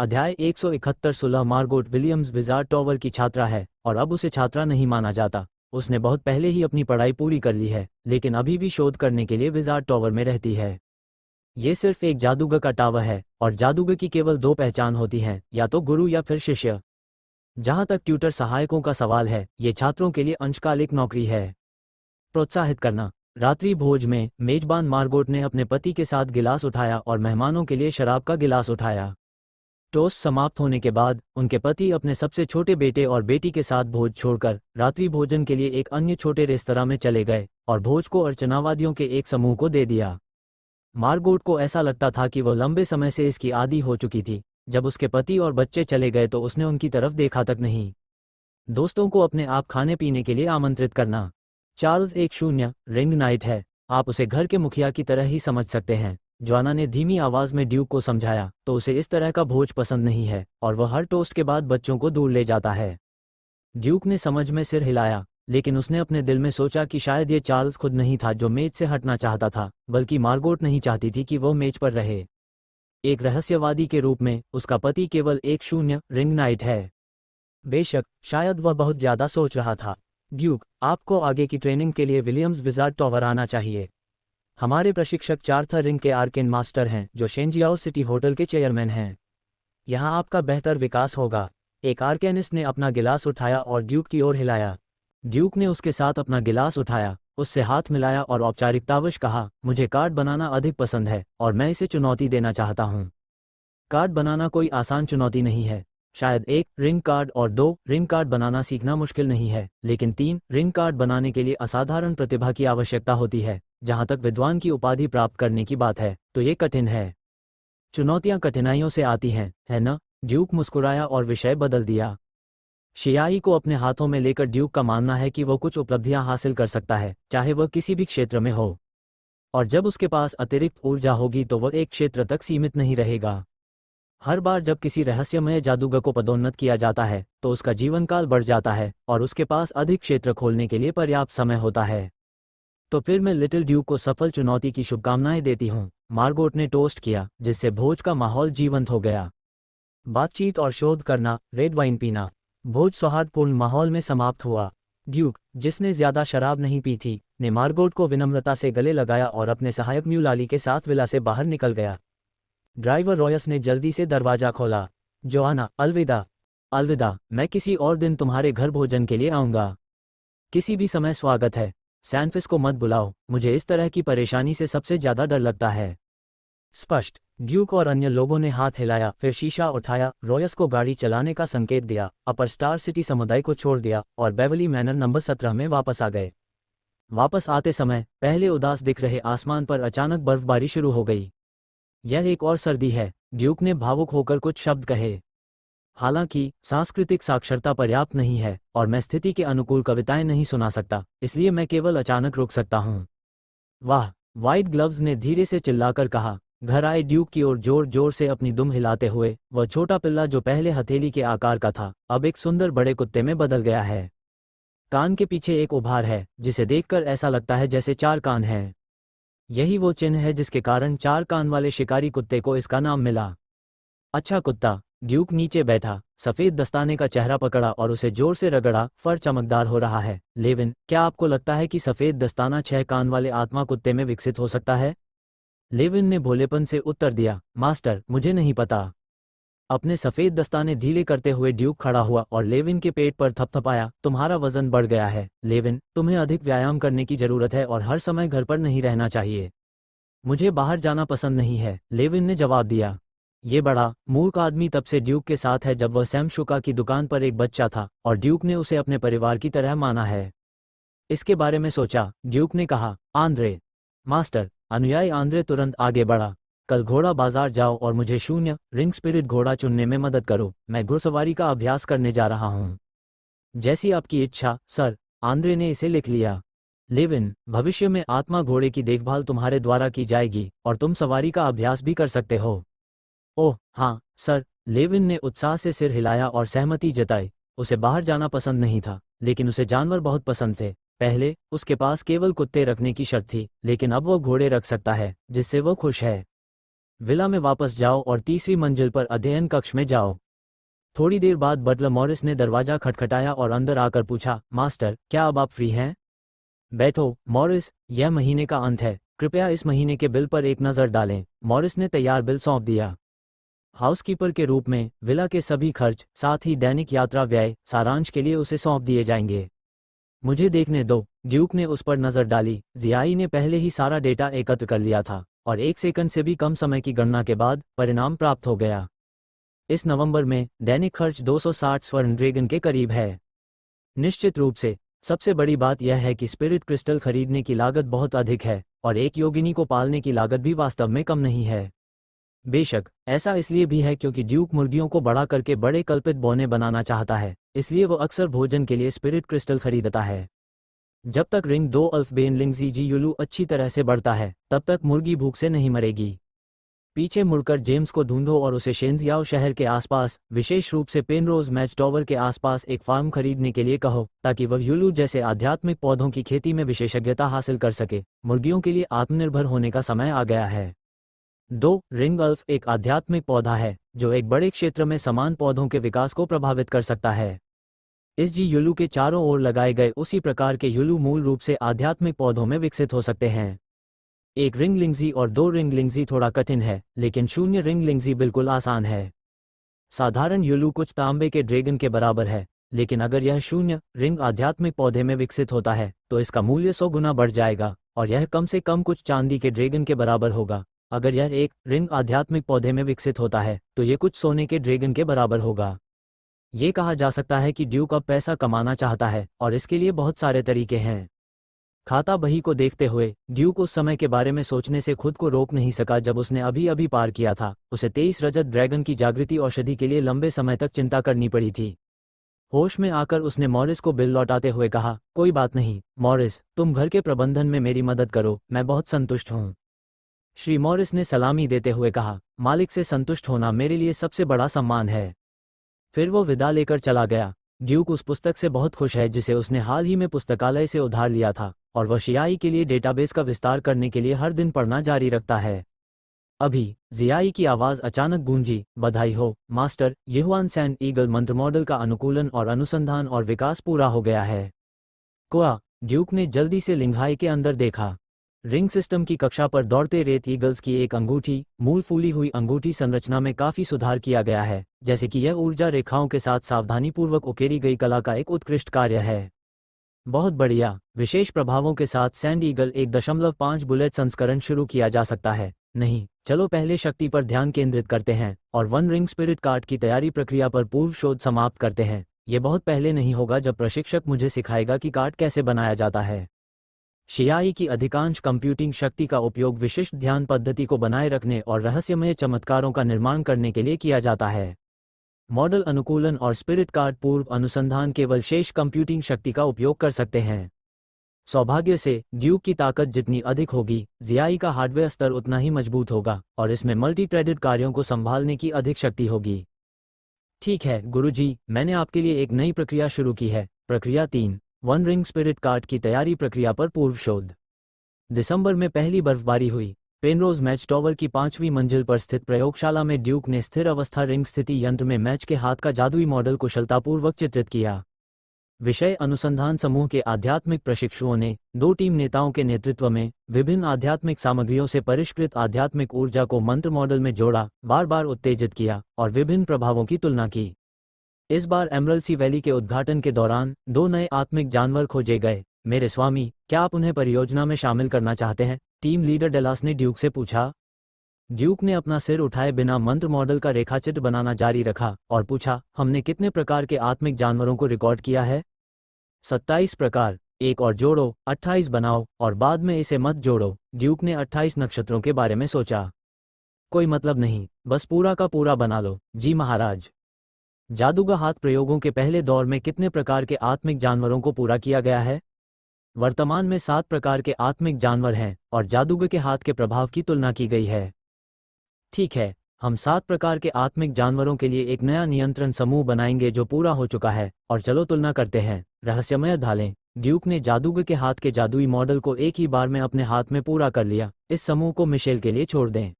अध्याय 171 16 Margot Williams wizard tower की छात्रा है और अब उसे छात्रा नहीं माना जाता। उसने बहुत पहले ही अपनी पढ़ाई पूरी कर ली है, लेकिन अभी भी शोध करने के लिए विजार्ड टॉवर में रहती है। ये सिर्फ एक जादूगर का टावर है और जादूगर की केवल दो पहचान होती हैं, या तो गुरु या फिर शिष्य। जहां तक ट्यूटर सहायकों का सवाल है, ये छात्रों के लिए अंशकालिक नौकरी है। प्रोत्साहित करना। रात्रि भोज में मेजबान मार्गोट ने अपने पति के साथ गिलास उठाया और मेहमानों के लिए शराब का गिलास उठाया। टोस्ट समाप्त होने के बाद उनके पति अपने सबसे छोटे बेटे और बेटी के साथ भोज छोड़कर रात्रि भोजन के लिए एक अन्य छोटे रेस्तरां में चले गए और भोज को अर्चनावादियों के एक समूह को दे दिया। मार्गोट को ऐसा लगता था कि वह लंबे समय से इसकी आदी हो चुकी थी। जब उसके पति और बच्चे चले गए तो उसने उनकी तरफ देखा तक नहीं। दोस्तों को अपने आप खाने पीने के लिए आमंत्रित करना। चार्ल्स एक शून्य रिंग नाइट है। आप उसे घर के मुखिया की तरह ही समझ सकते हैं। जोआना ने धीमी आवाज में ड्यूक को समझाया, तो उसे इस तरह का भोज पसंद नहीं है और वह हर टोस्ट के बाद बच्चों को दूर ले जाता है। ड्यूक ने समझ में सिर हिलाया, लेकिन उसने अपने दिल में सोचा कि शायद ये चार्ल्स खुद नहीं था जो मेज से हटना चाहता था, बल्कि मार्गोट नहीं चाहती थी कि वह मेज पर रहे। एक रहस्यवादी के रूप में उसका पति केवल एक शून्य रिंग नाइट है। बेशक शायद वह बहुत ज्यादा सोच रहा था। ड्यूक, आपको आगे की ट्रेनिंग के लिए विलियम्स विजार्ड टॉवर आना चाहिए। हमारे प्रशिक्षक चार्थर रिंग के आर्केन मास्टर हैं जो शेंजियाओ सिटी होटल के चेयरमैन हैं। यहाँ आपका बेहतर विकास होगा। एक आर्केनिस्ट ने अपना गिलास उठाया और ड्यूक की ओर हिलाया। ड्यूक ने उसके साथ अपना गिलास उठाया, उससे हाथ मिलाया और औपचारिकतावश कहा, मुझे कार्ड बनाना अधिक पसंद है और मैं इसे चुनौती देना चाहता हूँ। कार्ड बनाना कोई आसान चुनौती नहीं है। शायद 1 रिंग कार्ड और 2 रिंग कार्ड बनाना सीखना मुश्किल नहीं है, लेकिन 3 रिंग कार्ड बनाने के लिए असाधारण प्रतिभा की आवश्यकता होती है। जहां तक विद्वान की उपाधि प्राप्त करने की बात है, तो ये कठिन है। चुनौतियां कठिनाइयों से आती हैं, है न? ड्यूक मुस्कुराया और विषय बदल दिया। शियाई को अपने हाथों में लेकर ड्यूक का मानना है कि वह कुछ उपलब्धियां हासिल कर सकता है, चाहे वह किसी भी क्षेत्र में हो। और जब उसके पास अतिरिक्त ऊर्जा होगी तो वह एक क्षेत्र तक सीमित नहीं रहेगा। हर बार जब किसी रहस्यमय जादूगर को पदोन्नत किया जाता है तो उसका जीवनकाल बढ़ जाता है और उसके पास अधिक क्षेत्र खोलने के लिए पर्याप्त समय होता है। तो फिर मैं लिटिल ड्यूक को सफल चुनौती की शुभकामनाएं देती हूँ। मार्गोट ने टोस्ट किया, जिससे भोज का माहौल जीवंत हो गया। बातचीत और शोध करना, रेड वाइन पीना। भोज सौहार्दपूर्ण माहौल में समाप्त हुआ। ड्यूक, जिसने ज्यादा शराब नहीं पी थी, ने मार्गोट को विनम्रता से गले लगाया और अपने सहायक म्यूलाली के साथ विला से बाहर निकल गया। ड्राइवर रॉयस ने जल्दी से दरवाजा खोला। जोआना, अलविदा। अलविदा, मैं किसी और दिन तुम्हारे घर भोजन के लिए आऊँगा। किसी भी समय स्वागत है। सैनफिस को मत बुलाओ, मुझे इस तरह की परेशानी से सबसे ज्यादा डर लगता है। स्पष्ट। ड्यूक और अन्य लोगों ने हाथ हिलाया, फिर शीशा उठाया, रॉयस को गाड़ी चलाने का संकेत दिया, अपर स्टार सिटी समुदाय को छोड़ दिया और बेवली मैनर नंबर 17 में वापस आ गए। वापस आते समय पहले उदास दिख रहे आसमान पर अचानक बर्फबारी शुरू हो गई। यह एक और सर्दी है, ड्यूक ने भावुक होकर कुछ शब्द कहे। हालांकि सांस्कृतिक साक्षरता पर्याप्त नहीं है और मैं स्थिति के अनुकूल कविताएं नहीं सुना सकता, इसलिए मैं केवल अचानक रुक सकता हूँ। वाह, वाइट ग्लव्स ने धीरे से चिल्लाकर कहा। घर आए ड्यूक की ओर जोर जोर से अपनी दुम हिलाते हुए, वह छोटा पिल्ला जो पहले हथेली के आकार का था, अब एक सुंदर बड़े कुत्ते में बदल गया है। कान के पीछे एक उभार है, जिसे देखकर ऐसा लगता है जैसे 4 कान हैं। यही वो चिन्ह है जिसके कारण 4 कान वाले शिकारी कुत्ते को इसका नाम मिला। अच्छा कुत्ता। ड्यूक नीचे बैठा, सफेद दस्ताने का चेहरा पकड़ा और उसे जोर से रगड़ा। फर चमकदार हो रहा है। लेविन, क्या आपको लगता है कि सफेद दस्ताना 6 कान वाले आत्मा कुत्ते में विकसित हो सकता है? लेविन ने भोलेपन से उत्तर दिया, मास्टर, मुझे नहीं पता। अपने सफेद दस्ताने ढीले करते हुए ड्यूक खड़ा हुआ और लेविन के पेट पर थपथपाया। तुम्हारा वजन बढ़ गया है, लेविन, तुम्हें अधिक व्यायाम करने की जरूरत है और हर समय घर पर नहीं रहना चाहिए। मुझे बाहर जाना पसंद नहीं है, लेविन ने जवाब दिया। ये बड़ा मूर्ख आदमी तब से ड्यूक के साथ है जब वह सैम शुका की दुकान पर एक बच्चा था और ड्यूक ने उसे अपने परिवार की तरह माना है। इसके बारे में सोचा, ड्यूक ने कहा। आंद्रे। मास्टर। अनुयायी आंद्रे तुरंत आगे बढ़ा। कल घोड़ा बाजार जाओ और मुझे 0 रिंग स्पिरिट घोड़ा चुनने में मदद करो। मैं घुड़सवारी का अभ्यास करने जा रहा हूँ। जैसी आपकी इच्छा, सर। आंद्रे ने इसे लिख लिया। लेविन, भविष्य में आत्मा घोड़े की देखभाल तुम्हारे द्वारा की जाएगी और तुम सवारी का अभ्यास भी कर सकते हो। ओह हाँ सर। लेविन ने उत्साह से सिर हिलाया और सहमति जताई। उसे बाहर जाना पसंद नहीं था, लेकिन उसे जानवर बहुत पसंद थे। पहले उसके पास केवल कुत्ते रखने की शर्त थी, लेकिन अब वो घोड़े रख सकता है, जिससे वो खुश है। विला में वापस जाओ और तीसरी मंजिल पर अध्ययन कक्ष में जाओ। थोड़ी देर बाद बटलर मॉरिस ने दरवाजा खटखटाया और अंदर आकर पूछा, मास्टर, क्या अब आप फ्री हैं? बैठो, मॉरिस, यह महीने का अंत है, कृपया इस महीने के बिल पर एक नज़र डालें। मॉरिस ने तैयार बिल सौंप दिया। हाउसकीपर के रूप में विला के सभी खर्च, साथ ही दैनिक यात्रा व्यय, सारांश के लिए उसे सौंप दिए जाएंगे। मुझे देखने दो। ड्यूक ने उस पर नज़र डाली। जियाई ने पहले ही सारा डेटा एकत्र कर लिया था और 1 सेकंड से भी कम समय की गणना के बाद परिणाम प्राप्त हो गया। इस नवंबर में दैनिक खर्च 260 स्वर्ण ड्रैगन के करीब है। निश्चित रूप से सबसे बड़ी बात यह है कि स्पिरिट क्रिस्टल खरीदने की लागत बहुत अधिक है और एक योगिनी को पालने की लागत भी वास्तव में कम नहीं है। बेशक ऐसा इसलिए भी है क्योंकि ड्यूक मुर्गियों को बड़ा करके बड़े कल्पित बौने बनाना चाहता है, इसलिए वो अक्सर भोजन के लिए स्पिरिट क्रिस्टल खरीदता है। जब तक रिंग 2 अल्फबेन लिंगजी जी युलू अच्छी तरह से बढ़ता है, तब तक मुर्गी भूख से नहीं मरेगी। पीछे मुड़कर जेम्स को ढूंढो और उसे शेंजियाओ शहर के आसपास, विशेष रूप से पेनरोज मैच टॉवर के आसपास एक फार्म खरीदने के लिए कहो, ताकि वह युलू जैसे आध्यात्मिक पौधों की खेती में विशेषज्ञता हासिल कर सके। मुर्गियों के लिए आत्मनिर्भर होने का समय आ गया है। 2 रिंग अल्फ एक आध्यात्मिक पौधा है जो एक बड़े क्षेत्र में समान पौधों के विकास को प्रभावित कर सकता है। इस जी युलू के चारों ओर लगाए गए उसी प्रकार के युलू मूल रूप से आध्यात्मिक पौधों में विकसित हो सकते हैं। 1 रिंग लिंगजी और 2 रिंग लिंगजी थोड़ा कठिन है, लेकिन 0 रिंग लिंगजी बिल्कुल आसान है। साधारण युलू कुछ तांबे के ड्रैगन के बराबर है, लेकिन अगर यह 0 रिंग आध्यात्मिक पौधे में विकसित होता है तो इसका मूल्य 100 गुना बढ़ जाएगा और यह कम से कम कुछ चांदी के ड्रैगन के बराबर होगा। अगर यह 1 रिंग आध्यात्मिक पौधे में विकसित होता है तो यह कुछ सोने के ड्रैगन के बराबर होगा। ये कहा जा सकता है कि ड्यूक अब पैसा कमाना चाहता है और इसके लिए बहुत सारे तरीके हैं। खाता बही को देखते हुए ड्यूक उस समय के बारे में सोचने से खुद को रोक नहीं सका जब उसने अभी अभी पार किया था। उसे 23 रजत ड्रैगन की जागृति औषधि के लिए लंबे समय तक चिंता करनी पड़ी थी। होश में आकर उसने मॉरिस को बिल लौटाते हुए कहा, कोई बात नहीं मॉरिस, तुम घर के प्रबंधन में मेरी मदद करो, मैं बहुत संतुष्ट हूँ। श्री मॉरिस ने सलामी देते हुए कहा, मालिक से संतुष्ट होना मेरे लिए सबसे बड़ा सम्मान है। फिर वो विदा लेकर चला गया। ड्यूक उस पुस्तक से बहुत खुश है जिसे उसने हाल ही में पुस्तकालय से उधार लिया था और वह शियाई के लिए डेटाबेस का विस्तार करने के लिए हर दिन पढ़ना जारी रखता है। अभी जियाई की आवाज़ अचानक गूंजी, बधाई हो मास्टर, युआन सैंड ईगल मंत्र मॉडल का अनुकूलन और अनुसंधान और विकास पूरा हो गया है। कोआ, ड्यूक ने जल्दी से लिंघाई के अंदर देखा। रिंग सिस्टम की कक्षा पर दौड़ते रेत ईगल्स की एक अंगूठी, मूल फूली हुई अंगूठी संरचना में काफी सुधार किया गया है, जैसे कि यह ऊर्जा रेखाओं के साथ सावधानीपूर्वक उकेरी गई कला का एक उत्कृष्ट कार्य है। बहुत बढ़िया। विशेष प्रभावों के साथ सैंड ईगल 1.5 बुलेट संस्करण शुरू किया जा सकता है। नहीं, चलो पहले शक्ति पर ध्यान केंद्रित करते हैं और 1 रिंग स्पिरिट कार्ड की तैयारी प्रक्रिया पर पूर्व शोध समाप्त करते हैं। यह बहुत पहले नहीं होगा जब प्रशिक्षक मुझे सिखाएगा कि कार्ड कैसे बनाया जाता है। शियाई की अधिकांश कंप्यूटिंग शक्ति का उपयोग विशिष्ट ध्यान पद्धति को बनाए रखने और रहस्यमय चमत्कारों का निर्माण करने के लिए किया जाता है। मॉडल अनुकूलन और स्पिरिट कार्ड पूर्व अनुसंधान केवल शेष कंप्यूटिंग शक्ति का उपयोग कर सकते हैं। सौभाग्य से ड्यूक की ताकत जितनी अधिक होगी, जियाई का हार्डवेयर स्तर उतना ही मजबूत होगा और इसमें मल्टी थ्रेडेड कार्यों को संभालने की अधिक शक्ति होगी। ठीक है गुरुजी, मैंने आपके लिए एक नई प्रक्रिया शुरू की है। प्रक्रिया 3, 1 रिंग स्पिरिट कार्ड की तैयारी प्रक्रिया पर पूर्व शोध। दिसंबर में पहली बर्फबारी हुई। पेनरोज मैच टॉवर की 5वीं मंजिल पर स्थित प्रयोगशाला में ड्यूक ने स्थिर अवस्था रिंग स्थिति यंत्र में मैच के हाथ का जादुई मॉडल कुशलतापूर्वक चित्रित किया। विषय अनुसंधान समूह के आध्यात्मिक प्रशिक्षुओं ने 2 टीम नेताओं के नेतृत्व में विभिन्न आध्यात्मिक सामग्रियों से परिष्कृत आध्यात्मिक ऊर्जा को मंत्र मॉडल में जोड़ा, बार बार उत्तेजित किया और विभिन्न प्रभावों की तुलना की। इस बार एमरल्ड सी वैली के उद्घाटन के दौरान 2 नए आत्मिक जानवर खोजे गए। मेरे स्वामी, क्या आप उन्हें परियोजना में शामिल करना चाहते हैं? टीम लीडर डेलास ने ड्यूक से पूछा। ड्यूक ने अपना सिर उठाए बिना मंत्र मॉडल का रेखाचित्र बनाना जारी रखा और पूछा, हमने कितने प्रकार के आत्मिक जानवरों को रिकॉर्ड किया है? 27 प्रकार। एक और जोड़ो, 28 बनाओ और बाद में इसे मत जोड़ो। ड्यूक ने 28 नक्षत्रों के बारे में सोचा। कोई मतलब नहीं, बस पूरा का पूरा बना लो। जी महाराज। जादूगा हाथ प्रयोगों के पहले दौर में कितने प्रकार के आत्मिक जानवरों को पूरा किया गया है? वर्तमान में 7 प्रकार के आत्मिक जानवर हैं और जादूगर के हाथ के प्रभाव की तुलना की गई है। ठीक है, हम 7 प्रकार के आत्मिक जानवरों के लिए एक नया नियंत्रण समूह बनाएंगे जो पूरा हो चुका है, और चलो तुलना करते हैं। रहस्यमय ढालें। ड्यूक ने जादूगर के हाथ के जादुई मॉडल को एक ही बार में अपने हाथ में पूरा कर लिया। इस समूह को मिशेल के लिए छोड़ दें।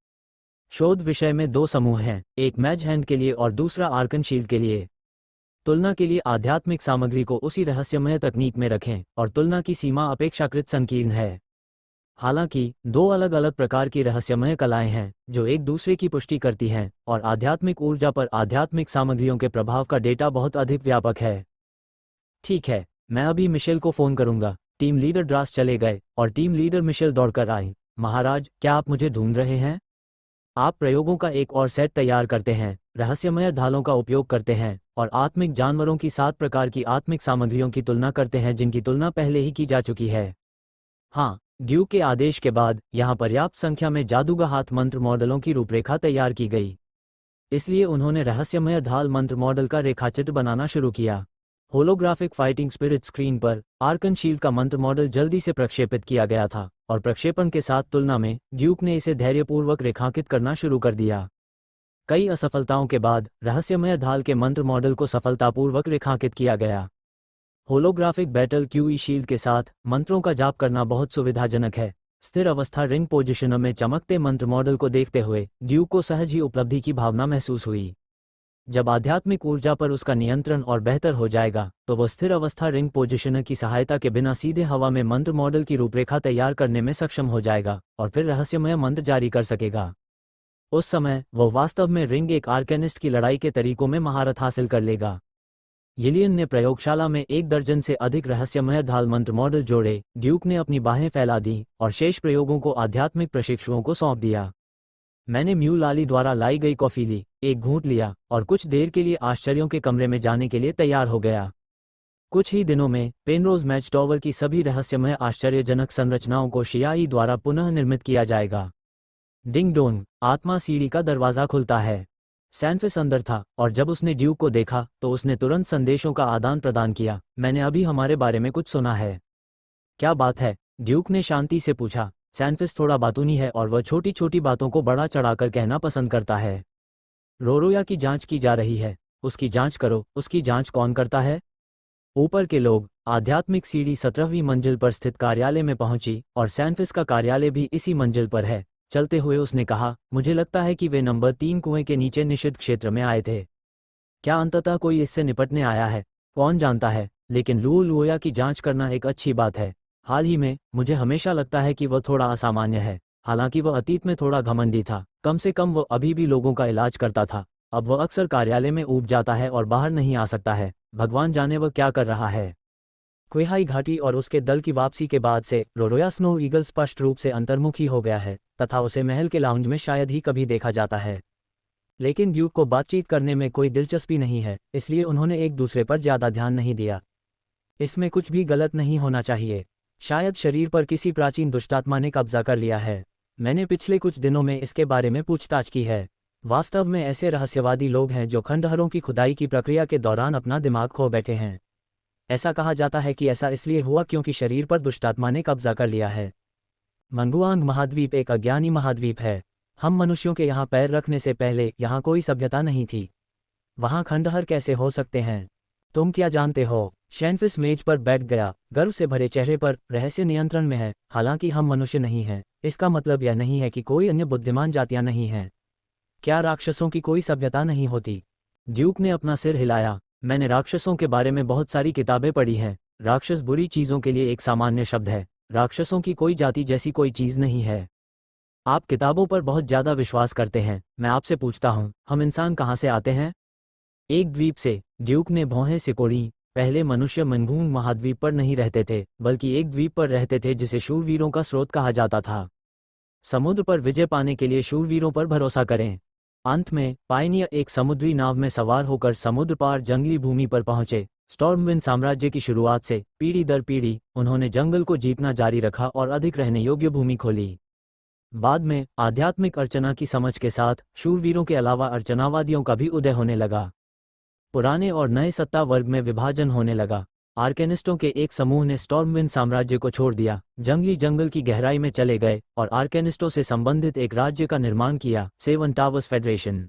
शोध विषय में दो समूह हैं, एक मैज हैंड के लिए और दूसरा आर्कन शील्ड के लिए। तुलना के लिए आध्यात्मिक सामग्री को उसी रहस्यमय तकनीक में रखें और तुलना की सीमा अपेक्षाकृत संकीर्ण है। हालांकि दो अलग अलग प्रकार की रहस्यमय कलाएं हैं जो एक दूसरे की पुष्टि करती हैं, और आध्यात्मिक ऊर्जा पर आध्यात्मिक सामग्रियों के प्रभाव का डेटा बहुत अधिक व्यापक है। ठीक है, मैं अभी मिशेल को फोन करूंगा। टीम लीडर ड्रास चले गए और टीम लीडर मिशेल दौड़कर आई। महाराज, क्या आप मुझे ढूंढ रहे हैं? आप प्रयोगों का एक और सेट तैयार करते हैं, रहस्यमय ढालों का उपयोग करते हैं और आत्मिक जानवरों की 7 प्रकार की आत्मिक सामग्रियों की तुलना करते हैं जिनकी तुलना पहले ही की जा चुकी है। हाँ, ड्यूक के आदेश के बाद यहाँ पर्याप्त संख्या में जादूगा हाथ मंत्र मॉडलों की रूपरेखा तैयार की गई। इसलिए उन्होंने रहस्यमय ढाल मंत्र मॉडल का रेखाचित्र बनाना शुरू किया। होलोग्राफिक फाइटिंग स्पिरिट स्क्रीन पर आर्कन शील्ड का मंत्र मॉडल जल्दी से प्रक्षेपित किया गया था और प्रक्षेपण के साथ तुलना में ड्यूक ने इसे धैर्यपूर्वक रेखांकित करना शुरू कर दिया। कई असफलताओं के बाद रहस्यमय ढाल के मंत्र मॉडल को सफलतापूर्वक रेखांकित किया गया। होलोग्राफिक बैटल क्यूई शील्ड के साथ मंत्रों का जाप करना बहुत सुविधाजनक है। स्थिर अवस्था रिंग पोजिशनर में चमकते मंत्र मॉडल को देखते हुए ड्यूक को सहज ही उपलब्धि की भावना महसूस हुई। जब आध्यात्मिक ऊर्जा पर उसका नियंत्रण और बेहतर हो जाएगा तो वह स्थिर अवस्था रिंग पोजिशनर की सहायता के बिना सीधे हवा में मंत्र मॉडल की रूपरेखा तैयार करने में सक्षम हो जाएगा और फिर रहस्यमय मंत्र जारी कर सकेगा। उस समय वह वास्तव में रिंग एक आर्केनिस्ट की लड़ाई के तरीकों में महारत हासिल कर लेगा। यिलियन ने प्रयोगशाला में 1 दर्जन से अधिक रहस्यमय ढाल मंत्र मॉडल जोड़े। ड्यूक ने अपनी बाहें फैला दी और शेष प्रयोगों को आध्यात्मिक प्रशिक्षुओं को सौंप दिया। मैंने म्यू लाली द्वारा लाई गई कॉफी ली, एक घूंट लिया और कुछ देर के लिए आश्चर्यों के कमरे में जाने के लिए तैयार हो गया। कुछ ही दिनों में पेनरोज मैच टॉवर की सभी रहस्यमय आश्चर्यजनक संरचनाओं को शियाई द्वारा पुनः निर्मित किया जाएगा। डिंग डोंग, आत्मा सीढ़ी का दरवाजा खुलता है। सैनफिस अंदर था और जब उसने ड्यूक को देखा तो उसने तुरंत संदेशों का आदान प्रदान किया। मैंने अभी हमारे बारे में कुछ सुना है। क्या बात है? ड्यूक ने शांति से पूछा। सैनफिस थोड़ा बातूनी है और वह छोटी छोटी बातों को बड़ा चढ़ाकर कहना पसंद करता है। रोरोया की जांच की जा रही है। उसकी जांच करो। उसकी जांच कौन करता है? ऊपर के लोग। आध्यात्मिक सीढ़ी 17वीं मंजिल पर स्थित कार्यालय में पहुंची और सैनफिस का कार्यालय भी इसी मंजिल पर है। चलते हुए उसने कहा, मुझे लगता है कि वे नंबर 3 कुएं के नीचे निषिद्ध क्षेत्र में आए थे। क्या अंततः कोई इससे निपटने आया है? कौन जानता है, लेकिन लुओया की जांच करना एक अच्छी बात है। हाल ही में मुझे हमेशा लगता है कि वह थोड़ा असामान्य है। हालांकि वह अतीत में थोड़ा घमंडी था, कम से कम वह अभी भी लोगों का इलाज करता था। अब वह अक्सर कार्यालय में ऊब जाता है और बाहर नहीं आ सकता है। भगवान जाने वह क्या कर रहा है। क्वेहाई घाटी और उसके दल की वापसी के बाद से रोरोया स्नो ईगल स्पष्ट रूप से अंतर्मुखी हो गया है तथा उसे महल के लाउंज में शायद ही कभी देखा जाता है। लेकिन ड्यूक को बातचीत करने में कोई दिलचस्पी नहीं है, इसलिए उन्होंने एक दूसरे पर ज्यादा ध्यान नहीं दिया। इसमें कुछ भी गलत नहीं होना चाहिए। शायद शरीर पर किसी प्राचीन दुष्टात्मा ने कब्जा कर लिया है। मैंने पिछले कुछ दिनों में इसके बारे में पूछताछ की है। वास्तव में ऐसे रहस्यवादी लोग हैं जो खंडहरों की खुदाई की प्रक्रिया के दौरान अपना दिमाग खो बैठे हैं। ऐसा कहा जाता है कि ऐसा इसलिए हुआ क्योंकि शरीर पर दुष्टात्मा ने कब्जा कर लिया है। मंगुआंग महाद्वीप एक अज्ञानी महाद्वीप है। हम मनुष्यों के यहाँ पैर रखने से पहले यहाँ कोई सभ्यता नहीं थी। वहाँ खंडहर कैसे हो सकते हैं? तुम क्या जानते हो? शैनफिस मेज पर बैठ गया, गर्व से भरे चेहरे पर। रहस्य नियंत्रण में है। हालांकि हम मनुष्य नहीं हैं, इसका मतलब यह नहीं है कि कोई अन्य बुद्धिमान जातियां नहीं हैं। क्या राक्षसों की कोई सभ्यता नहीं होती? ड्यूक ने अपना सिर हिलाया। मैंने राक्षसों के बारे में बहुत सारी किताबें पढ़ी हैं। राक्षस बुरी चीजों के लिए एक सामान्य शब्द है। राक्षसों की कोई जाति जैसी कोई चीज नहीं है। आप किताबों पर बहुत ज्यादा विश्वास करते हैं। मैं आपसे पूछता हूं, हम इंसान कहाँ से आते हैं? एक द्वीप से। ड्यूक ने भौहें सिकोड़ी। पहले मनुष्य मंगूंग महाद्वीप पर नहीं रहते थे, बल्कि एक द्वीप पर रहते थे जिसे शूरवीरों का स्रोत कहा जाता था। समुद्र पर विजय पाने के लिए शूरवीरों पर भरोसा करें। अंत में पायनियर एक समुद्री नाव में सवार होकर समुद्र पार जंगली भूमि पर पहुंचे। स्टॉर्मविंड साम्राज्य की शुरुआत से पीढ़ी दर पीढ़ी उन्होंने जंगल को जीतना जारी रखा और अधिक रहने योग्य भूमि खोली। बाद में आध्यात्मिक अर्चना की समझ के साथ शूरवीरों के अलावा अर्चनावादियों का भी उदय होने लगा। पुराने और नए सत्ता वर्ग में विभाजन होने लगा। आर्केनिस्टों के एक समूह ने स्टॉर्मविंड साम्राज्य को छोड़ दिया, जंगली जंगल की गहराई में चले गए और आर्केनिस्टों से संबंधित एक राज्य का निर्माण किया, सेवन टावर्स फेडरेशन।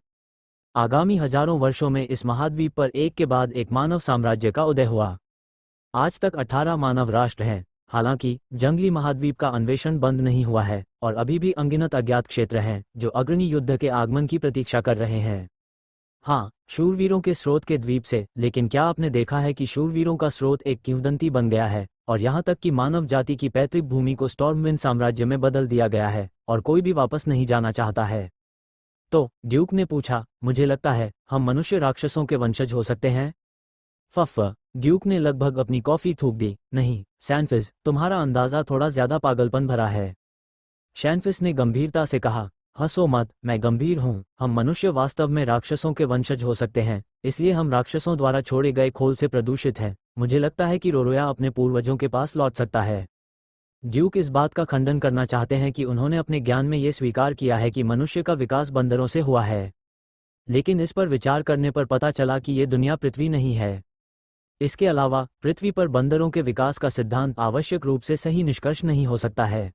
आगामी हजारों वर्षों में इस महाद्वीप पर एक के बाद एक मानव साम्राज्य का उदय हुआ। आज तक 18 मानव राष्ट्र हैं। हालांकि जंगली महाद्वीप का अन्वेषण बंद नहीं हुआ है और अभी भी अनगिनत अज्ञात क्षेत्र हैं जो अग्रणी युद्ध के आगमन की प्रतीक्षा कर रहे हैं। हाँ, शूरवीरों के स्रोत के द्वीप से, लेकिन क्या आपने देखा है कि शूरवीरों का स्रोत एक किंवदंती बन गया है और यहाँ तक कि मानव जाति की पैतृक भूमि को स्टॉर्मविंड साम्राज्य में बदल दिया गया है और कोई भी वापस नहीं जाना चाहता है। तो ड्यूक ने पूछा, मुझे लगता है हम मनुष्य राक्षसों के वंशज हो सकते हैं। फफ, ड्यूक ने लगभग अपनी कॉफी थूक दी। नहीं सैनफिस, तुम्हारा अंदाजा थोड़ा ज्यादा पागलपन भरा है। शैनफिस ने गंभीरता से कहा, हंसो मत, मैं गंभीर हूँ। हम मनुष्य वास्तव में राक्षसों के वंशज हो सकते हैं, इसलिए हम राक्षसों द्वारा छोड़े गए खोल से प्रदूषित हैं। मुझे लगता है कि रोरोया अपने पूर्वजों के पास लौट सकता है। ड्यूक इस बात का खंडन करना चाहते हैं कि उन्होंने अपने ज्ञान में ये स्वीकार किया है कि मनुष्य का विकास बंदरों से हुआ है, लेकिन इस पर विचार करने पर पता चला कि ये दुनिया पृथ्वी नहीं है। इसके अलावा पृथ्वी पर बंदरों के विकास का सिद्धांत आवश्यक रूप से सही निष्कर्ष नहीं हो सकता है।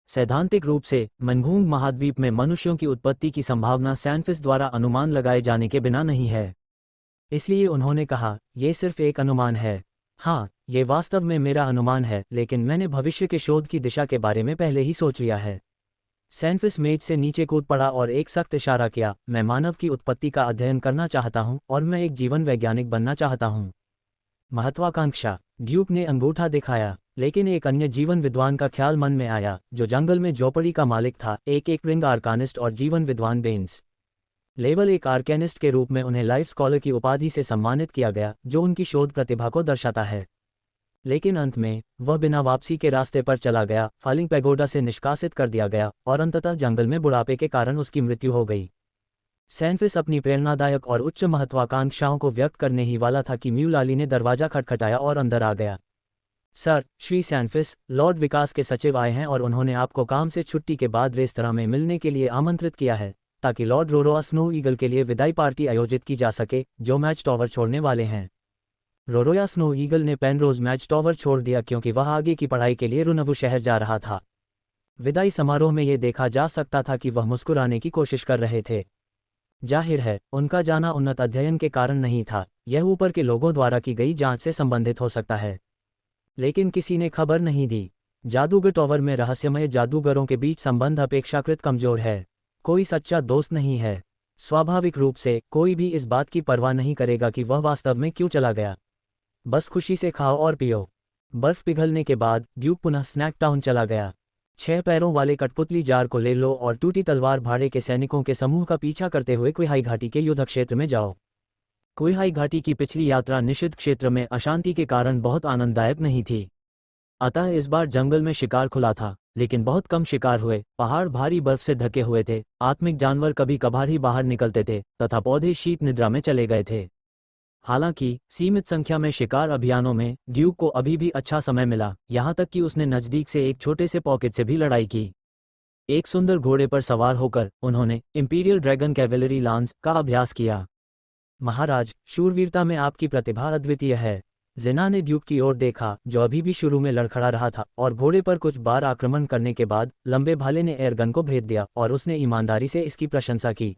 सैद्धांतिक रूप से मनघूंग महाद्वीप में मनुष्यों की उत्पत्ति की संभावना सैनफिस द्वारा अनुमान लगाए जाने के बिना नहीं है। इसलिए उन्होंने कहा, यह सिर्फ एक अनुमान है। हाँ, ये वास्तव में मेरा अनुमान है, लेकिन मैंने भविष्य के शोध की दिशा के बारे में पहले ही सोच लिया है। सैनफिस मेज से नीचे कूद पड़ा और एक सख्त इशारा किया। मैं मानव की उत्पत्ति का अध्ययन करना चाहता हूँ और मैं एक जीवन वैज्ञानिक बनना चाहता हूँ। महत्वाकांक्षा, ड्यूक ने अंगूठा दिखाया, लेकिन एक अन्य जीवन विद्वान का ख्याल मन में आया जो जंगल में झोपड़ी का मालिक था, एक रिंग आर्कानिस्ट और जीवन विद्वान बेन्स। लेवल एक आर्केनिस्ट के रूप में उन्हें लाइफ स्कॉलर की उपाधि से सम्मानित किया गया, जो उनकी शोध प्रतिभा को दर्शाता है। लेकिन अंत में वह बिना वापसी के रास्ते पर चला गया, फालिंग पैगोडा से निष्कासित कर दिया गया और अंततः जंगल में बुढ़ापे के कारण उसकी मृत्यु हो गई। सैनफिस अपनी प्रेरणादायक और उच्च महत्वाकांक्षाओं को व्यक्त करने ही वाला था कि म्यूलाली ने दरवाजा खटखटाया और अंदर आ गया। सर, श्री सैनफिस, लॉर्ड विकास के सचिव आए हैं और उन्होंने आपको काम से छुट्टी के बाद रेस्तरां में मिलने के लिए आमंत्रित किया है, ताकि लॉर्ड रोरोआ स्नो ईगल के लिए विदाई पार्टी आयोजित की जा सके, जो मैच टॉवर छोड़ने वाले हैं। रोरोया स्नो ईगल ने पेनरोज मैच टॉवर छोड़ दिया क्योंकि वह आगे की पढ़ाई के लिए रुनवु शहर जा रहा था। विदाई समारोह में यह देखा जा सकता था कि वह मुस्कुराने की कोशिश कर रहे थे। जाहिर है, उनका जाना उन्नत अध्ययन के कारण नहीं था, यह ऊपर के लोगों द्वारा की गई जांच से संबंधित हो सकता है। लेकिन किसी ने खबर नहीं दी। जादूगर टॉवर में रहस्यमय जादूगरों के बीच संबंध अपेक्षाकृत कमजोर है। कोई सच्चा दोस्त नहीं है। स्वाभाविक रूप से कोई भी इस बात की परवाह नहीं करेगा कि वह वास्तव में क्यों चला गया। बस खुशी से खाओ और पियो। बर्फ पिघलने के बाद ड्यूक पुनः स्नैक टाउन चला गया। 6 पैरों वाले कठपुतली जार को ले लो और टूटी तलवार भाड़े के सैनिकों के समूह का पीछा करते हुए क्विहाई घाटी के युद्ध क्षेत्र में जाओ। क्विहाई घाटी की पिछली यात्रा निषिद्ध क्षेत्र में अशांति के कारण बहुत आनंददायक नहीं थी। अतः इस बार जंगल में शिकार खुला था, लेकिन बहुत कम शिकार हुए। पहाड़ भारी बर्फ से ढके हुए थे, आत्मिक जानवर कभी कभार ही बाहर निकलते थे तथा पौधे शीत निद्रा में चले गए थे। हालांकि सीमित संख्या में शिकार अभियानों में ड्यूक को अभी भी अच्छा समय मिला, यहाँ तक कि उसने नज़दीक से एक छोटे से पॉकेट से भी लड़ाई की। एक सुंदर घोड़े पर सवार होकर उन्होंने इंपीरियल ड्रैगन कैवेलरी लांस का अभ्यास किया। महाराज, शूरवीरता में आपकी प्रतिभा अद्वितीय है। जिना ने ड्यूक की ओर देखा, जो अभी भी शुरू में लड़खड़ा रहा था, और घोड़े पर कुछ बार आक्रमण करने के बाद लंबे भाले ने एयरगन को भेद दिया और उसने ईमानदारी से इसकी प्रशंसा की।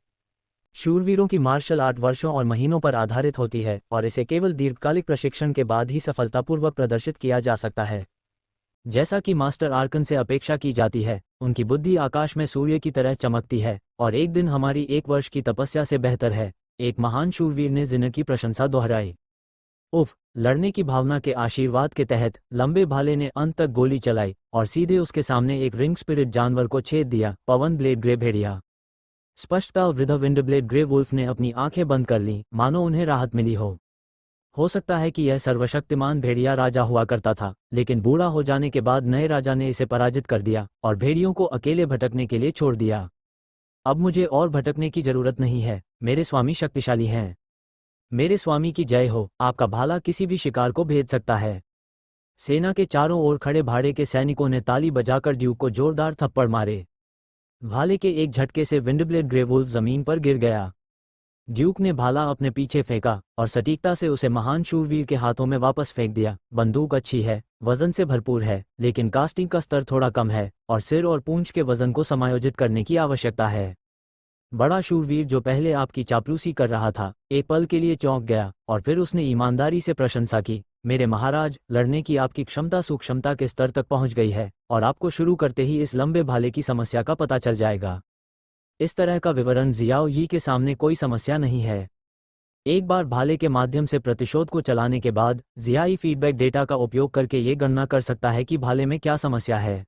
शूरवीरों की मार्शल आर्ट वर्षों और महीनों पर आधारित होती है और इसे केवल दीर्घकालिक प्रशिक्षण के बाद ही सफलतापूर्वक प्रदर्शित किया जा सकता है। जैसा कि मास्टर आर्कन से अपेक्षा की जाती है, उनकी बुद्धि आकाश में सूर्य की तरह चमकती है और एक दिन हमारी 1 वर्ष की तपस्या से बेहतर है। एक महान शूरवीर ने जिना की प्रशंसा दोहराई। उफ, लड़ने की भावना के आशीर्वाद के तहत लंबे भाले ने अंत तक गोली चलाई और सीधे उसके सामने एक रिंग स्पिरिट जानवर को छेद दिया, पवन ब्लेड ग्रे भेड़िया। स्पष्टता वृद्ध विंडब्लेड ग्रे वुल्फ ने अपनी आंखें बंद कर लीं, मानो उन्हें राहत मिली हो सकता है कि यह सर्वशक्तिमान भेड़िया राजा हुआ करता था, लेकिन बूढ़ा हो जाने के बाद नए राजा ने इसे पराजित कर दिया और भेड़ियों को अकेले भटकने के लिए छोड़ दिया। अब मुझे और भटकने की जरूरत नहीं है, मेरे स्वामी शक्तिशाली हैं। मेरे स्वामी की जय हो। आपका भाला किसी भी शिकार को भेद सकता है। सेना के चारों ओर खड़े भाड़े के सैनिकों ने ताली बजाकर ड्यूक को जोरदार थप्पड़ मारे। भाले के एक झटके से विंडब्लेड ग्रे वुल्फ जमीन पर गिर गया। ड्यूक ने भाला अपने पीछे फेंका और सटीकता से उसे महान शूरवीर के हाथों में वापस फेंक दिया। बंदूक अच्छी है, वजन से भरपूर है, लेकिन कास्टिंग का स्तर थोड़ा कम है और सिर और पूंछ के वजन को समायोजित करने की आवश्यकता है। बड़ा शूरवीर जो पहले आपकी चापलूसी कर रहा था, एक पल के लिए चौंक गया और फिर उसने ईमानदारी से प्रशंसा की। मेरे महाराज, लड़ने की आपकी क्षमता सूक्ष्मता के स्तर तक पहुंच गई है और आपको शुरू करते ही इस लंबे भाले की समस्या का पता चल जाएगा। इस तरह का विवरण जियाओ यी के सामने कोई समस्या नहीं है। एक बार भाले के माध्यम से प्रतिशोध को चलाने के बाद जियाई फीडबैक डेटा का उपयोग करके ये गणना कर सकता है कि भाले में क्या समस्या है।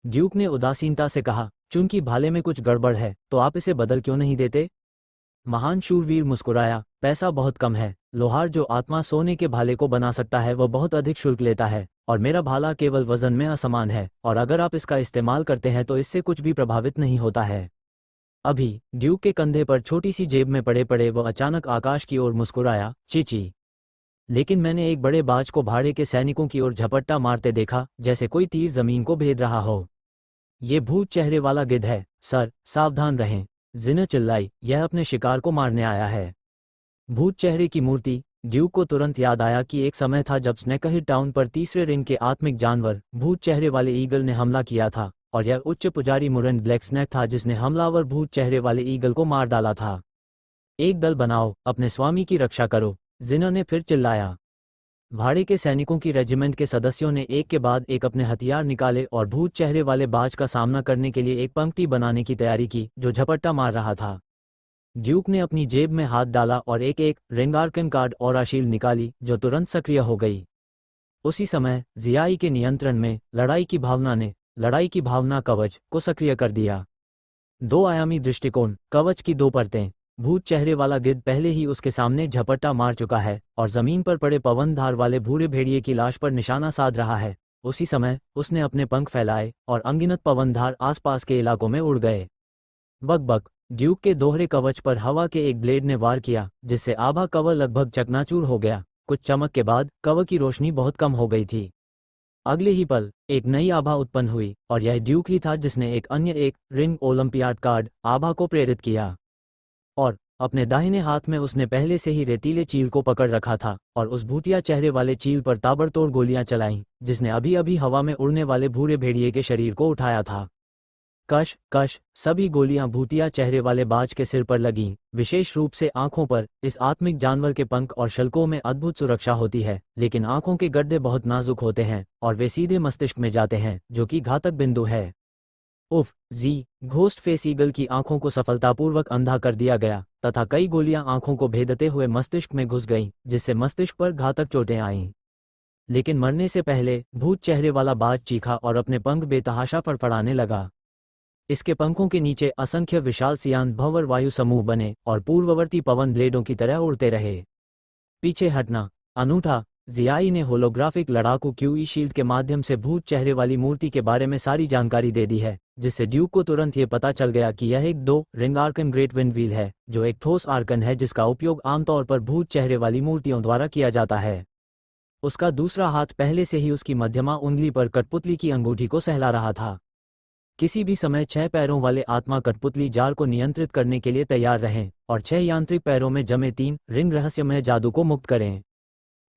ड्यूक ने उदासीनता से कहा, चूंकि भाले में कुछ गड़बड़ है तो आप इसे बदल क्यों नहीं देते? महान शूरवीर मुस्कुराया, पैसा बहुत कम है। लोहार जो आत्मा सोने के भाले को बना सकता है वह बहुत अधिक शुल्क लेता है और मेरा भाला केवल वजन में असमान है और अगर आप इसका इस्तेमाल करते हैं तो इससे कुछ भी प्रभावित नहीं होता है। अभी ड्यूक के कंधे पर छोटी सी जेब में पड़े पड़े वह अचानक आकाश की ओर मुस्कुराया, चीची। लेकिन मैंने एक बड़े बाज को भाड़े के सैनिकों की ओर झपट्टा मारते देखा, जैसे कोई तीर जमीन को भेद रहा हो। ये भूत चेहरे वाला गिद्ध है, सर, सावधान रहें। जिना चिल्लाई, यह अपने शिकार को मारने आया है। भूत चेहरे की मूर्ति। ड्यूक को तुरंत याद आया कि एक समय था जब स्नेकहिड टाउन पर तीसरे रिंग के आत्मिक जानवर भूत चेहरे वाले ईगल ने हमला किया था और यह उच्च पुजारी मुरन ब्लैक स्नैक था जिसने हमलावर भूत चेहरे वाले ईगल को मार डाला था। एक दल बनाओ, अपने स्वामी की रक्षा करो, जिना ने फिर चिल्लाया। भाड़े के सैनिकों की रेजिमेंट के सदस्यों ने एक के बाद एक अपने हथियार निकाले और भूत चेहरे वाले बाज का सामना करने के लिए एक पंक्ति बनाने की तैयारी की जो झपट्टा मार रहा था। ड्यूक ने अपनी जेब में हाथ डाला और एक एक रेंगार्कन कार्ड और शील्ड निकाली जो तुरंत सक्रिय हो गई। उसी समय जियाई के नियंत्रण में लड़ाई की भावना कवच को सक्रिय कर दिया। दो आयामी दृष्टिकोण, कवच की दो परतें। भूत चेहरे वाला गिद्ध पहले ही उसके सामने झपट्टा मार चुका है और जमीन पर पड़े पवनधार वाले भूरे भेड़िए की लाश पर निशाना साध रहा है। उसी समय उसने अपने पंख फैलाए और अनगिनत पवनधार आसपास के इलाकों में उड़ गए। बक-बक। ड्यूक के दोहरे कवच पर हवा के एक ब्लेड ने वार किया जिससे आभा कवर लगभग चकनाचूर हो गया। कुछ चमक के बाद कवर की रोशनी बहुत कम हो गई थी। अगले ही पल एक नई आभा उत्पन्न हुई और यह ड्यूक ही था जिसने एक रिंग ओलंपियाड कार्ड आभा को प्रेरित किया। और अपने दाहिने हाथ में उसने पहले से ही रेतीले चील को पकड़ रखा था और उस भूतिया चेहरे वाले चील पर ताबड़तोड़ गोलियां चलाईं जिसने अभी अभी हवा में उड़ने वाले भूरे भेड़िए के शरीर को उठाया था। कश कश, सभी गोलियां भूतिया चेहरे वाले बाज के सिर पर लगीं, विशेष रूप से आंखों पर। इस आत्मिक जानवर के पंख और शल्कों में अद्भुत सुरक्षा होती है, लेकिन आंखों के गड्ढे बहुत नाजुक होते हैं और वे सीधे मस्तिष्क में जाते हैं जो कि घातक बिंदु है। उफ, घोस्ट फेस ईगल की आंखों को सफलतापूर्वक अंधा कर दिया गया तथा कई गोलियां आंखों को भेदते हुए मस्तिष्क में घुस गईं जिससे मस्तिष्क पर घातक चोटें आईं। लेकिन मरने से पहले भूत चेहरे वाला बाज चीखा और अपने पंख बेतहाशा फड़फड़ाने लगा। इसके पंखों के नीचे असंख्य विशाल सियान भंवर वायु समूह बने और पूर्ववर्ती पवन ब्लेडों की तरह उड़ते रहे। पीछे हटना, अनूठा। जियाई ने होलोग्राफिक लड़ाकू क्यूई शील्ड के माध्यम से भूत चेहरे वाली मूर्ति के बारे में सारी जानकारी दे दी है, जिससे ड्यूक को तुरंत ये पता चल गया कि यह एक 2 ring Arkan great wind wheel है जो एक ठोस आर्कन है जिसका उपयोग आमतौर पर भूत चेहरे वाली मूर्तियों द्वारा किया जाता है। उसका दूसरा हाथ पहले से ही उसकी मध्यमा उंगली पर कठपुतली की अंगूठी को सहला रहा था। किसी भी समय 6 पैरों वाले आत्मा कठपुतली जार को नियंत्रित करने के लिए तैयार रहें और 6 यांत्रिक पैरों में जमे 3 रिंग रहस्यमय जादू को मुक्त करें।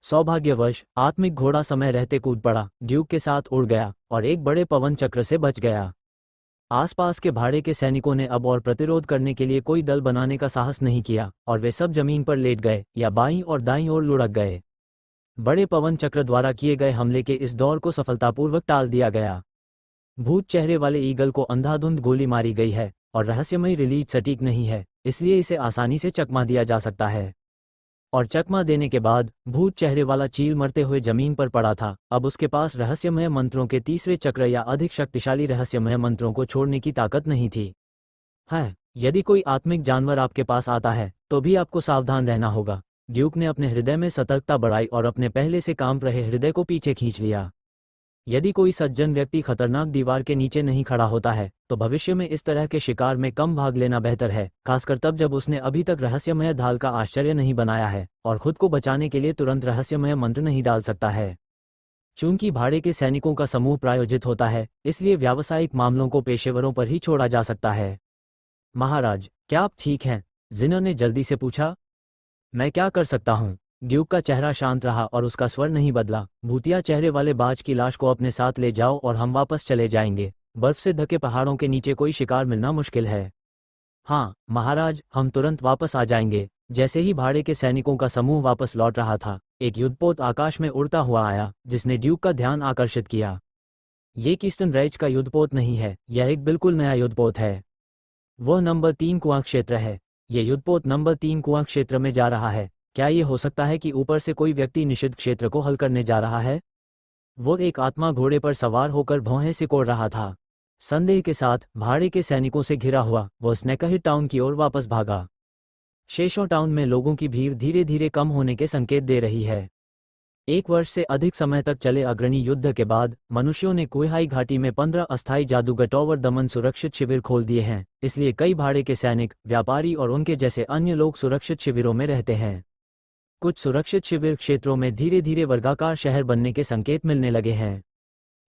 सौभाग्यवश आत्मिक घोड़ा समय रहते कूद पड़ा, ड्यूक के साथ उड़ गया और एक बड़े पवन चक्र से बच गया। आसपास के भाड़े के सैनिकों ने अब और प्रतिरोध करने के लिए कोई दल बनाने का साहस नहीं किया और वे सब जमीन पर लेट गए या बाईं और दाईं ओर लुढ़क गए। बड़े पवन चक्र द्वारा किए गए हमले के इस दौर को सफलतापूर्वक टाल दिया गया। भूत चेहरे वाले ईगल को अंधाधुंध गोली मारी गई है और रहस्यमयी रिलीज सटीक नहीं है, इसलिए इसे आसानी से चकमा दिया जा सकता है। और चकमा देने के बाद भूत चेहरे वाला चील मरते हुए जमीन पर पड़ा था। अब उसके पास रहस्यमय मंत्रों के तीसरे चक्र या अधिक शक्तिशाली रहस्यमय मंत्रों को छोड़ने की ताकत नहीं थी। हाँ, यदि कोई आत्मिक जानवर आपके पास आता है तो भी आपको सावधान रहना होगा। ड्यूक ने अपने हृदय में सतर्कता बढ़ाई और अपने पहले से कांप रहे हृदय को पीछे खींच लिया। यदि कोई सज्जन व्यक्ति खतरनाक दीवार के नीचे नहीं खड़ा होता है तो भविष्य में इस तरह के शिकार में कम भाग लेना बेहतर है, खासकर तब जब उसने अभी तक रहस्यमय ढाल का आश्चर्य नहीं बनाया है और खुद को बचाने के लिए तुरंत रहस्यमय मंत्र नहीं डाल सकता है। चूंकि भाड़े के सैनिकों का समूह प्रायोजित होता है, इसलिए व्यावसायिक मामलों को पेशेवरों पर ही छोड़ा जा सकता है। महाराज, क्या आप ठीक हैं? जिना ने जल्दी से पूछा। मैं क्या कर सकता हूँ? ड्यूक का चेहरा शांत रहा और उसका स्वर नहीं बदला। भूतिया चेहरे वाले बाज की लाश को अपने साथ ले जाओ और हम वापस चले जाएंगे। बर्फ से ढके पहाड़ों के नीचे कोई शिकार मिलना मुश्किल है। हाँ महाराज, हम तुरंत वापस आ जाएंगे, जैसे ही भाड़े के सैनिकों का समूह वापस लौट रहा था, एक युद्धपोत आकाश में उड़ता हुआ आया, जिसने ड्यूक का ध्यान आकर्षित किया। ये कीस्टन राइज का युद्धपोत नहीं है, यह एक बिल्कुल नया युद्धपोत है। वह नंबर 3 कुआं क्षेत्र है। ये युद्धपोत नंबर 3 कुआं क्षेत्र में जा रहा है। क्या ये हो सकता है कि ऊपर से कोई व्यक्ति निषिद्ध क्षेत्र को हल करने जा रहा है? वो एक आत्मा घोड़े पर सवार होकर भौहें सिकोड़ रहा था। संदेह के साथ भाड़े के सैनिकों से घिरा हुआ वो स्नैकहिट टाउन की ओर वापस भागा। शेषो टाउन में लोगों की भीड़ धीरे धीरे कम होने के संकेत दे रही है। 1 वर्ष से अधिक समय तक चले अग्रणी युद्ध के बाद मनुष्यों ने कुहाई घाटी में 15 अस्थायी जादूगर टॉवर दमन सुरक्षित शिविर खोल दिए हैं, इसलिए कई भाड़े के सैनिक, व्यापारी और उनके जैसे अन्य लोग सुरक्षित शिविरों में रहते हैं। कुछ सुरक्षित शिविर क्षेत्रों में धीरे धीरे वर्गाकार शहर बनने के संकेत मिलने लगे हैं।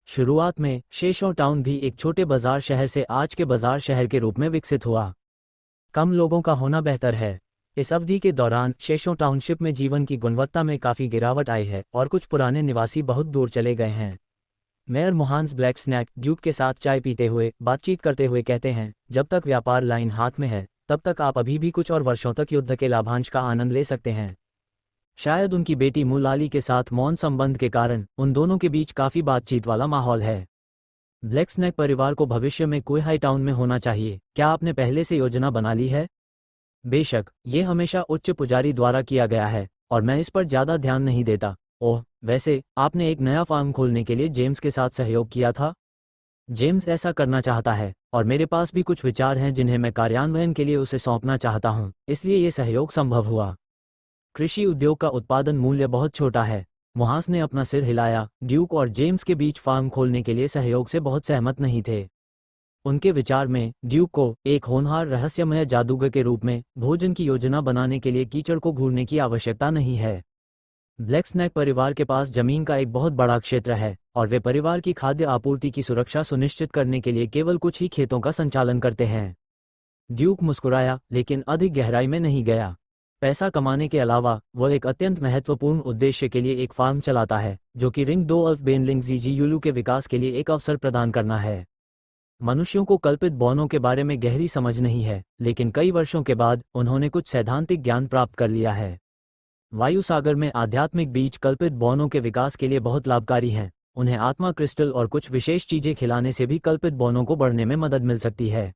शुरुआत में शेषो टाउन भी एक छोटे बाजार शहर से आज के बाजार शहर के रूप में विकसित हुआ। कम लोगों का होना बेहतर है। इस अवधि के दौरान शेषो टाउनशिप में जीवन की गुणवत्ता में काफ़ी गिरावट आई है और कुछ पुराने निवासी बहुत दूर चले गए हैं। मेयर मोहान्स ब्लैक स्नैक ड्यूक के साथ चाय पीते हुए बातचीत करते हुए कहते हैं, जब तक व्यापार लाइन हाथ में है तब तक आप अभी भी कुछ और वर्षों तक युद्ध के लाभांश का आनंद ले सकते हैं। शायद उनकी बेटी मुलाली के साथ मौन संबंध के कारण उन दोनों के बीच काफ़ी बातचीत वाला माहौल है। ब्लैक स्नैक परिवार को भविष्य में कुहाई टाउन में होना चाहिए। क्या आपने पहले से योजना बना ली है? बेशक, ये हमेशा उच्च पुजारी द्वारा किया गया है और मैं इस पर ज़्यादा ध्यान नहीं देता। ओह, वैसे आपने एक नया फार्म खोलने के लिए जेम्स के साथ सहयोग किया था? जेम्स ऐसा करना चाहता है और मेरे पास भी कुछ विचार हैं जिन्हें मैं कार्यान्वयन के लिए उसे सौंपना चाहता हूं, इसलिए ये सहयोग संभव हुआ। कृषि उद्योग का उत्पादन मूल्य बहुत छोटा है। मोहास ने अपना सिर हिलाया। ड्यूक और जेम्स के बीच फार्म खोलने के लिए सहयोग से बहुत सहमत नहीं थे। उनके विचार में ड्यूक को एक होनहार रहस्यमय जादूगर के रूप में भोजन की योजना बनाने के लिए कीचड़ को घूरने की आवश्यकता नहीं है। ब्लैक स्नैक परिवार के पास जमीन का एक बहुत बड़ा क्षेत्र है और वे परिवार की खाद्य आपूर्ति की सुरक्षा सुनिश्चित करने के लिए केवल कुछ ही खेतों का संचालन करते हैं। ड्यूक मुस्कुराया, लेकिन अधिक गहराई में नहीं गया। पैसा कमाने के अलावा वह एक अत्यंत महत्वपूर्ण उद्देश्य के लिए एक फार्म चलाता है, जो कि रिंग 2 अल्फ बेनलिंग जी यूलू के विकास के लिए एक अवसर प्रदान करना है। मनुष्यों को कल्पित बौनों के बारे में गहरी समझ नहीं है, लेकिन कई वर्षों के बाद उन्होंने कुछ सैद्धांतिक ज्ञान प्राप्त कर लिया है। वायु सागर में आध्यात्मिक बीज कल्पित बौनों के विकास के लिए बहुत लाभकारी हैं। उन्हें आत्मा क्रिस्टल और कुछ विशेष चीजें खिलाने से भी कल्पित बौनों को बढ़ने में मदद मिल सकती है।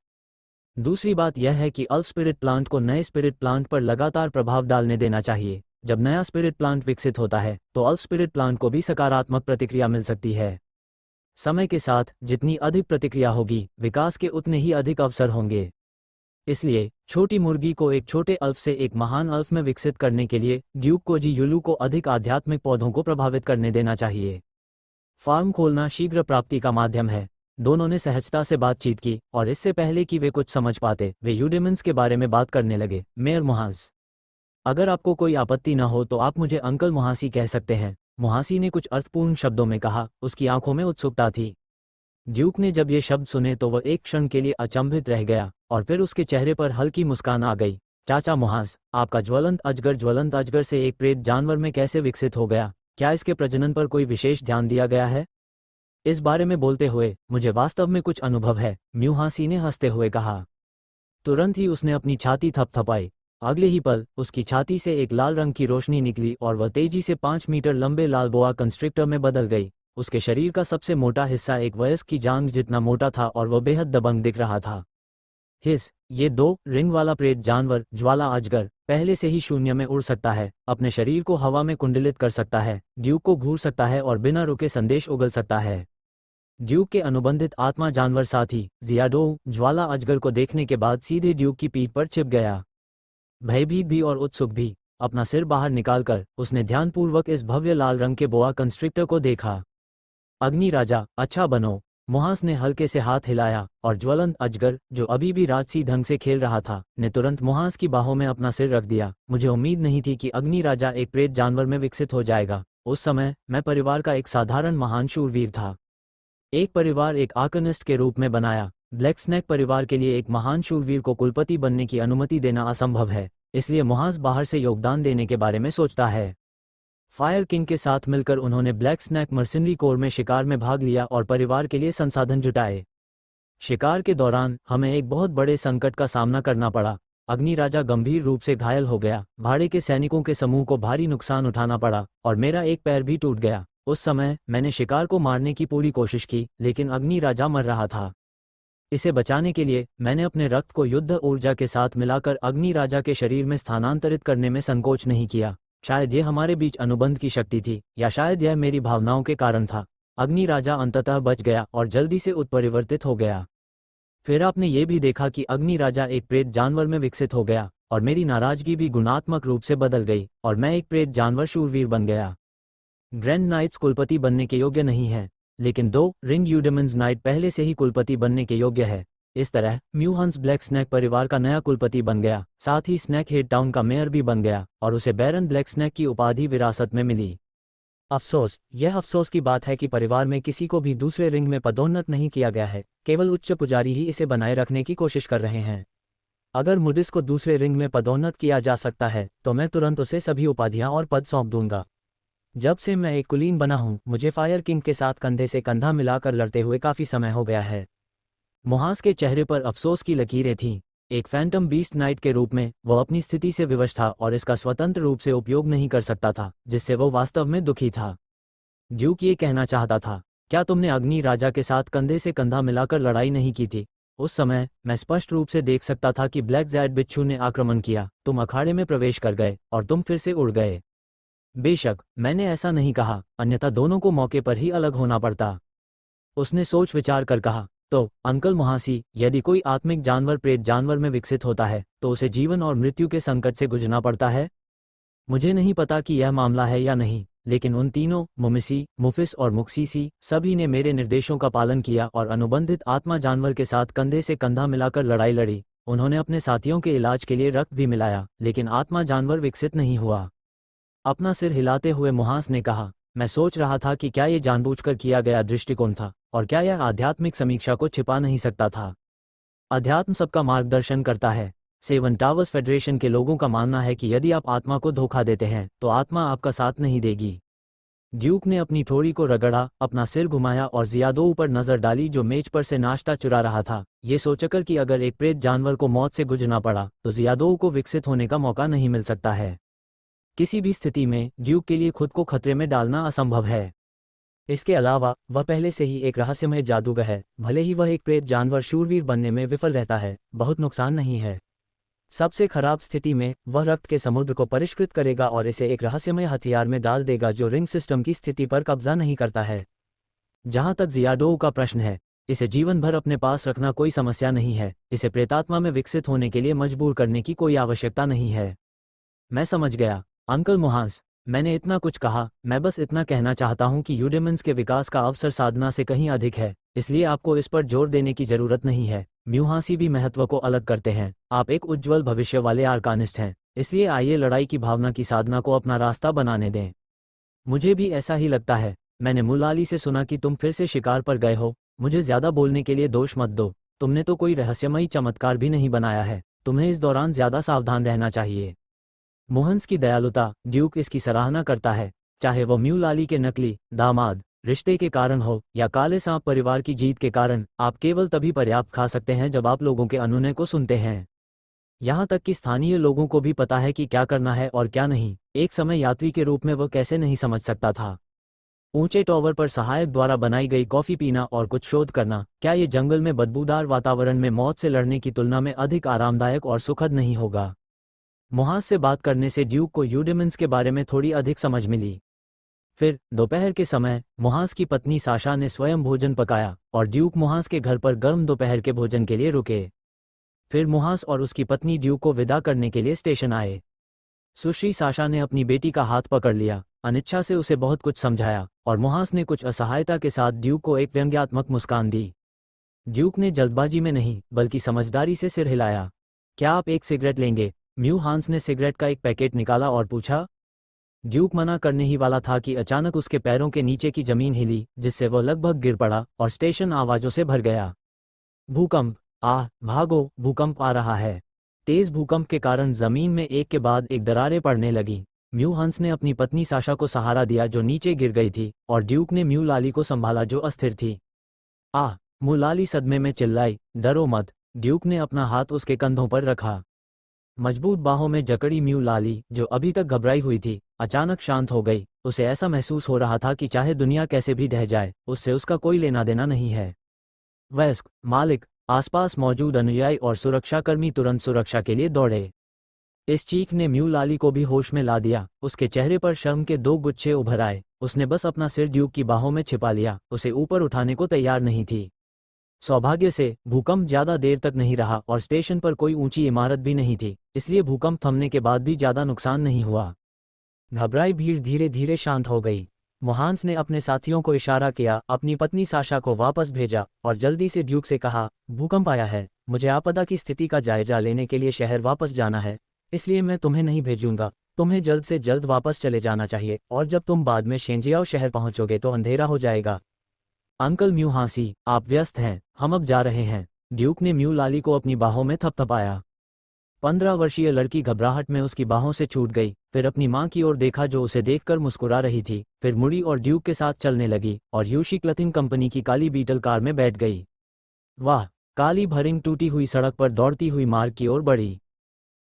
दूसरी बात यह है कि अल्फ स्पिरिट प्लांट को नए स्पिरिट प्लांट पर लगातार प्रभाव डालने देना चाहिए। जब नया स्पिरिट प्लांट विकसित होता है तो अल्फ स्पिरिट प्लांट को भी सकारात्मक प्रतिक्रिया मिल सकती है। समय के साथ जितनी अधिक प्रतिक्रिया होगी, विकास के उतने ही अधिक अवसर होंगे। इसलिए छोटी मुर्गी को एक छोटे अल्फ से एक महान अल्फ में विकसित करने के लिए ड्यूक को जी यूलू को अधिक आध्यात्मिक पौधों को प्रभावित करने देना चाहिए। फार्म खोलना शीघ्र प्राप्ति का माध्यम है। दोनों ने सहजता से बातचीत की और इससे पहले कि वे कुछ समझ पाते, वे यूडेमंस के बारे में बात करने लगे। मेयर मोहास, अगर आपको कोई आपत्ति न हो तो आप मुझे अंकल मोहासी कह सकते हैं। मोहासी ने कुछ अर्थपूर्ण शब्दों में कहा। उसकी आंखों में उत्सुकता थी। ड्यूक ने जब ये शब्द सुने तो वह एक क्षण के लिए अचंभित रह गया और फिर उसके चेहरे पर हल्की मुस्कान आ गई। चाचा मोहास, आपका ज्वलंत अजगर से एक प्रेत जानवर में कैसे विकसित हो गया? क्या इसके प्रजनन पर कोई विशेष ध्यान दिया गया है? इस बारे में बोलते हुए मुझे वास्तव में कुछ अनुभव है, म्यूहासी ने हंसते हुए कहा। तुरंत ही उसने अपनी छाती थपथपाई। अगले ही पल उसकी छाती से एक लाल रंग की रोशनी निकली और वह तेजी से 5 मीटर लंबे लाल बोआ कंस्ट्रिक्टर में बदल गई। उसके शरीर का सबसे मोटा हिस्सा एक वयस्क की जांघ जितना मोटा था और वह बेहद दबंग दिख रहा था। ये 2 रिंग वाला प्रेत जानवर, ज्वाला अजगर, पहले से ही शून्य में उड़ सकता है, अपने शरीर को हवा में कुंडलित कर सकता है, ड्यूक को घूर सकता है और बिना रुके संदेश उगल सकता है। ड्यूक के अनुबंधित आत्मा जानवर साथी जियाडो ज्वाला अजगर को देखने के बाद सीधे ड्यूक की पीठ पर छिप गया। भयभीत भी और उत्सुक भी, अपना सिर बाहर निकालकर उसने ध्यानपूर्वक इस भव्य लाल रंग के बोआ कंस्ट्रिक्टर को देखा। अग्नि राजा, अच्छा बनो। मोहास ने हल्के से हाथ हिलाया और ज्वलंत अजगर, जो अभी भी राजसी ढंग से खेल रहा था, ने तुरंत मोहास की बाहों में अपना सिर रख दिया। मुझे उम्मीद नहीं थी कि अग्नि राजा एक प्रेत जानवर में विकसित हो जाएगा। उस समय मैं परिवार का एक साधारण महान शूरवीर था। एक परिवार एक आर्कनिस्ट के रूप में बनाया। ब्लैक स्नैक परिवार के लिए एक महान शूरवीर को कुलपति बनने की अनुमति देना असंभव है, इसलिए मोहास बाहर से योगदान देने के बारे में सोचता है। फायर किंग के साथ मिलकर उन्होंने ब्लैक स्नैक मर्सिनरी कोर में शिकार में भाग लिया और परिवार के लिए संसाधन जुटाए। शिकार के दौरान हमें एक बहुत बड़े संकट का सामना करना पड़ा। अग्नि राजा गंभीर रूप से घायल हो गया, भाड़े के सैनिकों के समूह को भारी नुकसान उठाना पड़ा और मेरा एक पैर भी टूट गया। उस समय मैंने शिकार को मारने की पूरी कोशिश की, लेकिन अग्नि राजा मर रहा था। इसे बचाने के लिए मैंने अपने रक्त को युद्ध ऊर्जा के साथ मिलाकर अग्नि राजा के शरीर में स्थानांतरित करने में संकोच नहीं किया। शायद ये हमारे बीच अनुबंध की शक्ति थी, या शायद यह मेरी भावनाओं के कारण था। अग्नि राजा अंततः बच गया और जल्दी से उत्परिवर्तित हो गया। फिर आपने ये भी देखा कि अग्नि राजा एक प्रेत जानवर में विकसित हो गया और मेरी नाराजगी भी गुणात्मक रूप से बदल गई और मैं एक प्रेत जानवर शूरवीर बन गया। ग्रैंड नाइट्स कुलपति बनने के योग्य नहीं है, लेकिन 2 रिंग यूडेमंस नाइट पहले से ही कुलपति बनने के योग्य है। इस तरह म्यूहंस ब्लैक स्नैक परिवार का नया कुलपति बन गया, साथ ही स्नैक हेड टाउन का मेयर भी बन गया और उसे बैरन ब्लैक स्नैक की उपाधि विरासत में मिली। अफसोस, यह अफसोस की बात है कि परिवार में किसी को भी दूसरे रिंग में पदोन्नत नहीं किया गया है, केवल उच्च पुजारी ही इसे बनाए रखने की कोशिश कर रहे हैं। अगर मुडिस को दूसरे रिंग में पदोन्नत किया जा सकता है तो मैं तुरंत उसे सभी उपाधियां और पद सौंप दूंगा। जब से मैं एक कुलीन बना हूं, मुझे फायर किंग के साथ कंधे से कंधा मिलाकर लड़ते हुए काफी समय हो गया है। मुहास के चेहरे पर अफसोस की लकीरें थीं। एक फैंटम बीस्ट नाइट के रूप में वह अपनी स्थिति से विवश था और इसका स्वतंत्र रूप से उपयोग नहीं कर सकता था, जिससे वो वास्तव में दुखी था। ड्यूक ये कहना चाहता था, क्या तुमने अग्नि राजा के साथ कंधे से कंधा मिलाकर लड़ाई नहीं की थी? उस समय मैं स्पष्ट रूप से देख सकता था कि ब्लैक जैड बिच्छू ने आक्रमण किया, तुम अखाड़े में प्रवेश कर गए और तुम फिर से उड़ गए। बेशक मैंने ऐसा नहीं कहा, अन्यथा दोनों को मौके पर ही अलग होना पड़ता। उसने सोच विचार कर कहा, तो अंकल मुहासी, यदि कोई आत्मिक जानवर प्रेत जानवर में विकसित होता है तो उसे जीवन और मृत्यु के संकट से गुजरना पड़ता है। मुझे नहीं पता कि यह मामला है या नहीं, लेकिन उन तीनों मुमिसी, मुफिस और मुक्सीसी सभी ने मेरे निर्देशों का पालन किया और अनुबंधित आत्मा जानवर के साथ कंधे से कंधा मिलाकर लड़ाई लड़ी। उन्होंने अपने साथियों के इलाज के लिए रक्त भी मिलाया, लेकिन आत्मा जानवर विकसित नहीं हुआ। अपना सिर हिलाते हुए मुहास ने कहा, मैं सोच रहा था कि क्या ये जानबूझकर किया गया दृष्टिकोण था और क्या यह आध्यात्मिक समीक्षा को छिपा नहीं सकता था। अध्यात्म सबका मार्गदर्शन करता है। सेवन टावर्स फेडरेशन के लोगों का मानना है कि यदि आप आत्मा को धोखा देते हैं तो आत्मा आपका साथ नहीं देगी। ड्यूक ने अपनी ठोड़ी को रगड़ा, अपना सिर घुमाया और जियादो ऊपर नजर डाली जो मेज पर से नाश्ता चुरा रहा था, ये सोचकर कि अगर एक प्रेत जानवर को मौत से गुजरना पड़ा तो जियादो को विकसित होने का मौका नहीं मिल सकता है। किसी भी स्थिति में ड्यूक के लिए खुद को खतरे में डालना असंभव है। इसके अलावा वह पहले से ही एक रहस्यमय जादूगर है। भले ही वह एक प्रेत जानवर शूरवीर बनने में विफल रहता है, बहुत नुकसान नहीं है। सबसे खराब स्थिति में वह रक्त के समुद्र को परिष्कृत करेगा और इसे एक रहस्यमय हथियार में डाल देगा जो रिंग सिस्टम की स्थिति पर कब्जा नहीं करता है। जहां तक जियाडो का प्रश्न है, इसे जीवन भर अपने पास रखना कोई समस्या नहीं है। इसे प्रेतात्मा में विकसित होने के लिए मजबूर करने की कोई आवश्यकता नहीं है। मैं समझ गया अंकल मुहास, मैंने इतना कुछ कहा। मैं बस इतना कहना चाहता हूं कि यूडेमंस के विकास का अवसर साधना से कहीं अधिक है, इसलिए आपको इस पर जोर देने की जरूरत नहीं है। म्यूहासी भी महत्व को अलग करते हैं। आप एक उज्ज्वल भविष्य वाले आर्कानिस्ट हैं, इसलिए आइए लड़ाई की भावना की साधना को अपना रास्ता बनाने दें। मुझे भी ऐसा ही लगता है। मैंने मुलाली से सुना कि तुम फिर से शिकार पर गए हो। मुझे ज्यादा बोलने के लिए दोष मत दो। तुमने तो कोई रहस्यमयी चमत्कार भी नहीं बनाया है। तुम्हें इस दौरान ज्यादा सावधान रहना चाहिए। मोहन्स की दयालुता, ड्यूक इसकी सराहना करता है। चाहे वो म्यूलाली के नकली दामाद रिश्ते के कारण हो या काले सांप परिवार की जीत के कारण, आप केवल तभी पर्याप्त खा सकते हैं जब आप लोगों के अनुनय को सुनते हैं। यहाँ तक कि स्थानीय लोगों को भी पता है कि क्या करना है और क्या नहीं। एक समय यात्री के रूप में वह कैसे नहीं समझ सकता था। ऊंचे टॉवर पर सहायक द्वारा बनाई गई कॉफी पीना और कुछ शोध करना, क्या ये जंगल में बदबूदार वातावरण में मौत से लड़ने की तुलना में अधिक आरामदायक और सुखद नहीं होगा? मुहास से बात करने से ड्यूक को यूडेमंस के बारे में थोड़ी अधिक समझ मिली। फिर दोपहर के समय मुहास की पत्नी साशा ने स्वयं भोजन पकाया और ड्यूक मुहास के घर पर गर्म दोपहर के भोजन के लिए रुके। फिर मुहास और उसकी पत्नी ड्यूक को विदा करने के लिए स्टेशन आए। सुश्री साशा ने अपनी बेटी का हाथ पकड़ लिया, अनिच्छा से उसे बहुत कुछ समझाया और मुहास ने कुछ असहायता के साथ ड्यूक को एक व्यंग्यात्मक मुस्कान दी। ड्यूक ने जल्दबाजी में नहीं बल्कि समझदारी से सिर हिलाया। क्या आप एक सिगरेट लेंगे? म्यूहांस ने सिगरेट का एक पैकेट निकाला और पूछा। ड्यूक मना करने ही वाला था कि अचानक उसके पैरों के नीचे की जमीन हिली, जिससे वह लगभग गिर पड़ा और स्टेशन आवाजों से भर गया। भूकंप! भागो, भूकंप आ रहा है। तेज भूकंप के कारण जमीन में एक के बाद एक दरारें पड़ने लगी। म्यूहांस ने अपनी पत्नी साशा को सहारा दिया जो नीचे गिर गई थी, और ड्यूक ने म्यूलाली को संभाला जो अस्थिर थी। मुलाली सदमे में चिल्लाई, डरो मत। ड्यूक ने अपना हाथ उसके कंधों पर रखा। मजबूत बाहों में जकड़ी म्यू लाली, जो अभी तक घबराई हुई थी, अचानक शांत हो गई। उसे ऐसा महसूस हो रहा था कि चाहे दुनिया कैसे भी ढह जाए, उससे उसका कोई लेना देना नहीं है। वयस्क मालिक, आसपास मौजूद अनुयायी और सुरक्षाकर्मी तुरंत सुरक्षा के लिए दौड़े। इस चीख ने म्यू लाली को भी होश में ला दिया। उसके चेहरे पर शर्म के 2 गुच्छे उभर आए। उसने बस अपना सिर ड्यूक की बाहों में छिपा लिया, उसे ऊपर उठाने को तैयार नहीं थी। सौभाग्य से भूकंप ज्यादा देर तक नहीं रहा और स्टेशन पर कोई ऊंची इमारत भी नहीं थी, इसलिए भूकंप थमने के बाद भी ज्यादा नुकसान नहीं हुआ। घबराई भीड़ धीरे धीरे शांत हो गई। मोहान्स ने अपने साथियों को इशारा किया, अपनी पत्नी साशा को वापस भेजा और जल्दी से ड्यूक से कहा, भूकंप आया है, मुझे आपदा की स्थिति का जायजा लेने के लिए शहर वापस जाना है, इसलिए मैं तुम्हें नहीं भेजूंगा। तुम्हें जल्द से जल्द वापस चले जाना चाहिए और जब तुम बाद में शेंजियाओ शहर पहुंचोगे तो अंधेरा हो जाएगा। अंकल म्यू हांसी, आप व्यस्त हैं, हम अब जा रहे हैं। ड्यूक ने म्यू लाली को अपनी बाहों में थपथपाया। 15 वर्षीय लड़की घबराहट में उसकी बाहों से छूट गई, फिर अपनी मां की ओर देखा जो उसे देखकर मुस्कुरा रही थी, फिर मुड़ी और ड्यूक के साथ चलने लगी और यूशी क्लथिंग कंपनी की काली बीटल कार में बैठ गई। वाह! काली भरिंग टूटी हुई सड़क पर दौड़ती हुई मार्ग की ओर बढ़ी।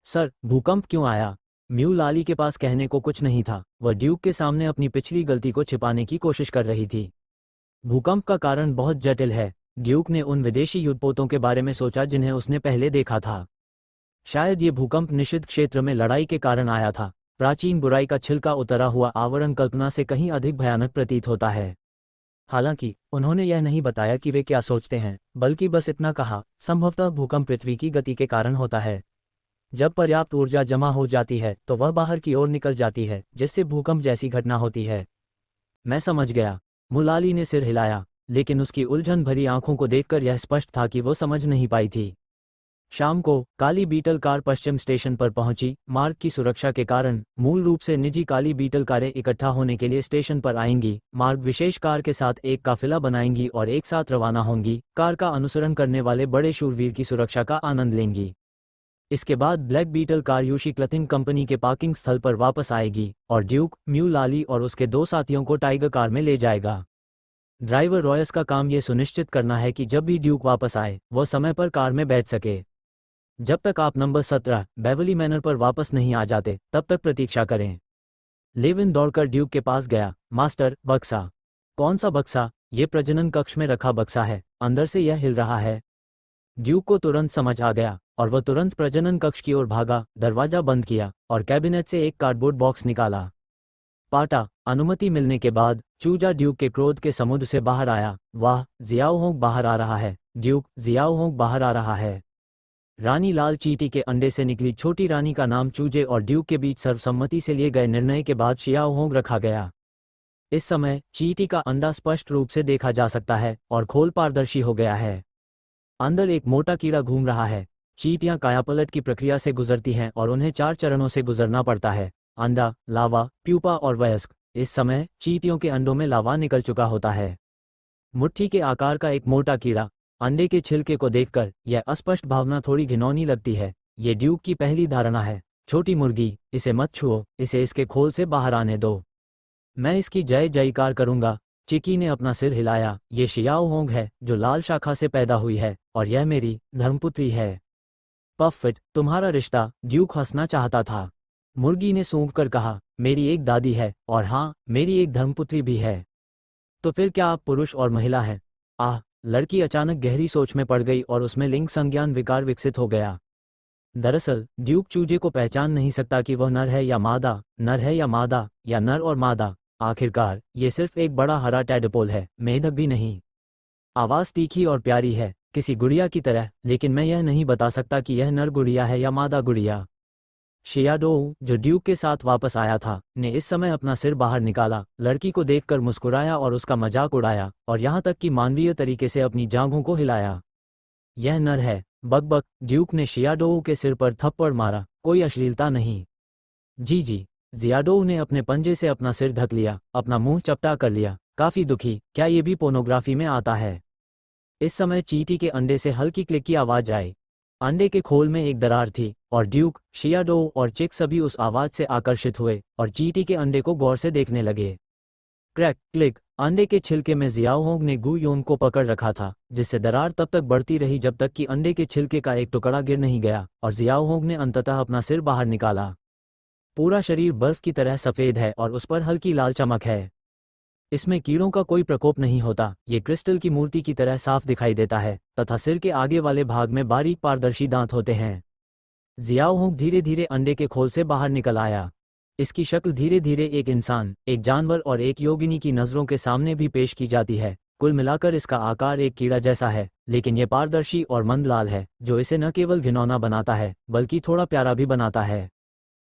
सर, भूकंप क्यों आया? म्यू लाली के पास कहने को कुछ नहीं था। वह ड्यूक के सामने अपनी पिछली गलती को छिपाने की कोशिश कर रही थी। भूकंप का कारण बहुत जटिल है। ड्यूक ने उन विदेशी युद्धपोतों के बारे में सोचा जिन्हें उसने पहले देखा था। शायद ये भूकंप निषिद्ध क्षेत्र में लड़ाई के कारण आया था। प्राचीन बुराई का छिलका उतरा हुआ आवरण कल्पना से कहीं अधिक भयानक प्रतीत होता है। हालांकि उन्होंने यह नहीं बताया कि वे क्या सोचते हैं, बल्कि बस इतना कहा, संभवतः भूकंप पृथ्वी की गति के कारण होता है। जब पर्याप्त ऊर्जा जमा हो जाती है तो वह बाहर की ओर निकल जाती है, जिससे भूकंप जैसी घटना होती है। मैं समझ गया। मुलाली ने सिर हिलाया, लेकिन उसकी उलझन भरी आंखों को देखकर यह स्पष्ट था कि वो समझ नहीं पाई थी। शाम को काली बीटल कार पश्चिम स्टेशन पर पहुंची। मार्ग की सुरक्षा के कारण मूल रूप से निजी काली बीटल कारें इकट्ठा होने के लिए स्टेशन पर आएंगी। मार्ग विशेष कार के साथ एक काफिला बनाएंगी और एक साथ रवाना होंगी। कार का अनुसरण करने वाले बड़े शूरवीर की सुरक्षा का आनंद लेंगी। इसके बाद ब्लैक बीटल कार यूशी क्लथिंग कंपनी के पार्किंग स्थल पर वापस आएगी और ड्यूक, म्यू लाली और उसके 2 साथियों को टाइगर कार में ले जाएगा। ड्राइवर रॉयस का काम यह सुनिश्चित करना है कि जब भी ड्यूक वापस आए वह समय पर कार में बैठ सके। जब तक आप नंबर 17 बेवली मैनर पर वापस नहीं आ जाते तब तक प्रतीक्षा करें। लेविन दौड़कर ड्यूक के पास गया। मास्टर, बक्सा। कौन सा बक्सा? ये प्रजनन कक्ष में रखा बक्सा है, अंदर से यह हिल रहा है। ड्यूक को तुरंत समझ आ गया और वह तुरंत प्रजनन कक्ष की ओर भागा, दरवाजा बंद किया और कैबिनेट से एक कार्डबोर्ड बॉक्स निकाला। पाटा। अनुमति मिलने के बाद चूजा ड्यूक के क्रोध के समुद्र से बाहर आया। वाह, जियाओहोंग बाहर आ रहा है। ड्यूक, जियाओहोंग बाहर आ रहा है। रानी लाल चींटी के अंडे से निकली छोटी रानी का नाम चूजे और ड्यूक के बीच सर्वसम्मति से लिए गए निर्णय के बाद शियाओहोंग रखा गया। इस समय चींटी का अंडा स्पष्ट रूप से देखा जा सकता है और खोल पारदर्शी हो गया है। अंदर एक मोटा कीड़ा घूम रहा है। चींटियां कायापलट की प्रक्रिया से गुजरती हैं और उन्हें 4 चरणों से गुजरना पड़ता है: अंडा, लावा, प्यूपा और वयस्क। इस समय चींटियों के अंडों में लावा निकल चुका होता है। मुट्ठी के आकार का एक मोटा कीड़ा। अंडे के छिलके को देखकर यह अस्पष्ट भावना थोड़ी घिनौनी लगती है। ये ड्यूक की पहली धारणा है। छोटी मुर्गी, इसे मत छुओ, इसे इसके खोल से बाहर आने दो। मैं इसकी जय जयकार करूंगा। चिकी ने अपना सिर हिलाया। ये शियाओहोंग है जो लाल शाखा से पैदा हुई है और यह मेरी धर्मपुत्री है। पफिट, तुम्हारा रिश्ता? ड्यूक हंसना चाहता था। मुर्गी ने सूंघकर कहा, मेरी एक दादी है और हाँ, मेरी एक धर्मपुत्री भी है। तो फिर क्या आप पुरुष और महिला हैं? आह! लड़की अचानक गहरी सोच में पड़ गई और उसमें लिंग संज्ञान विकार विकसित हो गया। दरअसल ड्यूक चूजे को पहचान नहीं सकता कि वह नर है या मादा, नर है या मादा, या नर और मादा। आखिरकार ये सिर्फ एक बड़ा हरा टैडपोल है, मेढक भी नहीं। आवाज तीखी और प्यारी है, किसी गुड़िया की तरह, लेकिन मैं यह नहीं बता सकता कि यह नर गुड़िया है या मादा गुड़िया। शियाडोऊ, जो ड्यूक के साथ वापस आया था, ने इस समय अपना सिर बाहर निकाला, लड़की को देखकर मुस्कुराया और उसका मजाक उड़ाया और यहाँ तक कि मानवीय तरीके से अपनी जांघों को हिलाया। यह नर है। बकबक। ड्यूक ने शियाडोऊ के सिर पर थप्पड़ मारा। कोई अश्लीलता नहीं। जी। जियाडोऊ ने अपने पंजे से अपना सिर ढक लिया, अपना मुंह चपटा कर लिया। काफी दुखी। क्या ये भी पोर्नोग्राफी में आता है? इस समय चींटी के अंडे से हल्की क्लिक की आवाज आई। अंडे के खोल में एक दरार थी और ड्यूक, शियाडोऊ और चिक सभी उस आवाज से आकर्षित हुए और चींटी के अंडे को गौर से देखने लगे। Crack click. अंडे के छिलके में जियाओहोंग ने गु योंग को पकड़ रखा था, जिससे दरार तब तक बढ़ती रही जब तक कि अंडे के छिलके का एक टुकड़ा गिर नहीं गया और जियाओहोंग ने अंततः अपना सिर बाहर निकाला। पूरा शरीर बर्फ की तरह सफ़ेद है और उस पर हल्की लाल चमक है। इसमें कीड़ों का कोई प्रकोप नहीं होता, ये क्रिस्टल की मूर्ति की तरह साफ दिखाई देता है तथा सिर के आगे वाले भाग में बारीक पारदर्शी दांत होते हैं। जियाओहोंग धीरे धीरे अंडे के खोल से बाहर निकल आया। इसकी शक्ल धीरे धीरे एक इंसान, एक जानवर और एक योगिनी की नज़रों के सामने भी पेश की जाती है। कुल मिलाकर इसका आकार एक कीड़ा जैसा है, लेकिन यह पारदर्शी और मंद लाल है, जो इसे न केवल घिनौना बनाता है बल्कि थोड़ा प्यारा भी बनाता है।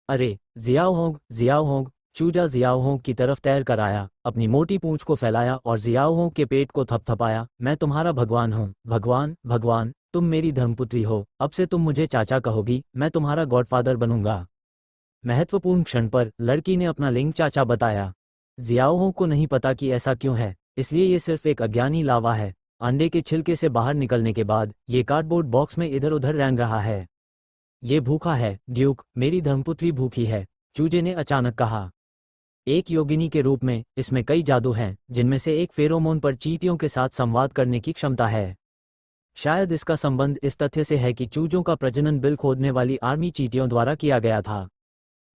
अरे जियाओहोंग, जियाओहोंग! चूजा जियाओहोंग की तरफ तैर कर आया, अपनी मोटी पूंछ को फैलाया और जियाओहोंग के पेट को थपथपाया। मैं तुम्हारा भगवान हूँ, भगवान, भगवान! तुम मेरी धर्मपुत्री हो, अब से तुम मुझे चाचा कहोगी, मैं तुम्हारा गॉडफादर बनूंगा। महत्वपूर्ण क्षण पर लड़की ने अपना लिंग चाचा बताया। जियाओहोंग को नहीं पता कि ऐसा क्यों है, इसलिए ये सिर्फ एक अज्ञानी लावा है। अंडे के छिलके से बाहर निकलने के बाद ये कार्डबोर्ड बॉक्स में इधर उधर रेंग रहा है। ये भूखा है, ड्यूक, मेरी धर्मपुत्री भूखी है, चूजे ने अचानक कहा। एक योगिनी के रूप में इसमें कई जादू हैं, जिनमें से एक फेरोमोन पर चींटियों के साथ संवाद करने की क्षमता है। शायद इसका संबंध इस तथ्य से है कि चूजों का प्रजनन बिल खोदने वाली आर्मी चींटियों द्वारा किया गया था।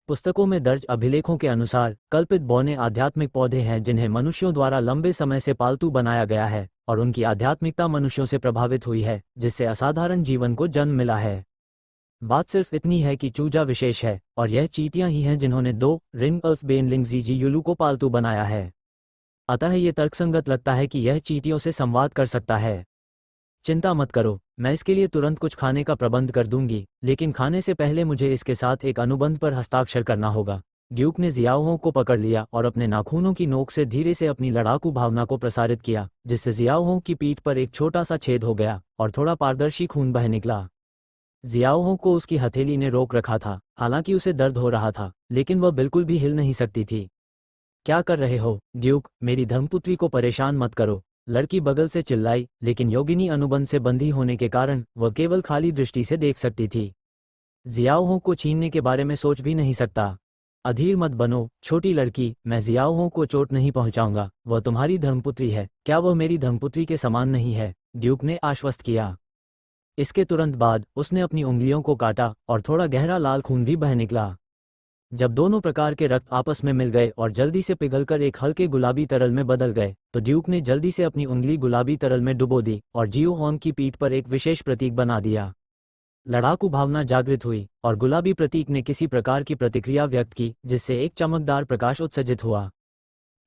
पुस्तकों में दर्ज अभिलेखों के अनुसार कल्पित बौने आध्यात्मिक पौधे हैं जिन्हें मनुष्यों द्वारा लंबे समय से पालतू बनाया गया है और उनकी आध्यात्मिकता मनुष्यों से प्रभावित हुई है, जिससे असाधारण जीवन को जन्म मिला है। बात सिर्फ इतनी है कि चूजा विशेष है और यह चींटियां ही हैं जिन्होंने 2 रिंग अल्फ बेन लिंग जी युलू को पालतू बनाया है। अतः ये तर्कसंगत लगता है कि यह चींटियों से संवाद कर सकता है। चिंता मत करो, मैं इसके लिए तुरंत कुछ खाने का प्रबंध कर दूंगी, लेकिन खाने से पहले मुझे इसके साथ एक अनुबंध पर हस्ताक्षर करना होगा। ड्यूक ने जियाओहोंग को पकड़ लिया और अपने नाखूनों की नोक से धीरे से अपनी लड़ाकू भावना को प्रसारित किया, जिससे जियाओहोंग की पीठ पर एक छोटा सा छेद हो गया और थोड़ा पारदर्शी खून बह निकला। जियाओहोंग को उसकी हथेली ने रोक रखा था, हालांकि उसे दर्द हो रहा था, लेकिन वह बिल्कुल भी हिल नहीं सकती थी। क्या कर रहे हो, ड्यूक? मेरी धर्मपुत्री को परेशान मत करो, लड़की बगल से चिल्लाई, लेकिन योगिनी अनुबंध से बंधी होने के कारण वह केवल खाली दृष्टि से देख सकती थी। जियाओहोंग को छीनने के बारे में सोच भी नहीं सकता। अधीर मत बनो, छोटी लड़की, मैं जियाओहोंग को चोट नहीं पहुंचाऊंगा, वह तुम्हारी धर्मपुत्री है। क्या वह मेरी धर्मपुत्री के समान नहीं है? ड्यूक ने आश्वस्त किया। इसके तुरंत बाद उसने अपनी उंगलियों को काटा और थोड़ा गहरा लाल खून भी बह निकला। जब दोनों प्रकार के रक्त आपस में मिल गए और जल्दी से पिघलकर एक हल्के गुलाबी तरल में बदल गए, तो ड्यूक ने जल्दी से अपनी उंगली गुलाबी तरल में डुबो दी और जियाओहोंग की पीठ पर एक विशेष प्रतीक बना दिया। लड़ाकू भावना जागृत हुई और गुलाबी प्रतीक ने किसी प्रकार की प्रतिक्रिया व्यक्त की, जिससे एक चमकदार प्रकाश उत्सर्जित हुआ।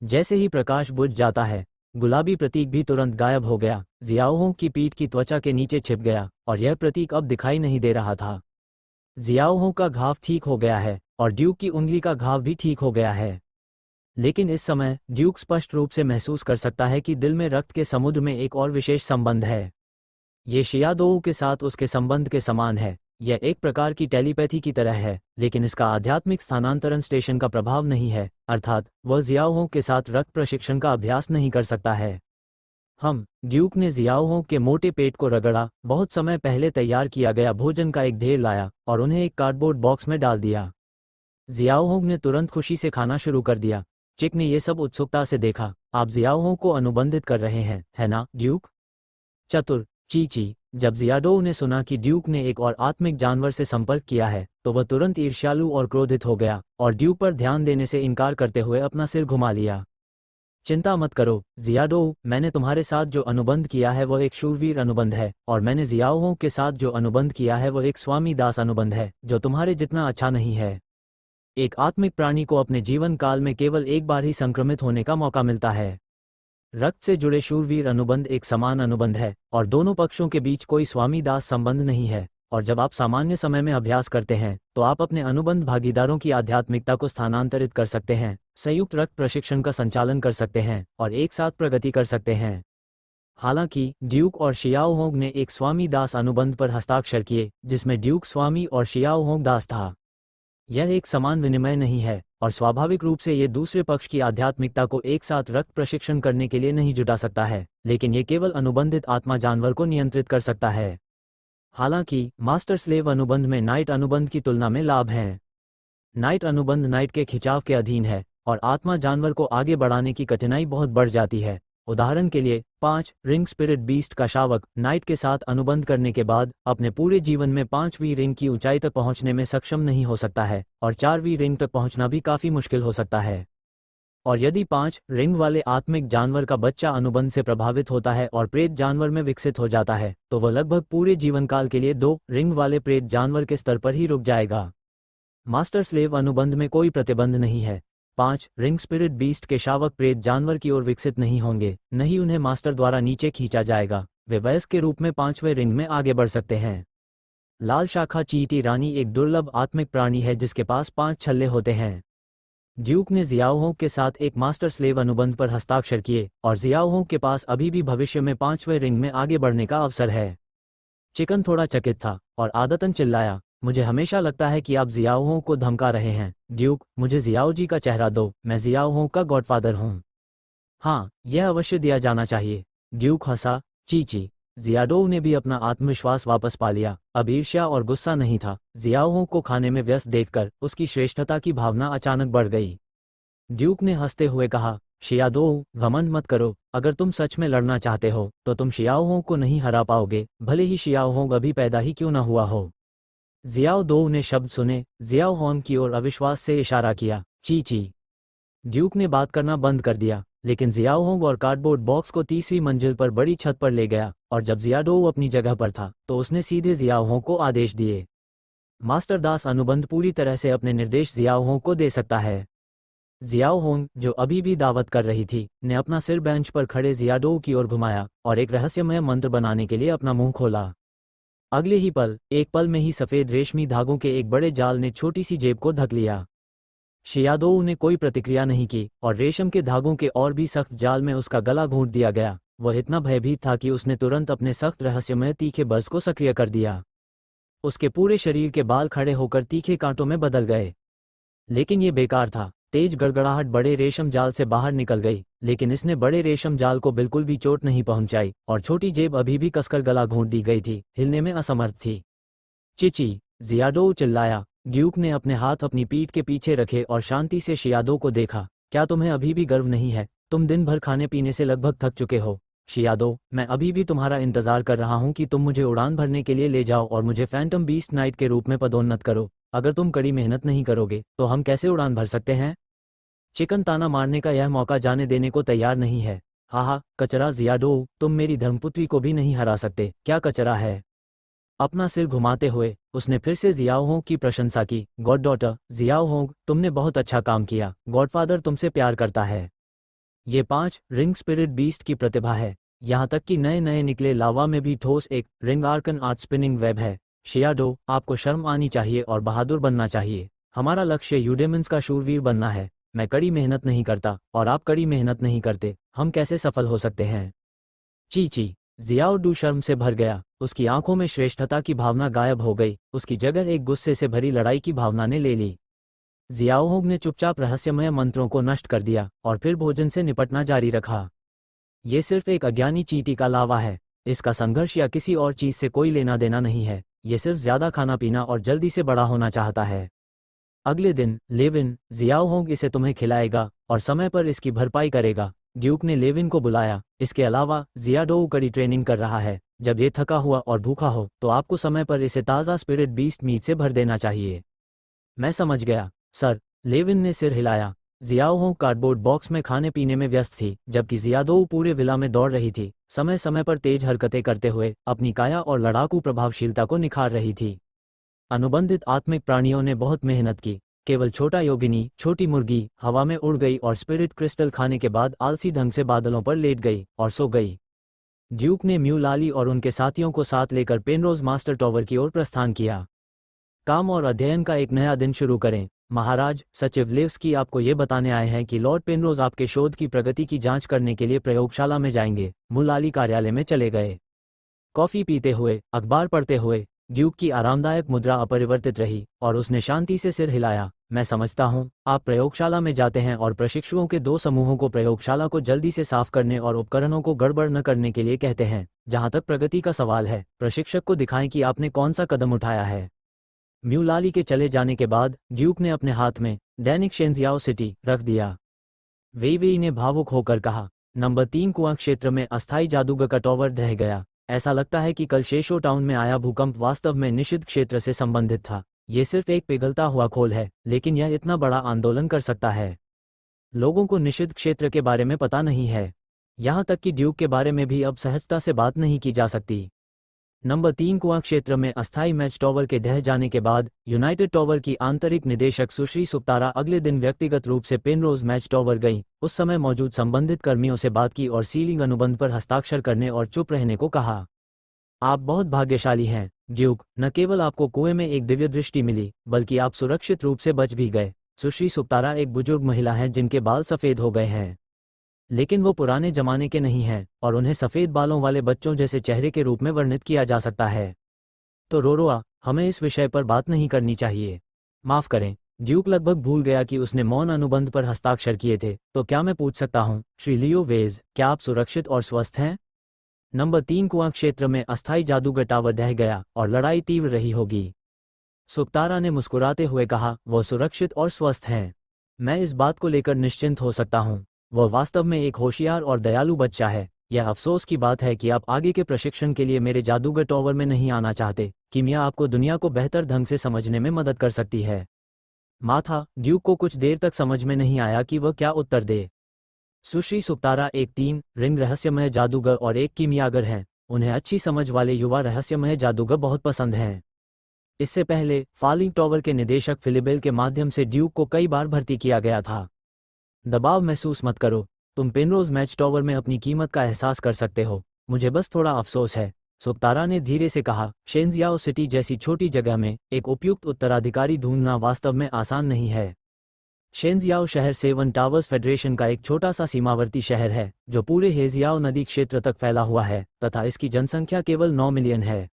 जैसे ही प्रकाश बुझ जाता है, गुलाबी प्रतीक भी तुरंत गायब हो गया, जियाओहोंग की पीठ की त्वचा के नीचे छिप गया और यह प्रतीक अब दिखाई नहीं दे रहा था। जियाओहोंग का घाव ठीक हो गया है और ड्यूक की उंगली का घाव भी ठीक हो गया है। लेकिन इस समय ड्यूक स्पष्ट रूप से महसूस कर सकता है कि दिल में रक्त के समुद्र में एक और विशेष संबंध है। ये शियादोऊ के साथ उसके संबंध के समान है। यह एक प्रकार की टेलीपैथी की तरह है, लेकिन इसका आध्यात्मिक स्थानांतरण स्टेशन का प्रभाव नहीं है, अर्थात वह जियाओहोंग के साथ रक्त प्रशिक्षण का अभ्यास नहीं कर सकता है। ड्यूक ने जियाओहोंग के मोटे पेट को रगड़ा, बहुत समय पहले तैयार किया गया भोजन का एक ढेर लाया और उन्हें एक कार्डबोर्ड बॉक्स में डाल दिया। जियाओहोंग ने तुरंत खुशी से खाना शुरू कर दिया। चिक ने यह सब उत्सुकता से देखा। आप जियाओहोंग को अनुबंधित कर रहे हैं, है ना, ड्यूक? चतुर चीची। जब जियाडोऊ ने सुना कि ड्यूक ने एक और आत्मिक जानवर से संपर्क किया है, तो वह तुरंत ईर्ष्यालु और क्रोधित हो गया और ड्यूक पर ध्यान देने से इनकार करते हुए अपना सिर घुमा लिया। चिंता मत करो जियाडोऊ, मैंने तुम्हारे साथ जो अनुबंध किया है वह एक शूरवीर अनुबंध है, और मैंने जियाओहोंग के साथ जो अनुबंध किया है वह एक स्वामी दास अनुबंध है, जो तुम्हारे जितना अच्छा नहीं है। एक आत्मिक प्राणी को अपने जीवन काल में केवल एक बार ही संक्रमित होने का मौका मिलता है। रक्त से जुड़े शूरवीर अनुबंध एक समान अनुबंध है और दोनों पक्षों के बीच कोई स्वामी दास संबंध नहीं है। और जब आप सामान्य समय में अभ्यास करते हैं, तो आप अपने अनुबंध भागीदारों की आध्यात्मिकता को स्थानांतरित कर सकते हैं, संयुक्त रक्त प्रशिक्षण का संचालन कर सकते हैं और एक साथ प्रगति कर सकते हैं। हालांकि ड्यूक और शियाओहोंग ने एक स्वामी दास अनुबंध पर हस्ताक्षर किए, जिसमें ड्यूक स्वामी और शियाओहोंग दास था। यह एक समान विनिमय नहीं है और स्वाभाविक रूप से ये दूसरे पक्ष की आध्यात्मिकता को एक साथ रक्त प्रशिक्षण करने के लिए नहीं जुटा सकता है, लेकिन ये केवल अनुबंधित आत्मा जानवर को नियंत्रित कर सकता है। हालांकि मास्टर स्लेव अनुबंध में नाइट अनुबंध की तुलना में लाभ हैं। नाइट अनुबंध नाइट के खिंचाव के अधीन है और आत्मा जानवर को आगे बढ़ाने की कठिनाई बहुत बढ़ जाती है। उदाहरण के लिए 5 रिंग स्पिरिट बीस्ट का शावक नाइट के साथ अनुबंध करने के बाद अपने पूरे जीवन में 5वीं रिंग की ऊंचाई तक पहुंचने में सक्षम नहीं हो सकता है और 4वीं रिंग तक पहुंचना भी काफी मुश्किल हो सकता है। और यदि 5 रिंग वाले आत्मिक जानवर का बच्चा अनुबंध से प्रभावित होता है और प्रेत जानवर में विकसित हो जाता है तो वह लगभग पूरे जीवन काल के लिए 2 रिंग वाले प्रेत जानवर के स्तर पर ही रुक जाएगा। मास्टर स्लेव अनुबंध में कोई प्रतिबंध नहीं है। 5 रिंग स्पिरिट बीस्ट के शावक प्रेत जानवर की ओर विकसित नहीं होंगे, नहीं उन्हें मास्टर द्वारा नीचे खींचा जाएगा। वे वयस्क के रूप में 5वें रिंग में आगे बढ़ सकते हैं। लाल शाखा चींटी रानी एक दुर्लभ आत्मिक प्राणी है जिसके पास 5 छल्ले होते हैं। ड्यूक ने जियाओहोंग के साथ एक मास्टर स्लेव अनुबंध पर हस्ताक्षर किए और जियाओहोंग के पास अभी भी भविष्य में 5वें रिंग में आगे बढ़ने का अवसर है। चिकन थोड़ा चकित था और आदतन चिल्लाया, मुझे हमेशा लगता है कि आप जियाओहोंग को धमका रहे हैं। ड्यूक, मुझे जियाओ जी का चेहरा दो, मैं जियाओहोंग का गॉडफादर हूँ। हाँ, यह अवश्य दिया जाना चाहिए। ड्यूक हंसा। चीची। जियाडोव ने भी अपना आत्मविश्वास वापस पा लिया। अब ईर्ष्या और गुस्सा नहीं था। जियाओहोंग को खाने में व्यस्त देखकर उसकी श्रेष्ठता की भावना अचानक बढ़ गई। ड्यूक ने हंसते हुए कहा, शियादोव, घमंड मत करो। अगर तुम सच में लड़ना चाहते हो तो तुम शियाओहोंग को नहीं हरा पाओगे, भले ही शियाओहोंग अभी पैदा ही क्यों न हुआ हो। जियाओदोव ने शब्द सुने। जियाओहोंग की ओर अविश्वास से इशारा किया। ची। ड्यूक ने बात करना बंद कर दिया, लेकिन जियाओहोंग और कार्डबोर्ड बॉक्स को तीसरी मंजिल पर बड़ी छत पर ले गया और जब जियाडोव अपनी जगह पर था तो उसने सीधे जियाओहोंग को आदेश दिए। मास्टर दास अनुबंध पूरी तरह से अपने निर्देश जियाओहोंग को दे सकता है। जियाओहोंग, जो अभी भी दावत कर रही थी, ने अपना सिर बेंच पर खड़े जियाडोव की ओर घुमाया और एक रहस्यमय मंत्र बनाने के लिए अपना मुंह खोला। अगले ही पल, एक पल में ही सफेद रेशमी धागों के एक बड़े जाल ने छोटी सी जेब को ढक लिया। शियादोव ने कोई प्रतिक्रिया नहीं की और रेशम के धागों के और भी सख्त जाल में उसका गला घूंट दिया गया। वह इतना भयभीत था कि उसने तुरंत अपने सख्त रहस्यमय तीखे बर्स को सक्रिय कर दिया। उसके पूरे शरीर के बाल खड़े होकर तीखे कांटों में बदल गए। लेकिन ये बेकार था। तेज गड़गड़ाहट बड़े रेशम जाल से बाहर निकल गई, लेकिन इसने बड़े रेशम जाल को बिल्कुल भी चोट नहीं पहुंचाई और छोटी जेब अभी भी कसकर गला घोंट दी गई थी, हिलने में असमर्थ थी। चिची। जियाडोव चिल्लाया। ड्यूक ने अपने हाथ अपनी पीठ के पीछे रखे और शांति से शियादोव को देखा। क्या तुम्हें अभी भी गर्व नहीं है? तुम दिन भर खाने पीने से लगभग थक चुके हो। शियादोव, मैं अभी भी तुम्हारा इंतजार कर रहा हूं कि तुम मुझे उड़ान भरने के लिए ले जाओ और मुझे फैंटम बीस्ट नाइट के रूप में पदोन्नत करो। अगर तुम कड़ी मेहनत नहीं करोगे तो हम कैसे उड़ान भर सकते हैं? चिकन ताना मारने का यह मौका जाने देने को तैयार नहीं है। हाहा, कचरा जियाडोव, तुम मेरी धर्मपुत्री को भी नहीं हरा सकते। क्या कचरा है? अपना सिर घुमाते हुए उसने फिर से जियाओहोंग की प्रशंसा की। गॉड डॉटर, जियाओहोंग, तुमने बहुत अच्छा काम किया। गॉडफादर तुमसे प्यार करता है। ये 5 रिंग स्पिरिट बीस्ट की प्रतिभा है। यहाँ तक कि नए नए निकले लावा में भी ठोस एक ring Arkan art spinning web है। शियाडो, आपको शर्म आनी चाहिए और बहादुर बनना चाहिए। हमारा लक्ष्य यूडेमिन्स का शूरवीर बनना है। मैं कड़ी मेहनत नहीं करता और आप कड़ी मेहनत नहीं करते, हम कैसे सफल हो सकते हैं? ची। जियाओडू शर्म से भर गया। उसकी आंखों में श्रेष्ठता की भावना गायब हो गई। उसकी जगह एक गुस्से से भरी लड़ाई की भावना ने ले ली। जियाओहोंग ने चुपचाप रहस्यमय मंत्रों को नष्ट कर दिया और फिर भोजन से निपटना जारी रखा। ये सिर्फ एक अज्ञानी चींटी का लावा है। इसका संघर्ष या किसी और चीज से कोई लेना देना नहीं है। ये सिर्फ ज्यादा खाना पीना और जल्दी से बड़ा होना चाहता है। अगले दिन लेविन, जियाओहोंग इसे तुम्हें खिलाएगा और समय पर इसकी भरपाई करेगा। ड्यूक ने लेविन को बुलाया। इसके अलावा जियाडोव कड़ी ट्रेनिंग कर रहा है। जब ये थका हुआ और भूखा हो तो आपको समय पर इसे ताज़ा स्पिरिट बीस्ट मीट से भर देना चाहिए। मैं समझ गया, सर। लेविन ने सिर हिलाया। जियाओहोंग कार्डबोर्ड बॉक्स में खाने पीने में व्यस्त थी, जबकि जियाडोव पूरे विला में दौड़ रही थी, समय समय पर तेज हरकतें करते हुए अपनी काया और लड़ाकू प्रभावशीलता को निखार रही थी। अनुबंधित आत्मिक प्राणियों ने बहुत मेहनत की। केवल छोटा योगिनी, छोटी मुर्गी, हवा में उड़ गई और स्पिरिट क्रिस्टल खाने के बाद आलसी ढंग से बादलों पर लेट गई और सो गई। ड्यूक ने म्यू लाली और उनके साथियों को साथ लेकर पेनरोज मास्टर टॉवर की ओर प्रस्थान किया। काम और अध्ययन का एक नया दिन शुरू करें। महाराज, सचिव लेव्स्की आपको ये बताने आए हैं कि लॉर्ड पेनरोज आपके शोध की प्रगति की जांच करने के लिए प्रयोगशाला में जाएंगे। म्यू लाली कार्यालय में चले गए। कॉफी पीते हुए, अखबार पढ़ते हुए ड्यूक की आरामदायक मुद्रा अपरिवर्तित रही और उसने शांति से सिर हिलाया। मैं समझता हूँ, आप प्रयोगशाला में जाते हैं और प्रशिक्षुओं के 2 समूहों को प्रयोगशाला को जल्दी से साफ करने और उपकरणों को गड़बड़ न करने के लिए कहते हैं। जहाँ तक प्रगति का सवाल है, प्रशिक्षक को दिखाएं कि आपने कौन सा कदम उठाया है। म्यू लाली के चले जाने के बाद ड्यूक ने अपने हाथ में दैनिक शेंजियाओ सिटी रख दिया। वेईवेई ने भावुक होकर कहा। नंबर 3 कुआं क्षेत्र में अस्थायी जादूगर का टॉवर ढह गया। ऐसा लगता है कि कल शेशो टाउन में आया भूकंप वास्तव में निषिद्ध क्षेत्र से संबंधित था। ये सिर्फ एक पिघलता हुआ खोल है, लेकिन यह इतना बड़ा आंदोलन कर सकता है। लोगों को निषिद्ध क्षेत्र के बारे में पता नहीं है। यहाँ तक कि ड्यूक के बारे में भी अब सहजता से बात नहीं की जा सकती। नंबर 3 कुआं क्षेत्र में अस्थायी मैच टावर के ढह जाने के बाद यूनाइटेड टावर की आंतरिक निदेशक सुश्री सुक्तारा अगले दिन व्यक्तिगत रूप से पेनरोज मैच टावर गई। उस समय मौजूद संबंधित कर्मियों से बात की और सीलिंग अनुबंध पर हस्ताक्षर करने और चुप रहने को कहा। आप बहुत भाग्यशाली हैं ड्यूक, न केवल आपको कुएं में एक दिव्य दृष्टि मिली, बल्कि आप सुरक्षित रूप से बच भी गए। सुश्री सुक्तारा एक बुजुर्ग महिला हैं जिनके बाल सफ़ेद हो गए हैं, लेकिन वो पुराने जमाने के नहीं हैं और उन्हें सफ़ेद बालों वाले बच्चों जैसे चेहरे के रूप में वर्णित किया जा सकता है। तो रोरोआ, हमें इस विषय पर बात नहीं करनी चाहिए। माफ़ करें। ड्यूक लगभग भूल गया कि उसने मौन अनुबंध पर हस्ताक्षर किए थे। तो क्या मैं पूछ सकता हूँ श्री लियो वेज, क्या आप सुरक्षित और स्वस्थ हैं? नंबर 3 कुआं क्षेत्र में अस्थायी जादूगर टावर ढह गया और लड़ाई तीव्र रही होगी। सुक्तारा ने मुस्कुराते हुए कहा, वो सुरक्षित और स्वस्थ हैं। मैं इस बात को लेकर निश्चिंत हो सकता हूँ। वह वास्तव में एक होशियार और दयालु बच्चा है। यह अफसोस की बात है कि आप आगे के प्रशिक्षण के लिए मेरे जादूगर टावर में नहीं आना चाहते। कीमिया आपको दुनिया को बेहतर ढंग से समझने में मदद कर सकती है। माथा, ड्यूक को कुछ देर तक समझ में नहीं आया कि वह क्या उत्तर दे। सुश्री सुक्तारा एक 3 रिंग रहस्यमय जादूगर और एक कीमियागर हैं। उन्हें अच्छी समझ वाले युवा रहस्यमय जादूगर बहुत पसंद हैं। इससे पहले फॉलिंग टावर के निदेशक फिलिबेल के माध्यम से ड्यूक को कई बार भर्ती किया गया था। दबाव महसूस मत करो, तुम पेनरोज मैच टावर में अपनी कीमत का एहसास कर सकते हो। मुझे बस थोड़ा अफसोस है, सुक्तारा ने धीरे से कहा। शेंजियाओ सिटी जैसी छोटी जगह में एक उपयुक्त उत्तराधिकारी ढूंढना वास्तव में आसान नहीं है। शेंजियाओ शहर सेवन टावर्स फेडरेशन का एक छोटा सा सीमावर्ती शहर है जो पूरे हेजियाओ नदी क्षेत्र तक फैला हुआ है तथा इसकी जनसंख्या केवल 9 मिलियन है।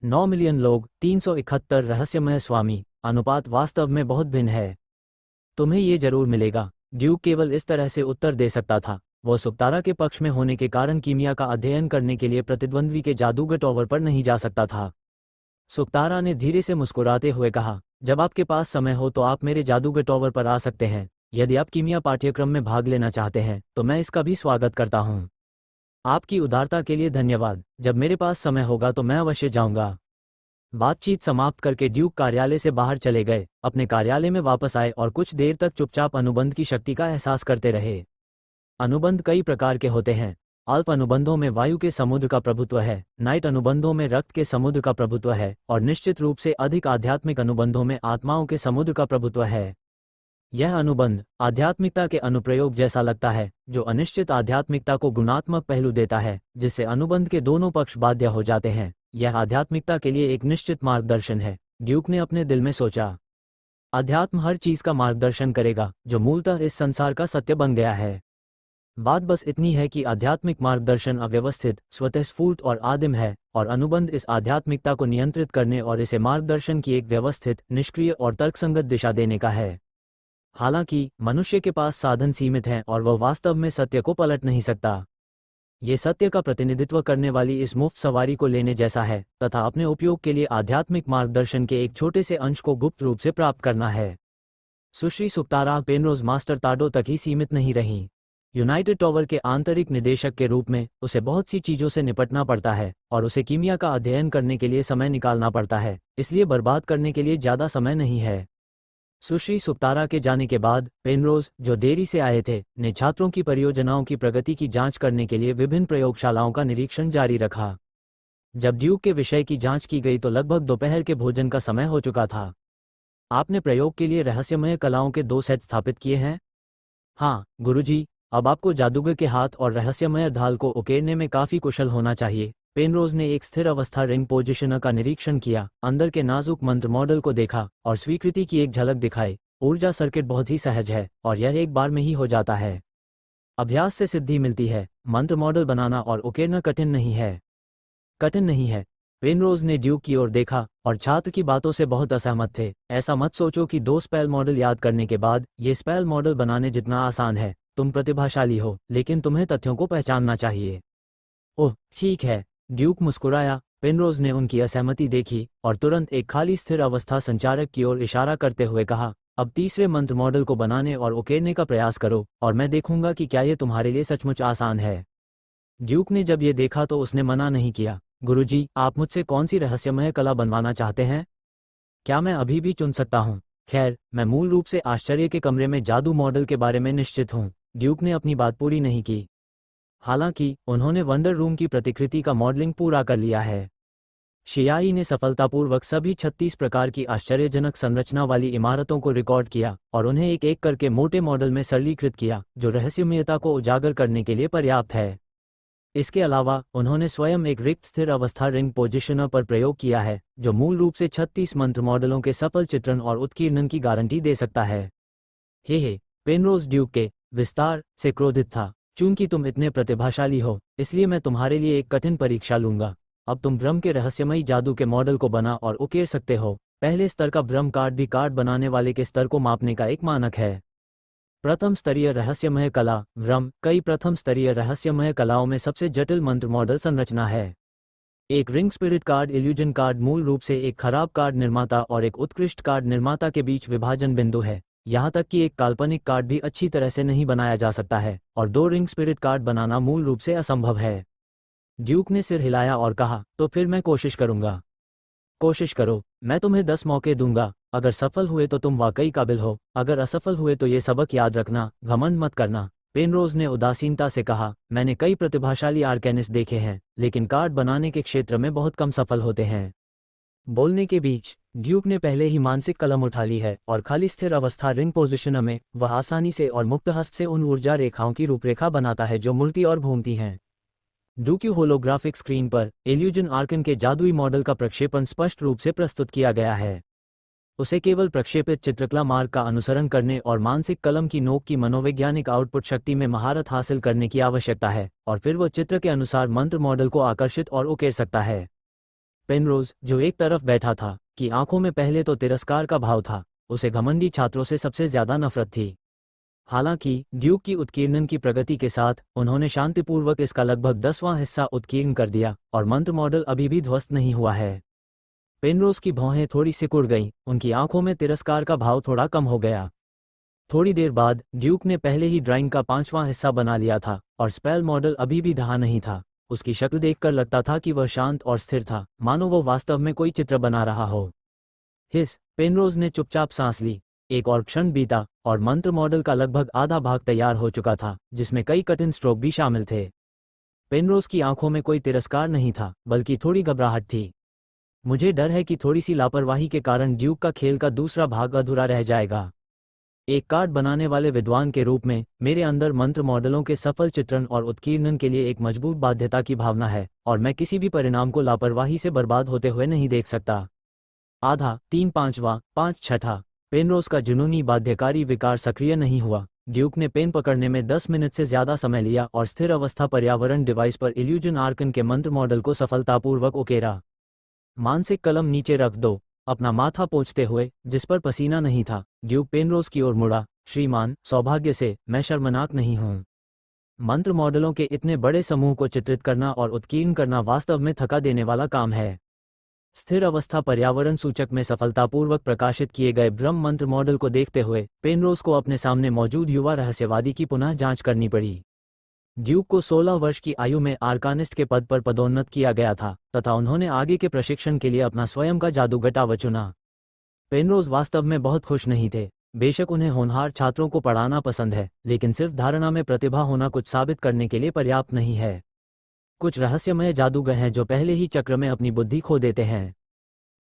9 मिलियन लोग, 371 रहस्यमय स्वामी, अनुपात वास्तव में बहुत भिन्न है। तुम्हें ये जरूर मिलेगा। ड्यूक केवल इस तरह से उत्तर दे सकता था। वो सुक्तारा के पक्ष में होने के कारण कीमिया का अध्ययन करने के लिए प्रतिद्वंद्वी के जादूगर टावर पर नहीं जा सकता था। सुक्तारा ने धीरे से मुस्कुराते हुए कहा, जब आपके पास समय हो तो आप मेरे जादूगर टावर पर आ सकते हैं। यदि आप कीमिया पाठ्यक्रम में भाग लेना चाहते हैं तो मैं इसका भी स्वागत करता हूँ। आपकी उदारता के लिए धन्यवाद। जब मेरे पास समय होगा तो मैं अवश्य जाऊंगा। बातचीत समाप्त करके ड्यूक कार्यालय से बाहर चले गए, अपने कार्यालय में वापस आए और कुछ देर तक चुपचाप अनुबंध की शक्ति का एहसास करते रहे। अनुबंध कई प्रकार के होते हैं। अल्प अनुबंधों में वायु के समुद्र का प्रभुत्व है, नाइट अनुबंधों में रक्त के समुद्र का प्रभुत्व है और निश्चित रूप से अधिक आध्यात्मिक अनुबंधों में आत्माओं के समुद्र का प्रभुत्व है। यह अनुबंध आध्यात्मिकता के अनुप्रयोग जैसा लगता है, जो अनिश्चित आध्यात्मिकता को गुणात्मक पहलू देता है, जिससे अनुबंध के दोनों पक्ष बाध्य हो जाते हैं। यह आध्यात्मिकता के लिए एक निश्चित मार्गदर्शन है, ड्यूक ने अपने दिल में सोचा। अध्यात्म हर चीज का मार्गदर्शन करेगा जो मूलतः इस संसार का सत्य बन गया है। बात बस इतनी है कि आध्यात्मिक मार्गदर्शन अव्यवस्थित, स्वतःस्फूर्त और आदिम है, और अनुबंध इस आध्यात्मिकता को नियंत्रित करने और इसे मार्गदर्शन की एक व्यवस्थित, निष्क्रिय और तर्कसंगत दिशा देने का है। हालांकि मनुष्य के पास साधन सीमित हैं और वह वास्तव में सत्य को पलट नहीं सकता। ये सत्य का प्रतिनिधित्व करने वाली इस मुफ्त सवारी को लेने जैसा है तथा अपने उपयोग के लिए आध्यात्मिक मार्गदर्शन के एक छोटे से अंश को गुप्त रूप से प्राप्त करना है। सुश्री सुक्तारा पेनरोज मास्टर ताडो तक ही सीमित नहीं रहीं। यूनाइटेड टावर के आंतरिक निदेशक के रूप में उसे बहुत सी चीज़ों से निपटना पड़ता है और उसे कीमिया का अध्ययन करने के लिए समय निकालना पड़ता है, इसलिए बर्बाद करने के लिए ज़्यादा समय नहीं है। सुश्री सुक्तारा के जाने के बाद पेनरोज, जो देरी से आए थे, ने छात्रों की परियोजनाओं की प्रगति की जांच करने के लिए विभिन्न प्रयोगशालाओं का निरीक्षण जारी रखा। जब ड्यूक के विषय की जांच की गई तो लगभग दोपहर के भोजन का समय हो चुका था। आपने प्रयोग के लिए रहस्यमय कलाओं के 2 सेट स्थापित किए हैं? हाँ गुरुजी, अब आपको जादूगर के हाथ और रहस्यमय ढाल को उकेरने में काफ़ी कुशल होना चाहिए। पेनरोज ने एक स्थिर अवस्था रिंग पोजिशनर का निरीक्षण किया, अंदर के नाजुक मंत्र मॉडल को देखा और स्वीकृति की एक झलक दिखाई। ऊर्जा सर्किट बहुत ही सहज है और यह एक बार में ही हो जाता है। अभ्यास से सिद्धि मिलती है। मंत्र मॉडल बनाना और उकेरना कठिन नहीं है। कठिन नहीं है। पेनरोज ने ड्यूक की ओर देखा और छात्र की बातों से बहुत असहमत थे। ऐसा मत सोचो कि 2 स्पेल मॉडल याद करने के बाद ये स्पेल मॉडल बनाने जितना आसान है। तुम प्रतिभाशाली हो, लेकिन तुम्हें तथ्यों को पहचानना चाहिए। ओह ठीक है, ड्यूक मुस्कुराया। पेनरोज ने उनकी असहमति देखी और तुरंत एक खाली स्थिर अवस्था संचारक की ओर इशारा करते हुए कहा, अब तीसरे मंत्र मॉडल को बनाने और उकेरने का प्रयास करो और मैं देखूंगा कि क्या ये तुम्हारे लिए सचमुच आसान है। ड्यूक ने जब ये देखा तो उसने मना नहीं किया। गुरुजी, आप मुझसे कौन सी रहस्यमय कला बनवाना चाहते हैं? क्या मैं अभी भी चुन सकता हूँ? खैर, मैं मूल रूप से आश्चर्य के कमरे में जादू मॉडल के बारे में निश्चित हूँ। ड्यूक ने अपनी बात पूरी नहीं की। हालांकि उन्होंने वंडर रूम की प्रतिकृति का मॉडलिंग पूरा कर लिया है। शियाई ने सफलतापूर्वक सभी 36 प्रकार की आश्चर्यजनक संरचना वाली इमारतों को रिकॉर्ड किया और उन्हें एक एक करके मोटे मॉडल में सरलीकृत किया, जो रहस्यमयता को उजागर करने के लिए पर्याप्त है। इसके अलावा उन्होंने स्वयं एक रिक्त स्थिर अवस्था रिंग पोजिशनर पर प्रयोग किया है, जो मूल रूप से 36 मंत्र मॉडलों के सफल चित्रण और उत्कीर्णन की गारंटी दे सकता है। हे, पेनरोज ड्यूक के विस्तार से क्रोधित था। चूंकि तुम इतने प्रतिभाशाली हो, इसलिए मैं तुम्हारे लिए एक कठिन परीक्षा लूंगा। अब तुम ब्रह्म के रहस्यमयी जादू के मॉडल को बना और उकेर सकते हो। पहले स्तर का ब्रह्म कार्ड भी कार्ड बनाने वाले के स्तर को मापने का एक मानक है। प्रथम स्तरीय रहस्यमय कला ब्रह्म कई प्रथम स्तरीय रहस्यमय कलाओं में सबसे जटिल मंत्र मॉडल संरचना है। एक ring spirit card illusion card मूल रूप से एक खराब कार्ड निर्माता और एक उत्कृष्ट कार्ड निर्माता के बीच विभाजन बिंदु है। यहाँ तक कि एक काल्पनिक कार्ड भी अच्छी तरह से नहीं बनाया जा सकता है और 2 रिंग स्पिरिट कार्ड बनाना मूल रूप से असंभव है। ड्यूक ने सिर हिलाया और कहा, तो फिर मैं कोशिश करूंगा। कोशिश करो, मैं तुम्हें 10 मौके दूंगा। अगर सफल हुए तो तुम वाकई काबिल हो, अगर असफल हुए तो ये सबक याद रखना, घमंड मत करना। पेनरोज ने उदासीनता से कहा, मैंने कई प्रतिभाशाली आर्केनिस्ट देखे हैं, लेकिन कार्ड बनाने के क्षेत्र में बहुत कम सफल होते हैं। बोलने के बीच ड्यूक ने पहले ही मानसिक कलम उठा ली है और खाली स्थिर अवस्था रिंग पोजिशनर में वह आसानी से और मुक्त हस्त से उन ऊर्जा रेखाओं की रूपरेखा बनाता है जो मुड़ती और घूमती हैं। ड्यूक होलोग्राफिक स्क्रीन पर इल्यूजन आर्कन के जादुई मॉडल का प्रक्षेपण स्पष्ट रूप से प्रस्तुत किया गया है। उसे केवल प्रक्षेपित चित्रकला मार्ग का अनुसरण करने और मानसिक कलम की नोक की मनोवैज्ञानिक आउटपुट शक्ति में महारत हासिल करने की आवश्यकता है, और फिर वह चित्र के अनुसार मंत्र मॉडल को आकर्षित और उकेर सकता है। पेनरोज, जो एक तरफ बैठा था, की आंखों में पहले तो तिरस्कार का भाव था। उसे घमंडी छात्रों से सबसे ज्यादा नफरत थी। हालांकि ड्यूक की उत्कीर्णन की प्रगति के साथ उन्होंने शांतिपूर्वक इसका लगभग 10वां हिस्सा उत्कीर्ण कर दिया और मंत्र मॉडल अभी भी ध्वस्त नहीं हुआ है। पेनरोज की भौहें थोड़ी सिकुड़ गईं, उनकी आंखों में तिरस्कार का भाव थोड़ा कम हो गया। थोड़ी देर बाद ड्यूक ने पहले ही ड्राइंग का 5वां हिस्सा बना लिया था और स्पेल मॉडल अभी भी ढहा नहीं था। उसकी शक्ल देखकर लगता था कि वह शांत और स्थिर था, मानो वो वास्तव में कोई चित्र बना रहा हो। पेनरोज ने चुपचाप सांस ली। एक और क्षण बीता और मंत्र मॉडल का लगभग आधा भाग तैयार हो चुका था, जिसमें कई कठिन स्ट्रोक भी शामिल थे। पेनरोज की आंखों में कोई तिरस्कार नहीं था, बल्कि थोड़ी घबराहट थी। मुझे डर है कि थोड़ी सी लापरवाही के कारण ड्यूक का खेल का दूसरा भाग अधूरा रह जाएगा। एक कार्ड बनाने वाले विद्वान के रूप में मेरे अंदर मंत्र मॉडलों के सफल चित्रण और उत्कीर्णन के लिए एक मजबूत बाध्यता की भावना है, और मैं किसी भी परिणाम को लापरवाही से बर्बाद होते हुए नहीं देख सकता। आधा 3 5वां 5 छठा पेनरोज का जुनूनी बाध्यकारी विकार सक्रिय नहीं हुआ। ड्यूक ने पेन पकड़ने में 10 मिनट से ज्यादा समय लिया और स्थिर अवस्था पर्यावरण डिवाइस पर इल्यूजन आर्कन के मंत्र मॉडल को सफलतापूर्वक उकेरा। मानसिक कलम नीचे रख दो। अपना माथा पोंछते हुए, जिस पर पसीना नहीं था, ड्यूक पेनरोज की ओर मुड़ा। श्रीमान, सौभाग्य से मैं शर्मनाक नहीं हूं। मंत्र मॉडलों के इतने बड़े समूह को चित्रित करना और उत्कीर्ण करना वास्तव में थका देने वाला काम है। स्थिर अवस्था पर्यावरण सूचक में सफलतापूर्वक प्रकाशित किए गए ब्रह्म मंत्र मॉडल को देखते हुए पेनरोज को अपने सामने मौजूद युवा रहस्यवादी की पुनः जांच करनी पड़ी। ड्यूक को 16 वर्ष की आयु में आर्कानिस्ट के पद पर पदोन्नत किया गया था तथा उन्होंने आगे के प्रशिक्षण के लिए अपना स्वयं का जादूगटाव चुना। पेनरोज वास्तव में बहुत खुश नहीं थे। बेशक उन्हें होनहार छात्रों को पढ़ाना पसंद है, लेकिन सिर्फ धारणा में प्रतिभा होना कुछ साबित करने के लिए पर्याप्त नहीं है। कुछ रहस्यमय जादूगर हैं जो पहले ही चक्र में अपनी बुद्धि खो देते हैं।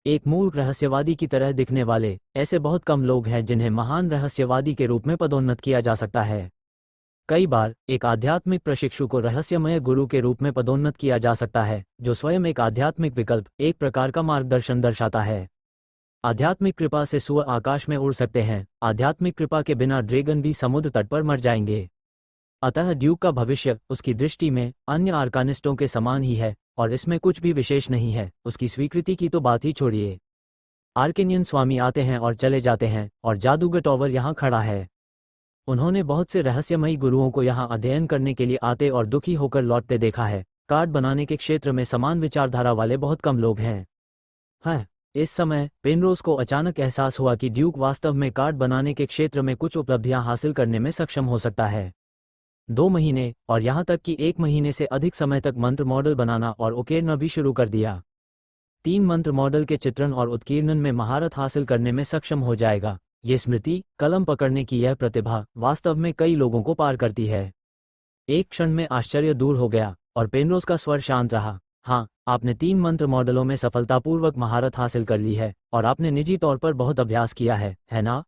एक मूर्ख रहस्यवादी की तरह दिखने वाले ऐसे बहुत कम लोग हैं जिन्हें महान रहस्यवादी के रूप में पदोन्नत किया जा सकता है। कई बार एक आध्यात्मिक प्रशिक्षु को रहस्यमय गुरु के रूप में पदोन्नत किया जा सकता है, जो स्वयं एक आध्यात्मिक विकल्प, एक प्रकार का मार्गदर्शन दर्शाता है। आध्यात्मिक कृपा से सुअर आकाश में उड़ सकते हैं, आध्यात्मिक कृपा के बिना ड्रैगन भी समुद्र तट पर मर जाएंगे। अतः ड्यूक का भविष्य उसकी दृष्टि में अन्य आर्कानिस्टों के समान ही है और इसमें कुछ भी विशेष नहीं है। उसकी स्वीकृति की तो बात ही छोड़िए। आर्केनियन स्वामी आते हैं और चले जाते हैं और जादूगर टॉवर यहाँ खड़ा है। उन्होंने बहुत से रहस्यमयी गुरुओं को यहाँ अध्ययन करने के लिए आते और दुखी होकर लौटते देखा है। कार्ड बनाने के क्षेत्र में समान विचारधारा वाले बहुत कम लोग हैं। हाँ, इस समय पेनरोज को अचानक एहसास हुआ कि ड्यूक वास्तव में कार्ड बनाने के क्षेत्र में कुछ उपलब्धियां हासिल करने में सक्षम हो सकता है। 2 महीने और यहाँ तक कि 1 महीने से अधिक समय तक मंत्र मॉडल बनाना और उकेरना भी शुरू कर दिया। 3 मंत्र मॉडल के चित्रण और उत्कीर्णन में महारत हासिल करने में सक्षम हो जाएगा। ये स्मृति, कलम पकड़ने की यह प्रतिभा वास्तव में कई लोगों को पार करती है। एक क्षण में आश्चर्य दूर हो गया और पेनरोज का स्वर शांत रहा। हाँ, आपने 3 मंत्र मॉडलों में सफलतापूर्वक महारत हासिल कर ली है और आपने निजी तौर पर बहुत अभ्यास किया है ना?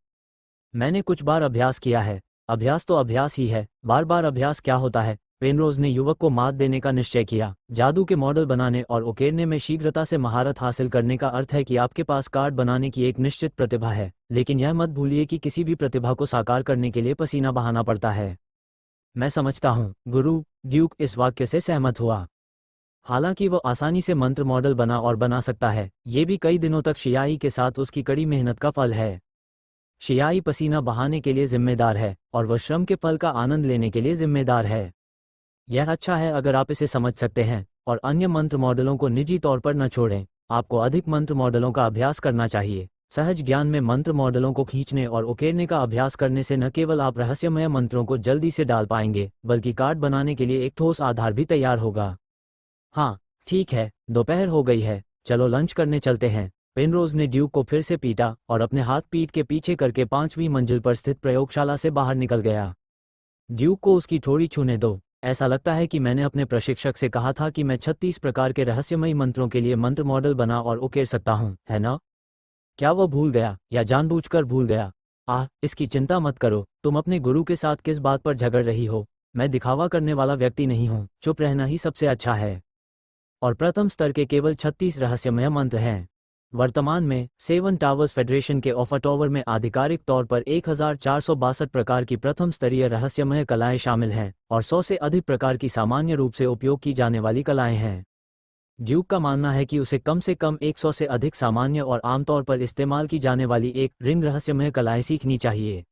मैंने कुछ बार अभ्यास किया है। अभ्यास तो अभ्यास ही है, बार बार अभ्यास क्या होता है? पेनरोज ने युवक को मात देने का निश्चय किया। जादू के मॉडल बनाने और उकेरने में शीघ्रता से महारत हासिल करने का अर्थ है कि आपके पास कार्ड बनाने की एक निश्चित प्रतिभा है, लेकिन यह मत भूलिए कि किसी भी प्रतिभा को साकार करने के लिए पसीना बहाना पड़ता है। मैं समझता हूँ, गुरु। ड्यूक इस वाक्य से सहमत हुआ। हालांकि वो आसानी से मंत्र मॉडल बना और बना सकता है, ये भी कई दिनों तक शियाई के साथ उसकी कड़ी मेहनत का फल है। शियाई पसीना बहाने के लिए जिम्मेदार है और वह श्रम के फल का आनंद लेने के लिए जिम्मेदार है। यह अच्छा है अगर आप इसे समझ सकते हैं और अन्य मंत्र मॉडलों को निजी तौर पर न छोड़ें। आपको अधिक मंत्र मॉडलों का अभ्यास करना चाहिए। सहज ज्ञान में मंत्र मॉडलों को खींचने और उकेरने का अभ्यास करने से न केवल आप रहस्यमय मंत्रों को जल्दी से डाल पाएंगे, बल्कि कार्ड बनाने के लिए एक ठोस आधार भी तैयार होगा। हाँ, ठीक है, दोपहर हो गई है, चलो लंच करने चलते हैं। पेनरोज ने ड्यूक को फिर से पीटा और अपने हाथ पीठ के पीछे करके 5वीं मंजिल पर स्थित प्रयोगशाला से बाहर निकल गया। ड्यूक को उसकी थोड़ी छूने दो। ऐसा लगता है कि मैंने अपने प्रशिक्षक से कहा था कि मैं 36 प्रकार के रहस्यमयी मंत्रों के लिए मंत्र मॉडल बना और उकेर सकता हूँ, है ना? क्या वह भूल गया या जानबूझकर भूल गया? इसकी चिंता मत करो। तुम अपने गुरु के साथ किस बात पर झगड़ रही हो? मैं दिखावा करने वाला व्यक्ति नहीं हूँ। चुप रहना ही सबसे अच्छा है। और प्रथम स्तर के केवल 36 रहस्यमय मंत्र हैं। वर्तमान में 7 टावर्स फेडरेशन के ऑफा टावर में आधिकारिक तौर पर 1462 प्रकार की प्रथम स्तरीय रहस्यमय कलाएं शामिल हैं और 100 से अधिक प्रकार की सामान्य रूप से उपयोग की जाने वाली कलाएं हैं। ड्यूक का मानना है कि उसे कम से कम 100 से अधिक सामान्य और आमतौर पर इस्तेमाल की जाने वाली एक रिंग रहस्यमय कलाएं सीखनी चाहिए।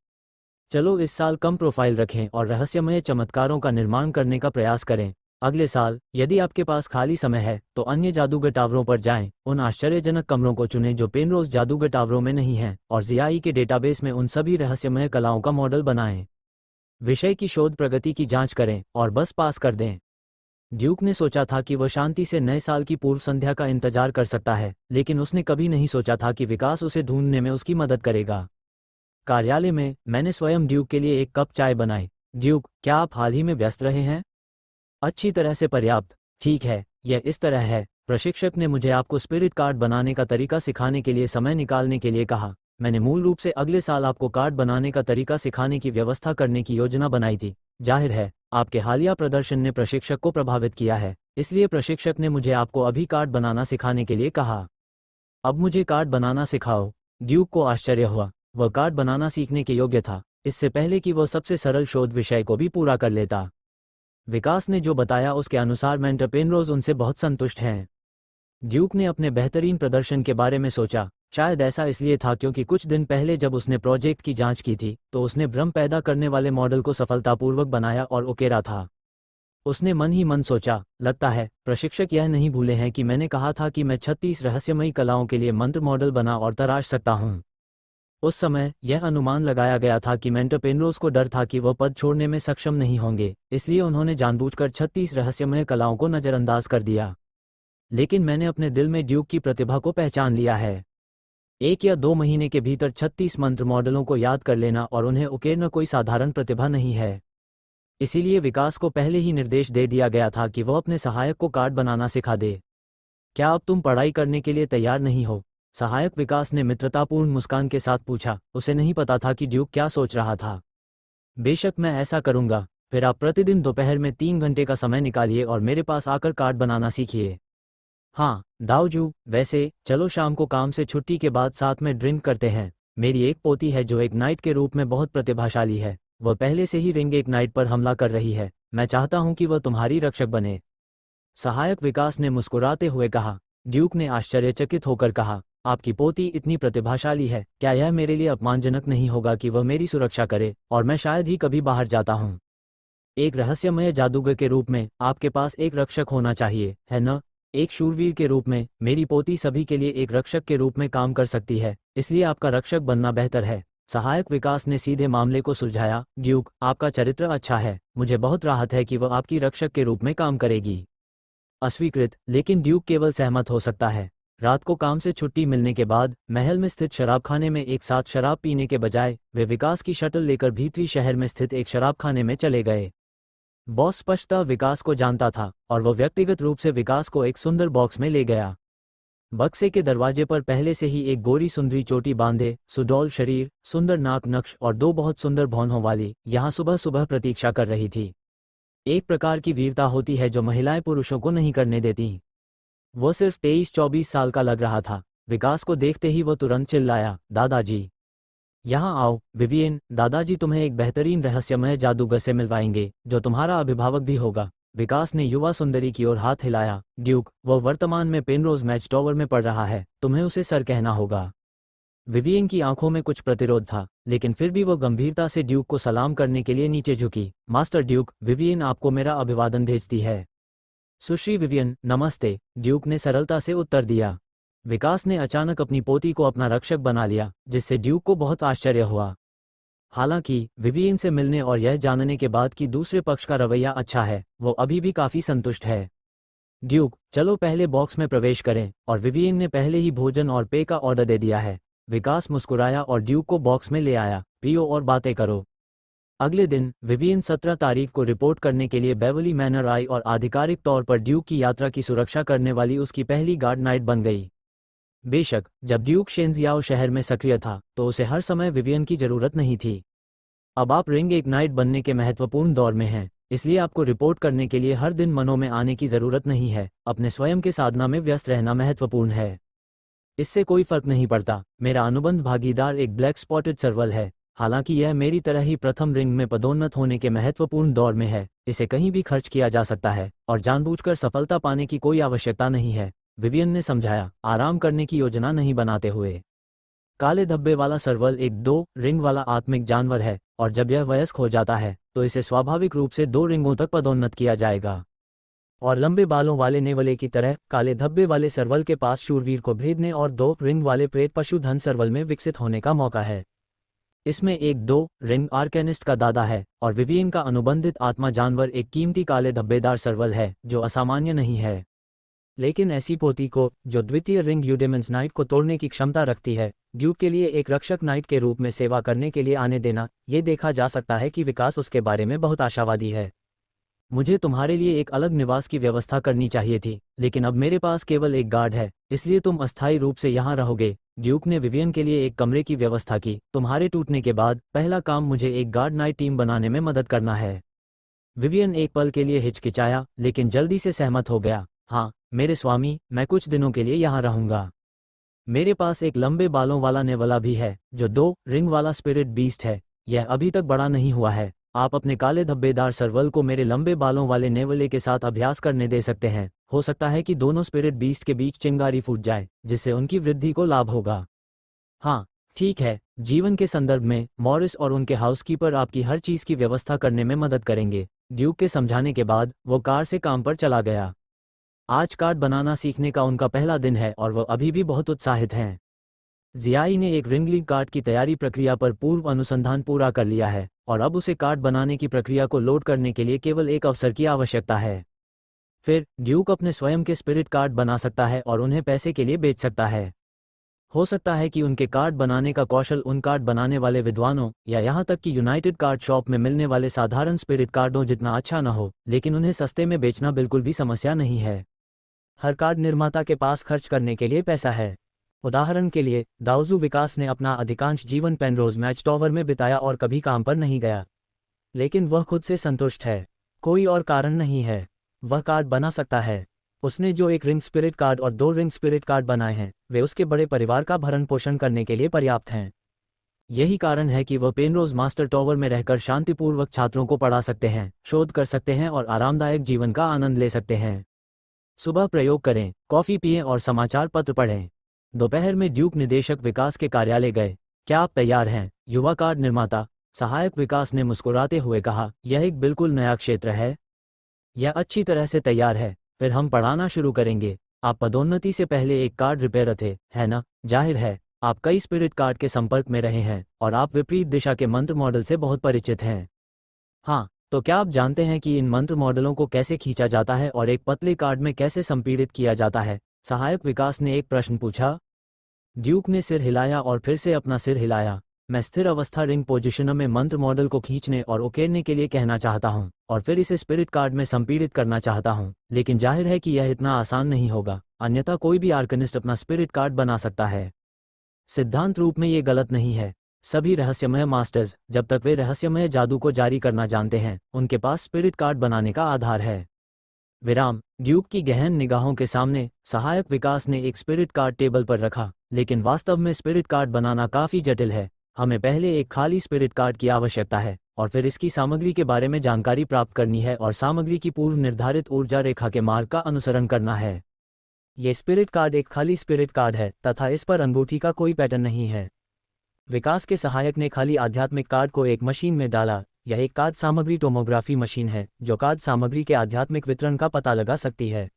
चलो इस साल कम प्रोफाइल रखें और रहस्यमय चमत्कारों का निर्माण करने का प्रयास करें। अगले साल, यदि आपके पास खाली समय है, तो अन्य जादूगर टावरों पर जाएं, उन आश्चर्यजनक कमरों को चुनें जो पेनरोज जादूगर टावरों में नहीं हैं, और जियाई के डेटाबेस में उन सभी रहस्यमय कलाओं का मॉडल बनाएं। विषय की शोध प्रगति की जांच करें और बस पास कर दें। ड्यूक ने सोचा था कि वह शांति से नए साल की पूर्व संध्या का इंतजार कर सकता है, लेकिन उसने कभी नहीं सोचा था कि विकास उसे ढूंढने में उसकी मदद करेगा। कार्यालय में मैंने स्वयं ड्यूक के लिए एक कप चाय बनाई। ड्यूक, क्या आप हाल ही में व्यस्त रहे हैं? अच्छी तरह से पर्याप्त। ठीक है, यह इस तरह है। प्रशिक्षक ने मुझे आपको स्पिरिट कार्ड बनाने का तरीका सिखाने के लिए समय निकालने के लिए कहा। मैंने मूल रूप से अगले साल आपको कार्ड बनाने का तरीका सिखाने की व्यवस्था करने की योजना बनाई थी। जाहिर है, आपके हालिया प्रदर्शन ने प्रशिक्षक को प्रभावित किया है, इसलिए प्रशिक्षक ने मुझे आपको अभी कार्ड बनाना सिखाने के लिए कहा। अब मुझे कार्ड बनाना सिखाओ। ड्यूक को आश्चर्य हुआ। वह कार्ड बनाना सीखने के योग्य था, इससे पहले कि वह सबसे सरल शोध विषय को भी पूरा कर लेता। विकास ने जो बताया उसके अनुसार मेंटर पेनरोज उनसे बहुत संतुष्ट हैं। ड्यूक ने अपने बेहतरीन प्रदर्शन के बारे में सोचा। शायद ऐसा इसलिए था क्योंकि कुछ दिन पहले जब उसने प्रोजेक्ट की जांच की थी, तो उसने भ्रम पैदा करने वाले मॉडल को सफलतापूर्वक बनाया और उकेरा था। उसने मन ही मन सोचा, लगता है प्रशिक्षक यह नहीं भूले हैं कि मैंने कहा था कि मैं 36 रहस्यमयी कलाओं के लिए मंत्र मॉडल बना और तराश सकता हूँ। उस समय यह अनुमान लगाया गया था कि मेंटर पेनरोज को डर था कि वह पद छोड़ने में सक्षम नहीं होंगे, इसलिए उन्होंने जानबूझकर 36 रहस्यमय कलाओं को नज़रअंदाज कर दिया। लेकिन मैंने अपने दिल में ड्यूक की प्रतिभा को पहचान लिया है। 1 या 2 महीने के भीतर 36 मंत्र मॉडलों को याद कर लेना और उन्हें उकेरना कोई साधारण प्रतिभा नहीं है। इसीलिए विकास को पहले ही निर्देश दे दिया गया था कि वह अपने सहायक को कार्ड बनाना सिखा दे। क्या अब तुम पढ़ाई करने के लिए तैयार नहीं हो? सहायक विकास ने मित्रतापूर्ण मुस्कान के साथ पूछा। उसे नहीं पता था कि ड्यूक क्या सोच रहा था। बेशक मैं ऐसा करूंगा। फिर आप प्रतिदिन दोपहर में 3 घंटे का समय निकालिए और मेरे पास आकर कार्ड बनाना सीखिए। हाँ, दाऊजू, वैसे चलो शाम को काम से छुट्टी के बाद साथ में ड्रिंक करते हैं। मेरी एक पोती है जो एक नाइट के रूप में बहुत प्रतिभाशाली है। वह पहले से ही रिंग एक नाइट पर हमला कर रही है। मैं चाहता हूं कि वह तुम्हारी रक्षक बने। सहायक विकास ने मुस्कुराते हुए कहा। ड्यूक ने आश्चर्यचकित होकर कहा, आपकी पोती इतनी प्रतिभाशाली है, क्या यह मेरे लिए अपमानजनक नहीं होगा कि वह मेरी सुरक्षा करे और मैं शायद ही कभी बाहर जाता हूँ? एक रहस्यमय जादूगर के रूप में आपके पास एक रक्षक होना चाहिए, है न? एक शूरवीर के रूप में मेरी पोती सभी के लिए एक रक्षक के रूप में काम कर सकती है, इसलिए आपका रक्षक बनना बेहतर है। सहायक विकास ने सीधे मामले को सुलझाया। ड्यूक, आपका चरित्र अच्छा है, मुझे बहुत राहत है कि वह आपकी रक्षक के रूप में काम करेगी। अस्वीकृत, लेकिन ड्यूक केवल सहमत हो सकता है। रात को काम से छुट्टी मिलने के बाद महल में स्थित शराबखाने में एक साथ शराब पीने के बजाय वे विकास की शटल लेकर भीतरी शहर में स्थित एक शराबखाने में चले गए। बॉस स्पष्टतः विकास को जानता था और वह व्यक्तिगत रूप से विकास को एक सुंदर बॉक्स में ले गया। बक्से के दरवाजे पर पहले से ही एक गोरी सुंदरी चोटी बांधे, सुडौल शरीर, सुंदर नाक नक्श और दो बहुत सुंदर भौंहों वाली यहाँ सुबह सुबह प्रतीक्षा कर रही थी। एक प्रकार की वीरता होती है जो महिलाएं पुरुषों को नहीं करने देती। वो सिर्फ 23-24 साल का लग रहा था। विकास को देखते ही वो तुरंत चिल्लाया, दादाजी यहाँ आओ। विवियन, दादाजी तुम्हें एक बेहतरीन रहस्यमय जादूगर से मिलवाएंगे जो तुम्हारा अभिभावक भी होगा। विकास ने युवा सुंदरी की ओर हाथ हिलाया। ड्यूक, वह वर्तमान में पेनरोज मैच टॉवर में पढ़ रहा है, तुम्हें उसे सर कहना होगा। विवियन की आंखों में कुछ प्रतिरोध था, लेकिन फिर भी वो गंभीरता से ड्यूक को सलाम करने के लिए नीचे झुकी। मास्टर ड्यूक, विवियन आपको मेरा अभिवादन भेजती है। सुश्री विवियन, नमस्ते, ड्यूक ने सरलता से उत्तर दिया। विकास ने अचानक अपनी पोती को अपना रक्षक बना लिया, जिससे ड्यूक को बहुत आश्चर्य हुआ। हालांकि विवियन से मिलने और यह जानने के बाद कि दूसरे पक्ष का रवैया अच्छा है, वो अभी भी काफी संतुष्ट है। ड्यूक, चलो पहले बॉक्स में प्रवेश करें, और विवियन ने पहले ही भोजन और पेय का ऑर्डर दे दिया है। विकास मुस्कुराया और ड्यूक को बॉक्स में ले आया। पियो और बातें करो। अगले दिन विवियन 17 तारीख को रिपोर्ट करने के लिए बेवली मैनर आई और आधिकारिक तौर पर ड्यूक की यात्रा की सुरक्षा करने वाली उसकी पहली गार्ड नाइट बन गई। बेशक जब ड्यूक शेंजियाओ शहर में सक्रिय था तो उसे हर समय विवियन की जरूरत नहीं थी। अब आप रिंग एक नाइट बनने के महत्वपूर्ण दौर में हैं, इसलिए आपको रिपोर्ट करने के लिए हर दिन मनों में आने की जरूरत नहीं है। अपने स्वयं के साधना में व्यस्त रहना महत्वपूर्ण है। इससे कोई फर्क नहीं पड़ता मेरा अनुबंध भागीदार एक ब्लैक स्पॉटेड सर्वल है। हालांकि यह मेरी तरह ही प्रथम रिंग में पदोन्नत होने के महत्वपूर्ण दौर में है, इसे कहीं भी खर्च किया जा सकता है और जानबूझकर सफलता पाने की कोई आवश्यकता नहीं है, विवियन ने समझाया, आराम करने की योजना नहीं बनाते हुए। काले धब्बे वाला सर्वल एक 2 रिंग वाला आत्मिक जानवर है और जब यह वयस्क हो जाता है तो इसे स्वाभाविक रूप से 2 रिंगों तक पदोन्नत किया जाएगा। और लंबे बालों वाले नेवले की तरह काले धब्बे वाले सर्वल के पास शूरवीर को भेदने और 2 रिंग वाले प्रेत पशुधन सर्वल में विकसित होने का मौका है। इसमें एक 2 रिंग आर्केनिस्ट का दादा है और विवियन का अनुबंधित आत्मा जानवर एक कीमती काले धब्बेदार सर्वल है जो असामान्य नहीं है। लेकिन ऐसी पोती को जो द्वितीय रिंग यूडेमंस नाइट को तोड़ने की क्षमता रखती है, ड्यूक के लिए एक रक्षक नाइट के रूप में सेवा करने के लिए आने देना, ये देखा जा सकता है कि विकास उसके बारे में बहुत आशावादी है। मुझे तुम्हारे लिए एक अलग निवास की व्यवस्था करनी चाहिए थी, लेकिन अब मेरे पास केवल एक गार्ड है, इसलिए तुम अस्थायी रूप से यहाँ रहोगे। ड्यूक ने विवियन के लिए एक कमरे की व्यवस्था की। तुम्हारे टूटने के बाद पहला काम मुझे एक गार्ड नाइट टीम बनाने में मदद करना है। विवियन एक पल के लिए हिचकिचाया, लेकिन जल्दी से सहमत हो गया। हाँ मेरे स्वामी, मैं कुछ दिनों के लिए यहाँ रहूंगा। मेरे पास एक लंबे बालों वाला नेवला भी है जो 2 रिंग वाला स्पिरिट बीस्ट है। यह अभी तक बड़ा नहीं हुआ है। आप अपने काले धब्बेदार सर्वल को मेरे लंबे बालों वाले नेवले के साथ अभ्यास करने दे सकते हैं। हो सकता है कि दोनों स्पिरिट बीस्ट के बीच चिंगारी फूट जाए, जिससे उनकी वृद्धि को लाभ होगा। हाँ ठीक है। जीवन के संदर्भ में मॉरिस और उनके हाउसकीपर आपकी हर चीज की व्यवस्था करने में मदद करेंगे। ड्यूक के समझाने के बाद वो कार से काम पर चला गया। आज कार्ड बनाना सीखने का उनका पहला दिन है और वह अभी भी बहुत उत्साहित हैं। जियाई ने एक रिंगलिंग कार्ड की तैयारी प्रक्रिया पर पूर्व अनुसंधान पूरा कर लिया है और अब उसे कार्ड बनाने की प्रक्रिया को लोड करने के लिए केवल एक अवसर की आवश्यकता है। फिर ड्यूक अपने स्वयं के स्पिरिट कार्ड बना सकता है और उन्हें पैसे के लिए बेच सकता है। हो सकता है कि उनके कार्ड बनाने का कौशल उन कार्ड बनाने वाले विद्वानों या यहाँ तक कि यूनाइटेड कार्ड शॉप में मिलने वाले साधारण स्पिरिट कार्डों जितना अच्छा न हो, लेकिन उन्हें सस्ते में बेचना बिल्कुल भी समस्या नहीं है। हर कार्ड निर्माता के पास खर्च करने के लिए पैसा है। उदाहरण के लिए दाओजू विकास ने अपना अधिकांश जीवन पेनरोज मैच टॉवर में बिताया और कभी काम पर नहीं गया, लेकिन वह खुद से संतुष्ट है। कोई और कारण नहीं है। वह कार्ड बना सकता है। उसने जो एक रिंग स्पिरिट कार्ड और 2 रिंग स्पिरिट कार्ड बनाए हैं वे उसके बड़े परिवार का भरण पोषण करने के लिए पर्याप्त हैं। यही कारण है कि वह पेनरोज मास्टर टॉवर में रहकर शांतिपूर्वक छात्रों को पढ़ा सकते हैं, शोध कर सकते हैं और आरामदायक जीवन का आनंद ले सकते हैं। सुबह प्रयोग करें, कॉफी पिएं और समाचार पत्र पढ़ें। दोपहर में ड्यूक निदेशक विकास के कार्यालय गए। क्या आप तैयार हैं, युवा कार्ड निर्माता? सहायक विकास ने मुस्कुराते हुए कहा, यह एक बिल्कुल नया क्षेत्र है। यह अच्छी तरह से तैयार है। फिर हम पढ़ाना शुरू करेंगे। आप पदोन्नति से पहले एक कार्ड रिपेयर थे, है ना? जाहिर है आप कई स्पिरिट कार्ड के संपर्क में रहे हैं और आप विपरीत दिशा के मंत्र मॉडल से बहुत परिचित हैं। हाँ, तो क्या आप जानते हैं कि इन मंत्र मॉडलों को कैसे खींचा जाता है और एक पतले कार्ड में कैसे संपीड़ित किया जाता है? सहायक विकास ने एक प्रश्न पूछा। ड्यूक ने सिर हिलाया और फिर से अपना सिर हिलाया। मैं स्थिर अवस्था रिंग पोजिशन में मंत्र मॉडल को खींचने और उकेरने के लिए कहना चाहता हूं और फिर इसे स्पिरिट कार्ड में संपीड़ित करना चाहता हूं, लेकिन जाहिर है कि यह इतना आसान नहीं होगा, अन्यथा कोई भी आर्कनिस्ट अपना स्पिरिट कार्ड बना सकता है। सिद्धांत रूप में ये गलत नहीं है। सभी रहस्यमय मास्टर्स, जब तक वे रहस्यमय जादू को जारी करना जानते हैं, उनके पास स्पिरिट कार्ड बनाने का आधार है। विराम। ड्यूक की गहन निगाहों के सामने सहायक विकास ने एक स्पिरिट कार्ड टेबल पर रखा, लेकिन वास्तव में स्पिरिट कार्ड बनाना काफ़ी जटिल है। हमें पहले एक खाली स्पिरिट कार्ड की आवश्यकता है और फिर इसकी सामग्री के बारे में जानकारी प्राप्त करनी है और सामग्री की पूर्व निर्धारित ऊर्जा रेखा के मार्ग का अनुसरण करना है। ये स्पिरिट कार्ड एक खाली स्पिरिट कार्ड है तथा इस पर अंगूठी का कोई पैटर्न नहीं है। विकास के सहायक ने खाली आध्यात्मिक कार्ड को एक मशीन में डाला। यह एक कार्ड सामग्री टोमोग्राफी मशीन है जो कार्ड सामग्री के आध्यात्मिक वितरण का पता लगा सकती है।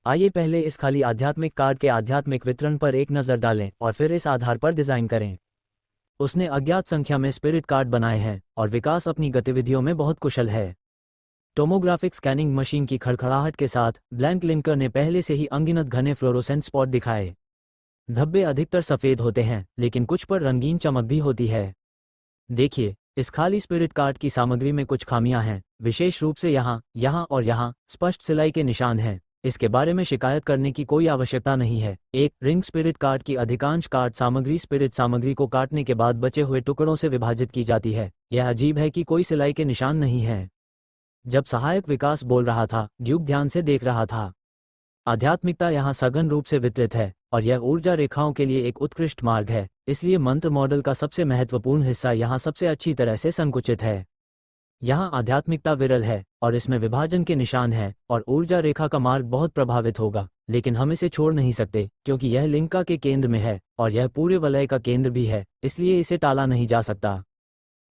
आइए पहले इस खाली आध्यात्मिक कार्ड के आध्यात्मिक वितरण पर एक नज़र डालें और फिर इस आधार पर डिज़ाइन करें। उसने अज्ञात संख्या में स्पिरिट कार्ड बनाए हैं और विकास अपनी गतिविधियों में बहुत कुशल है। टोमोग्राफिक स्कैनिंग मशीन की खड़खड़ाहट के साथ ब्लैंक लिंकर ने पहले से ही अनगिनत घने फ्लोरोसेंट स्पॉट दिखाए। धब्बे अधिकतर सफ़ेद होते हैं, लेकिन कुछ पर रंगीन चमक भी होती है। देखिए, इस खाली स्पिरिट कार्ड की सामग्री में कुछ खामियां हैं, विशेष रूप से यहाँ, यहाँ और यहाँ स्पष्ट सिलाई के निशान हैं। इसके बारे में शिकायत करने की कोई आवश्यकता नहीं है। एक रिंग स्पिरिट कार्ड की अधिकांश कार्ड सामग्री स्पिरिट सामग्री को काटने के बाद बचे हुए टुकड़ों से विभाजित की जाती है। यह अजीब है कि कोई सिलाई के निशान नहीं है। जब सहायक विकास बोल रहा था, ड्यूक ध्यान से देख रहा था। आध्यात्मिकता यहाँ सघन रूप से वितरित है और यह ऊर्जा रेखाओं के लिए एक उत्कृष्ट मार्ग है, इसलिए मंत्र मॉडल का सबसे महत्वपूर्ण हिस्सा यहाँ सबसे अच्छी तरह से संकुचित है। यहाँ आध्यात्मिकता विरल है और इसमें विभाजन के निशान हैं और ऊर्जा रेखा का मार्ग बहुत प्रभावित होगा, लेकिन हम इसे छोड़ नहीं सकते क्योंकि यह लिंका के केंद्र में है और यह पूरे वलय का केंद्र भी है, इसलिए इसे टाला नहीं जा सकता।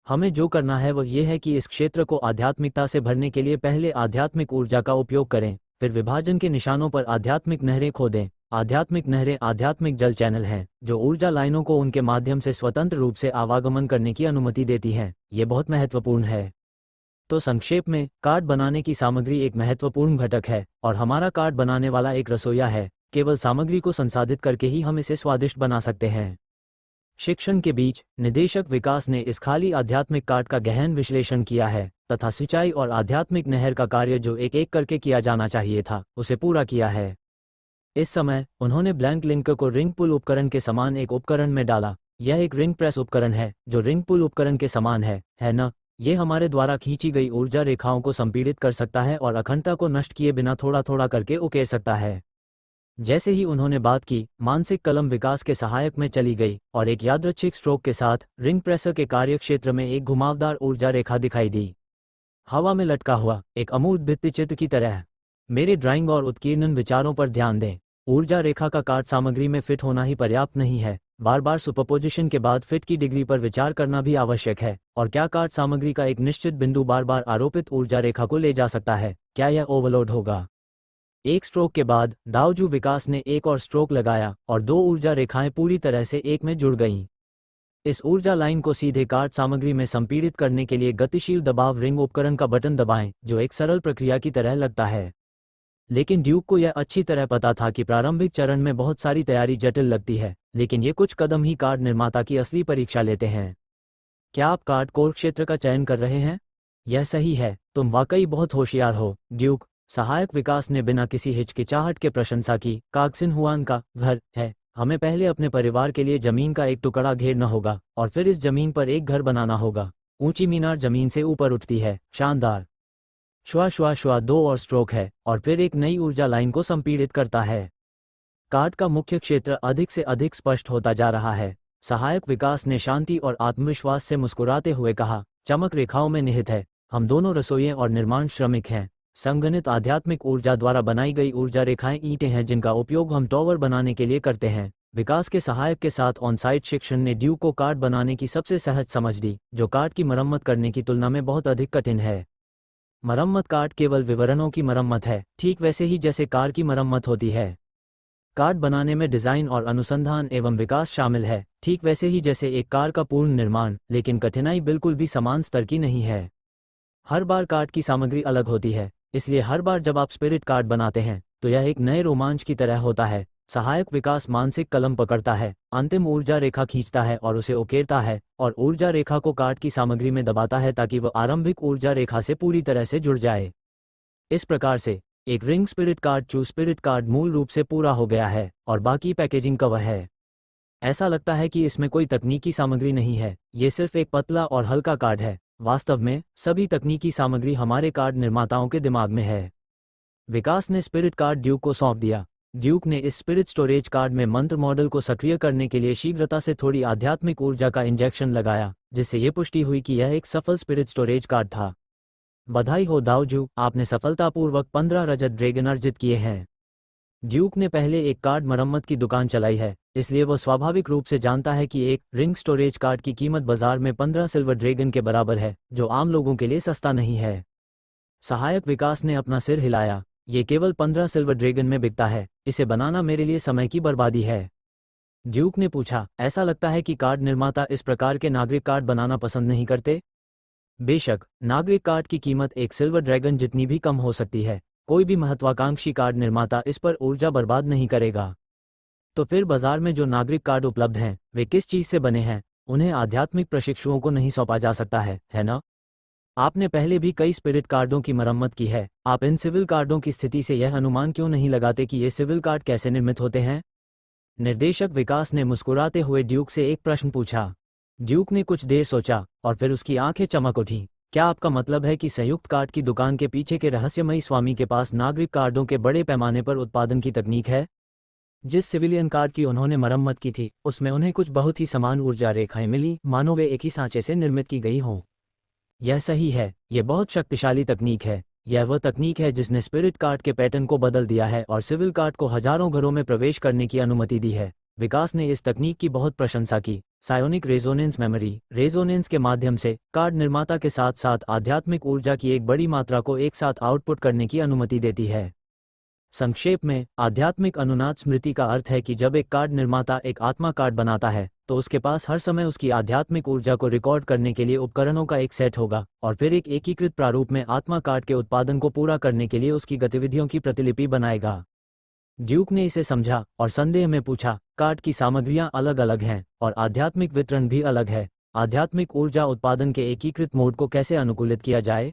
हमें जो करना है वह यह है कि इस क्षेत्र को आध्यात्मिकता से भरने के लिए पहले आध्यात्मिक ऊर्जा का उपयोग करें, फिर विभाजन के निशानों पर आध्यात्मिक नहरें खोदें। आध्यात्मिक नहरें आध्यात्मिक जल चैनल हैं जो ऊर्जा लाइनों को उनके माध्यम से स्वतंत्र रूप से आवागमन करने की अनुमति देती हैं। ये बहुत महत्वपूर्ण है। तो संक्षेप में, कार्ड बनाने की सामग्री एक महत्वपूर्ण घटक है और हमारा कार्ड बनाने वाला एक रसोइया है। केवल सामग्री को संसाधित करके ही हम इसे स्वादिष्ट बना सकते हैं। शिक्षण के बीच, निदेशक विकास ने इस खाली आध्यात्मिक कार्ड का गहन विश्लेषण किया है तथा सिंचाई और आध्यात्मिक नहर का कार्य जो एक एक करके किया जाना चाहिए था, उसे पूरा किया है। इस समय उन्होंने ब्लैंक लिंकर को रिंग पुल उपकरण के समान एक उपकरण में डाला। यह एक रिंग प्रेस उपकरण है जो रिंग पुल उपकरण के समान है ना? ये हमारे द्वारा खींची गई ऊर्जा रेखाओं को संपीड़ित कर सकता है और अखंडता को नष्ट किए बिना थोड़ा थोड़ा करके उकेर सकता है। जैसे ही उन्होंने बात की, मानसिक कलम विकास के सहायक में चली गई और एक यादृच्छिक स्ट्रोक के साथ रिंग प्रेसर के कार्यक्षेत्र में एक घुमावदार ऊर्जा रेखा दिखाई दी, हवा में लटका हुआ एक अमूर्त भित्तिचित्र की तरह। मेरे ड्राइंग और उत्कीर्णन विचारों पर ध्यान दें। ऊर्जा रेखा का कार्ड सामग्री में फिट होना ही पर्याप्त नहीं है, बार बार सुपरपोजिशन के बाद फिट की डिग्री पर विचार करना भी आवश्यक है। और क्या कार्ड सामग्री का एक निश्चित बिंदु बार बार आरोपित ऊर्जा रेखा को ले जा सकता है? क्या यह ओवरलोड होगा? एक स्ट्रोक के बाद दाऊजू विकास ने एक और स्ट्रोक लगाया और दो ऊर्जा रेखाएं पूरी तरह से एक में जुड़ गईं। इस ऊर्जा लाइन को सीधे कार्ड सामग्री में संपीड़ित करने के लिए गतिशील दबाव रिंग उपकरण का बटन दबाएं, जो एक सरल प्रक्रिया की तरह लगता है। लेकिन ड्यूक को यह अच्छी तरह पता था कि प्रारंभिक चरण में बहुत सारी तैयारी जटिल लगती है, लेकिन ये कुछ कदम ही कार्ड निर्माता की असली परीक्षा लेते हैं। क्या आप कार्ड कोर क्षेत्र का चयन कर रहे हैं? यह सही है, तुम वाकई बहुत होशियार हो, ड्यूक। सहायक विकास ने बिना किसी हिचकिचाहट के प्रशंसा की। काक्सिन हुआन का घर है। हमें पहले अपने परिवार के लिए जमीन का एक टुकड़ा घेरना होगा और फिर इस जमीन पर एक घर बनाना होगा। ऊंची मीनार जमीन से ऊपर उठती है, शानदार। श्वा श्वा श्वा, दो और स्ट्रोक है और फिर एक नई ऊर्जा लाइन को संपीड़ित करता है। कार्ड का मुख्य क्षेत्र अधिक से अधिक स्पष्ट होता जा रहा है। सहायक विकास ने शांति और आत्मविश्वास से मुस्कुराते हुए कहा, चमक रेखाओं में निहित है। हम दोनों रसोइये और निर्माण श्रमिक हैं। संगणित आध्यात्मिक ऊर्जा द्वारा बनाई गई ऊर्जा रेखाएं ईंटें हैं जिनका उपयोग हम टॉवर बनाने के लिए करते हैं। विकास के सहायक के साथ ऑन-साइट शिक्षण ने ड्यूक को कार्ड बनाने की सबसे सहज समझ दी, जो कार्ड की मरम्मत करने की तुलना में बहुत अधिक कठिन है। मरम्मत कार्ड केवल विवरणों की मरम्मत है, ठीक वैसे ही जैसे कार की मरम्मत होती है। कार्ड बनाने में डिज़ाइन और अनुसंधान एवं विकास शामिल है, ठीक वैसे ही जैसे एक कार का पूर्ण निर्माण, लेकिन कठिनाई बिल्कुल भी समान स्तर की नहीं है। हर बार कार्ड की सामग्री अलग होती है, इसलिए हर बार जब आप स्पिरिट कार्ड बनाते हैं तो यह एक नए रोमांच की तरह होता है। सहायक विकास मानसिक कलम पकड़ता है, अंतिम ऊर्जा रेखा खींचता है और उसे उकेरता है, और ऊर्जा रेखा को कार्ड की सामग्री में दबाता है ताकि वह आरंभिक ऊर्जा रेखा से पूरी तरह से जुड़ जाए। इस प्रकार से एक रिंग स्पिरिट कार्ड चू स्पिरिट कार्ड मूल रूप से पूरा हो गया है और बाकी पैकेजिंग कवर है। ऐसा लगता है कि इसमें कोई तकनीकी सामग्री नहीं है, ये सिर्फ एक पतला और हल्का कार्ड है। वास्तव में सभी तकनीकी सामग्री हमारे कार्ड निर्माताओं के दिमाग में है। विकास ने स्पिरिट कार्ड ड्यूक को सौंप दिया। ड्यूक ने इस स्पिरिट स्टोरेज कार्ड में मंत्र मॉडल को सक्रिय करने के लिए शीघ्रता से थोड़ी आध्यात्मिक ऊर्जा का इंजेक्शन लगाया, जिससे ये पुष्टि हुई कि यह एक सफल स्पिरिट स्टोरेज कार्ड था। बधाई हो दाऊजू, आपने सफलतापूर्वक 15 रजत ड्रैगन अर्जित किए हैं। ड्यूक ने पहले एक कार्ड मरम्मत की दुकान चलाई है, इसलिए वह स्वाभाविक रूप से जानता है कि एक रिंग स्टोरेज कार्ड की कीमत बाजार में 15 सिल्वर ड्रैगन के बराबर है, जो आम लोगों के लिए सस्ता नहीं है। सहायक विकास ने अपना सिर हिलाया। ये केवल 15 सिल्वर ड्रैगन में बिकता है, इसे बनाना मेरे लिए समय की बर्बादी है। ड्यूक ने पूछा, ऐसा लगता है कि कार्ड निर्माता इस प्रकार के नागरिक कार्ड बनाना पसंद नहीं करते? बेशक, नागरिक कार्ड की कीमत एक सिल्वर ड्रैगन जितनी भी कम हो सकती है। कोई भी महत्वाकांक्षी कार्ड निर्माता इस पर ऊर्जा बर्बाद नहीं करेगा। तो फिर बाजार में जो नागरिक कार्ड उपलब्ध हैं, वे किस चीज से बने हैं? उन्हें आध्यात्मिक प्रशिक्षुओं को नहीं सौंपा जा सकता है ना? आपने पहले भी कई स्पिरिट कार्डों की मरम्मत की है, आप इन सिविल कार्डों की स्थिति से यह अनुमान क्यों नहीं लगाते कि ये सिविल कार्ड कैसे निर्मित होते हैं? निर्देशक विकास ने मुस्कुराते हुए ड्यूक से एक प्रश्न पूछा। ड्यूक ने कुछ देर सोचा और फिर उसकी आंखें चमक उठीं। क्या आपका मतलब है कि संयुक्त कार्ड की दुकान के पीछे के रहस्यमयी स्वामी के पास नागरिक कार्डों के बड़े पैमाने पर उत्पादन की तकनीक है? जिस सिविलियन कार्ड की उन्होंने मरम्मत की थी, उसमें उन्हें कुछ बहुत ही समान ऊर्जा रेखाएं मिली, मानो वे एक ही सांचे से निर्मित की गई हों। यह सही है, यह बहुत शक्तिशाली तकनीक है। यह वह तकनीक है जिसने स्पिरिट कार्ड के पैटर्न को बदल दिया है और सिविल कार्ड को हजारों घरों में प्रवेश करने की अनुमति दी है। विकास ने इस तकनीक की बहुत प्रशंसा की। सायोनिक रेजोनेंस मेमोरी रेजोनेंस के माध्यम से कार्ड निर्माता के साथ साथ आध्यात्मिक ऊर्जा की एक बड़ी मात्रा को एक साथ आउटपुट करने की अनुमति देती है। संक्षेप में, आध्यात्मिक अनुनाद स्मृति का अर्थ है कि जब एक कार्ड निर्माता एक आत्मा कार्ड बनाता है, तो उसके पास हर समय उसकी आध्यात्मिक ऊर्जा को रिकॉर्ड करने के लिए उपकरणों का एक सेट होगा, और फिर एक एकीकृत प्रारूप में आत्मा कार्ड के उत्पादन को पूरा करने के लिए उसकी गतिविधियों की प्रतिलिपि बनाएगा। ड्यूक ने इसे समझा और संदेह में पूछा, कार्ड की सामग्रियां अलग अलग हैं और आध्यात्मिक वितरण भी अलग है। आध्यात्मिक ऊर्जा उत्पादन के एकीकृत मोड को कैसे अनुकूलित किया जाए?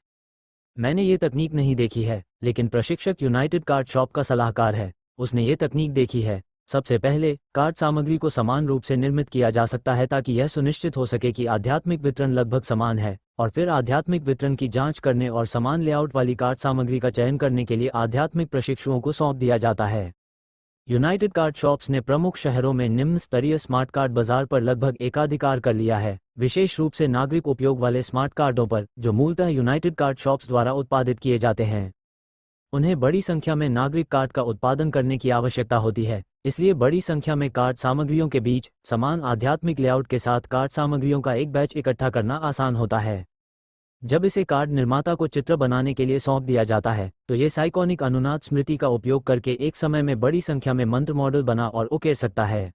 मैंने ये तकनीक नहीं देखी है, लेकिन प्रशिक्षक यूनाइटेड कार्ड शॉप का सलाहकार है, उसने ये तकनीक देखी है। सबसे पहले, कार्ड सामग्री को समान रूप से निर्मित किया जा सकता है ताकि यह सुनिश्चित हो सके कि आध्यात्मिक वितरण लगभग समान है, और फिर आध्यात्मिक वितरण की जांच करने और समान लेआउट वाली कार्ड सामग्री का चयन करने के लिए आध्यात्मिक प्रशिक्षुओं को सौंप दिया जाता है। यूनाइटेड कार्ड शॉप्स ने प्रमुख शहरों में निम्न स्तरीय स्मार्ट कार्ड बाजार पर लगभग एकाधिकार कर लिया है, विशेष रूप से नागरिक उपयोग वाले स्मार्ट कार्डों पर, जो मूलतः यूनाइटेड कार्ड शॉप्स द्वारा उत्पादित किए जाते हैं। उन्हें बड़ी संख्या में नागरिक कार्ड का उत्पादन करने की आवश्यकता होती है, इसलिए बड़ी संख्या में कार्ड सामग्रियों के बीच समान आध्यात्मिक लेआउट के साथ कार्ड सामग्रियों का एक बैच इकट्ठा करना आसान होता है। जब इसे कार्ड निर्माता को चित्र बनाने के लिए सौंप दिया जाता है, तो ये साइकोनिक अनुनाद स्मृति का उपयोग करके एक समय में बड़ी संख्या में मंत्र मॉडल बना और उकेर सकता है।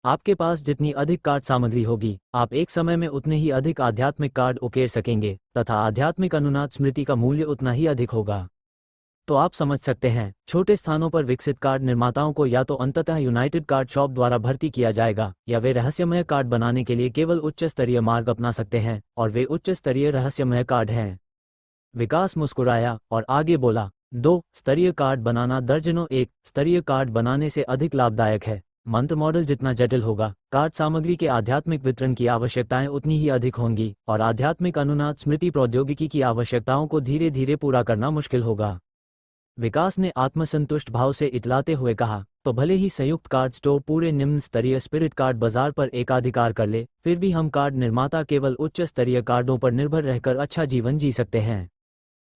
आपके पास जितनी अधिक कार्ड सामग्री होगी, आप एक समय में उतने ही अधिक आध्यात्मिक कार्ड उकेर सकेंगे, तथा आध्यात्मिक अनुनाद स्मृति का मूल्य उतना ही अधिक होगा। तो आप समझ सकते हैं, छोटे स्थानों पर विकसित कार्ड निर्माताओं को या तो अंततः यूनाइटेड कार्ड शॉप द्वारा भर्ती किया जाएगा, या वे रहस्यमय कार्ड बनाने के लिए केवल उच्च स्तरीय मार्ग अपना सकते हैं, और वे उच्च स्तरीय रहस्यमय कार्ड हैं। विकास मुस्कुराया और आगे बोला, 2 स्तरीय कार्ड बनाना दर्जनों 1 स्तरीय कार्ड बनाने से अधिक लाभदायक है। मंत्र मॉडल जितना जटिल होगा, कार्ड सामग्री के आध्यात्मिक वितरण की आवश्यकताएं उतनी ही अधिक होंगी, और आध्यात्मिक अनुनाद स्मृति प्रौद्योगिकी की आवश्यकताओं को धीरे धीरे पूरा करना मुश्किल होगा। विकास ने आत्मसंतुष्ट भाव से इतलाते हुए कहा, तो भले ही संयुक्त कार्ड स्टोर पूरे निम्न स्तरीय स्पिरिट कार्ड बाजार पर एकाधिकार कर ले, फिर भी हम कार्ड निर्माता केवल उच्च स्तरीय कार्डों पर निर्भर रहकर अच्छा जीवन जी सकते हैं।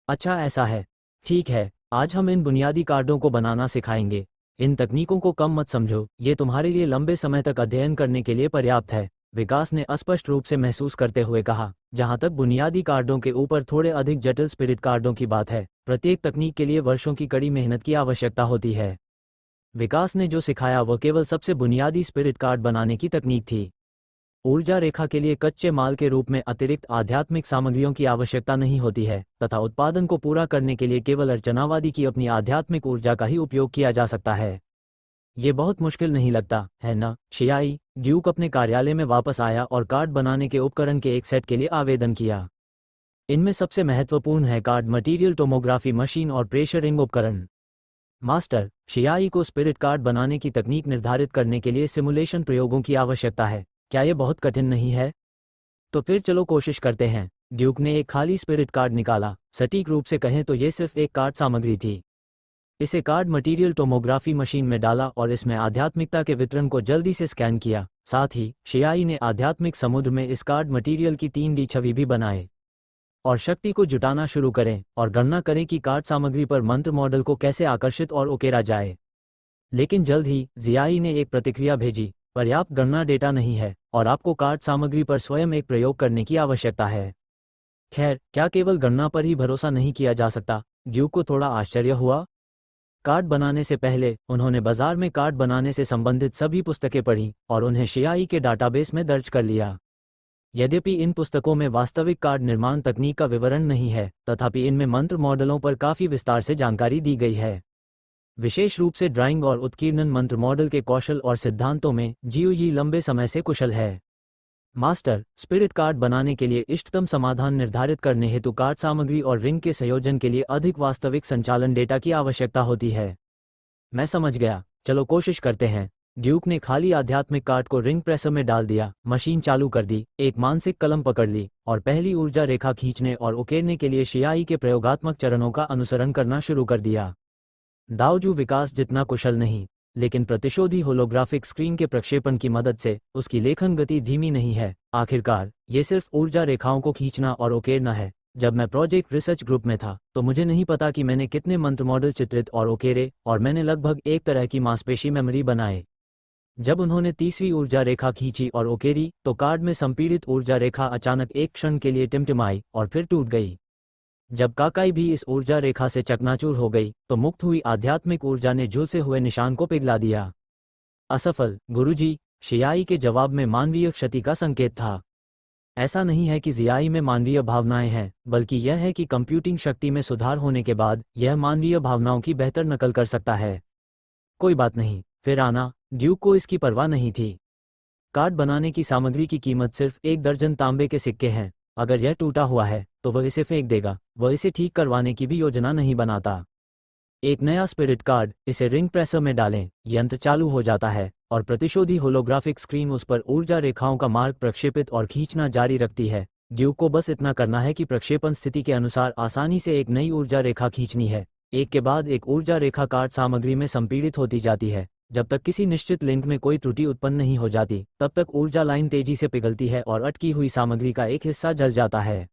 अच्छा, ऐसा है। ठीक है, आज हम इन बुनियादी कार्डों को बनाना सिखाएंगे। इन तकनीकों को कम मत समझो, ये तुम्हारे लिए लंबे समय तक अध्ययन करने के लिए पर्याप्त है, विकास ने स्पष्ट रूप से महसूस करते हुए कहा। जहां तक बुनियादी कार्डों के ऊपर थोड़े अधिक जटिल स्पिरिट कार्डों की बात है, प्रत्येक तकनीक के लिए वर्षों की कड़ी मेहनत की आवश्यकता होती है। विकास ने जो सिखाया वह केवल सबसे बुनियादी स्पिरिट कार्ड बनाने की तकनीक थी। ऊर्जा रेखा के लिए कच्चे माल के रूप में अतिरिक्त आध्यात्मिक सामग्रियों की आवश्यकता नहीं होती है तथा उत्पादन को पूरा करने के लिए केवल अर्चनावादी की अपनी आध्यात्मिक ऊर्जा का ही उपयोग किया जा सकता है। ये बहुत मुश्किल नहीं लगता है ना? शियाई ड्यूक अपने कार्यालय में वापस आया और कार्ड बनाने के उपकरण के एक सेट के लिए आवेदन किया। इनमें सबसे महत्वपूर्ण है कार्ड मटीरियल टोमोग्राफी मशीन और प्रेशरिंग उपकरण। मास्टर, शियाई को स्पिरिट कार्ड बनाने की तकनीक निर्धारित करने के लिए सिमुलेशन प्रयोगों की आवश्यकता है। क्या यह बहुत कठिन नहीं है? तो फिर चलो कोशिश करते हैं। ड्यूक ने एक खाली स्पिरिट कार्ड निकाला। सटीक रूप से कहें तो यह सिर्फ एक कार्ड सामग्री थी। इसे कार्ड मटीरियल टोमोग्राफी मशीन में डाला और इसमें आध्यात्मिकता के वितरण को जल्दी से स्कैन किया। साथ ही शियाई ने आध्यात्मिक समुद्र में इस कार्ड मटीरियल की 3D छवि भी बनाए। और शक्ति को जुटाना शुरू करें और गणना करें कि कार्ड सामग्री पर मंत्र मॉडल को कैसे आकर्षित और उकेरा जाए। लेकिन जल्द ही जियाई ने एक प्रतिक्रिया भेजी, पर्याप्त गणना डेटा नहीं है और आपको कार्ड सामग्री पर स्वयं एक प्रयोग करने की आवश्यकता है। खैर, क्या केवल गणना पर ही भरोसा नहीं किया जा सकता? ड्यूक को थोड़ा आश्चर्य हुआ। कार्ड बनाने से पहले उन्होंने बाजार में कार्ड बनाने से संबंधित सभी पुस्तकें पढ़ी और उन्हें शियाई के डाटाबेस में दर्ज कर लिया। यद्यपि इन पुस्तकों में वास्तविक कार्ड निर्माण तकनीक का विवरण नहीं है, तथापि इनमें मंत्र मॉडलों पर काफ़ी विस्तार से जानकारी दी गई है। विशेष रूप से ड्राइंग और उत्कीर्णन मंत्र मॉडल के कौशल और सिद्धांतों में जियोई लंबे समय से कुशल है। मास्टर, स्पिरिट कार्ड बनाने के लिए इष्टतम समाधान निर्धारित करने हेतु कार्ड सामग्री और रिंग के संयोजन के लिए अधिक वास्तविक संचालन डेटा की आवश्यकता होती है। मैं समझ गया, चलो कोशिश करते हैं। ड्यूक ने खाली आध्यात्मिक कार्ड को रिंग प्रेसर में डाल दिया, मशीन चालू कर दी, एक मानसिक कलम पकड़ ली और पहली ऊर्जा रेखा खींचने और उकेरने के लिए शियाई के प्रयोगात्मक चरणों का अनुसरण करना शुरू कर दिया। दाऊजू विकास जितना कुशल नहीं, लेकिन प्रतिशोधी होलोग्राफिक स्क्रीन के प्रक्षेपण की मदद से उसकी लेखन गति धीमी नहीं है। आखिरकार ये सिर्फ ऊर्जा रेखाओं को खींचना और उकेरना है। जब मैं प्रोजेक्ट रिसर्च ग्रुप में था तो मुझे नहीं पता कि मैंने कितने मंत्र मॉडल चित्रित और उकेरे, और मैंने लगभग एक तरह की मांसपेशी मेमोरी बनाए। जब उन्होंने तीसरी ऊर्जा रेखा खींची और उकेरी तो कार्ड में संपीड़ित ऊर्जा रेखा अचानक एक क्षण के लिए टिमटिमाई और फिर टूट गई। जब काकाई भी इस ऊर्जा रेखा से चकनाचूर हो गई तो मुक्त हुई आध्यात्मिक ऊर्जा ने झुलसे हुए निशान को पिघला दिया। असफल, गुरुजी, शियाई के जवाब में मानवीय क्षति का संकेत था। ऐसा नहीं है कि जियाई में मानवीय भावनाएं हैं, बल्कि यह है कि कंप्यूटिंग शक्ति में सुधार होने के बाद यह मानवीय भावनाओं की बेहतर नकल कर सकता है। कोई बात नहीं, फिर आना। ड्यूक को इसकी परवाह नहीं थी। कार्ड बनाने की सामग्री की कीमत सिर्फ 1 दर्जन तांबे के सिक्के हैं। अगर यह टूटा हुआ है तो वह इसे फेंक देगा, वह इसे ठीक करवाने की भी योजना नहीं बनाता। एक नया स्पिरिट कार्ड, इसे रिंग प्रेसर में डालें, यंत्र चालू हो जाता है और प्रतिशोधी होलोग्राफिक स्क्रीन उस पर ऊर्जा रेखाओं का मार्ग प्रक्षेपित और खींचना जारी रखती है। ड्यूक को बस इतना करना है कि प्रक्षेपण स्थिति के अनुसार आसानी से एक नई ऊर्जा रेखा खींचनी है। एक के बाद एक ऊर्जा रेखा कार्ड सामग्री में संपीड़ित होती जाती है। जब तक किसी निश्चित लिंक में कोई त्रुटि उत्पन्न नहीं हो जाती, तब तक ऊर्जा लाइन तेजी से पिघलती है और अटकी हुई सामग्री का एक हिस्सा जल जाता है।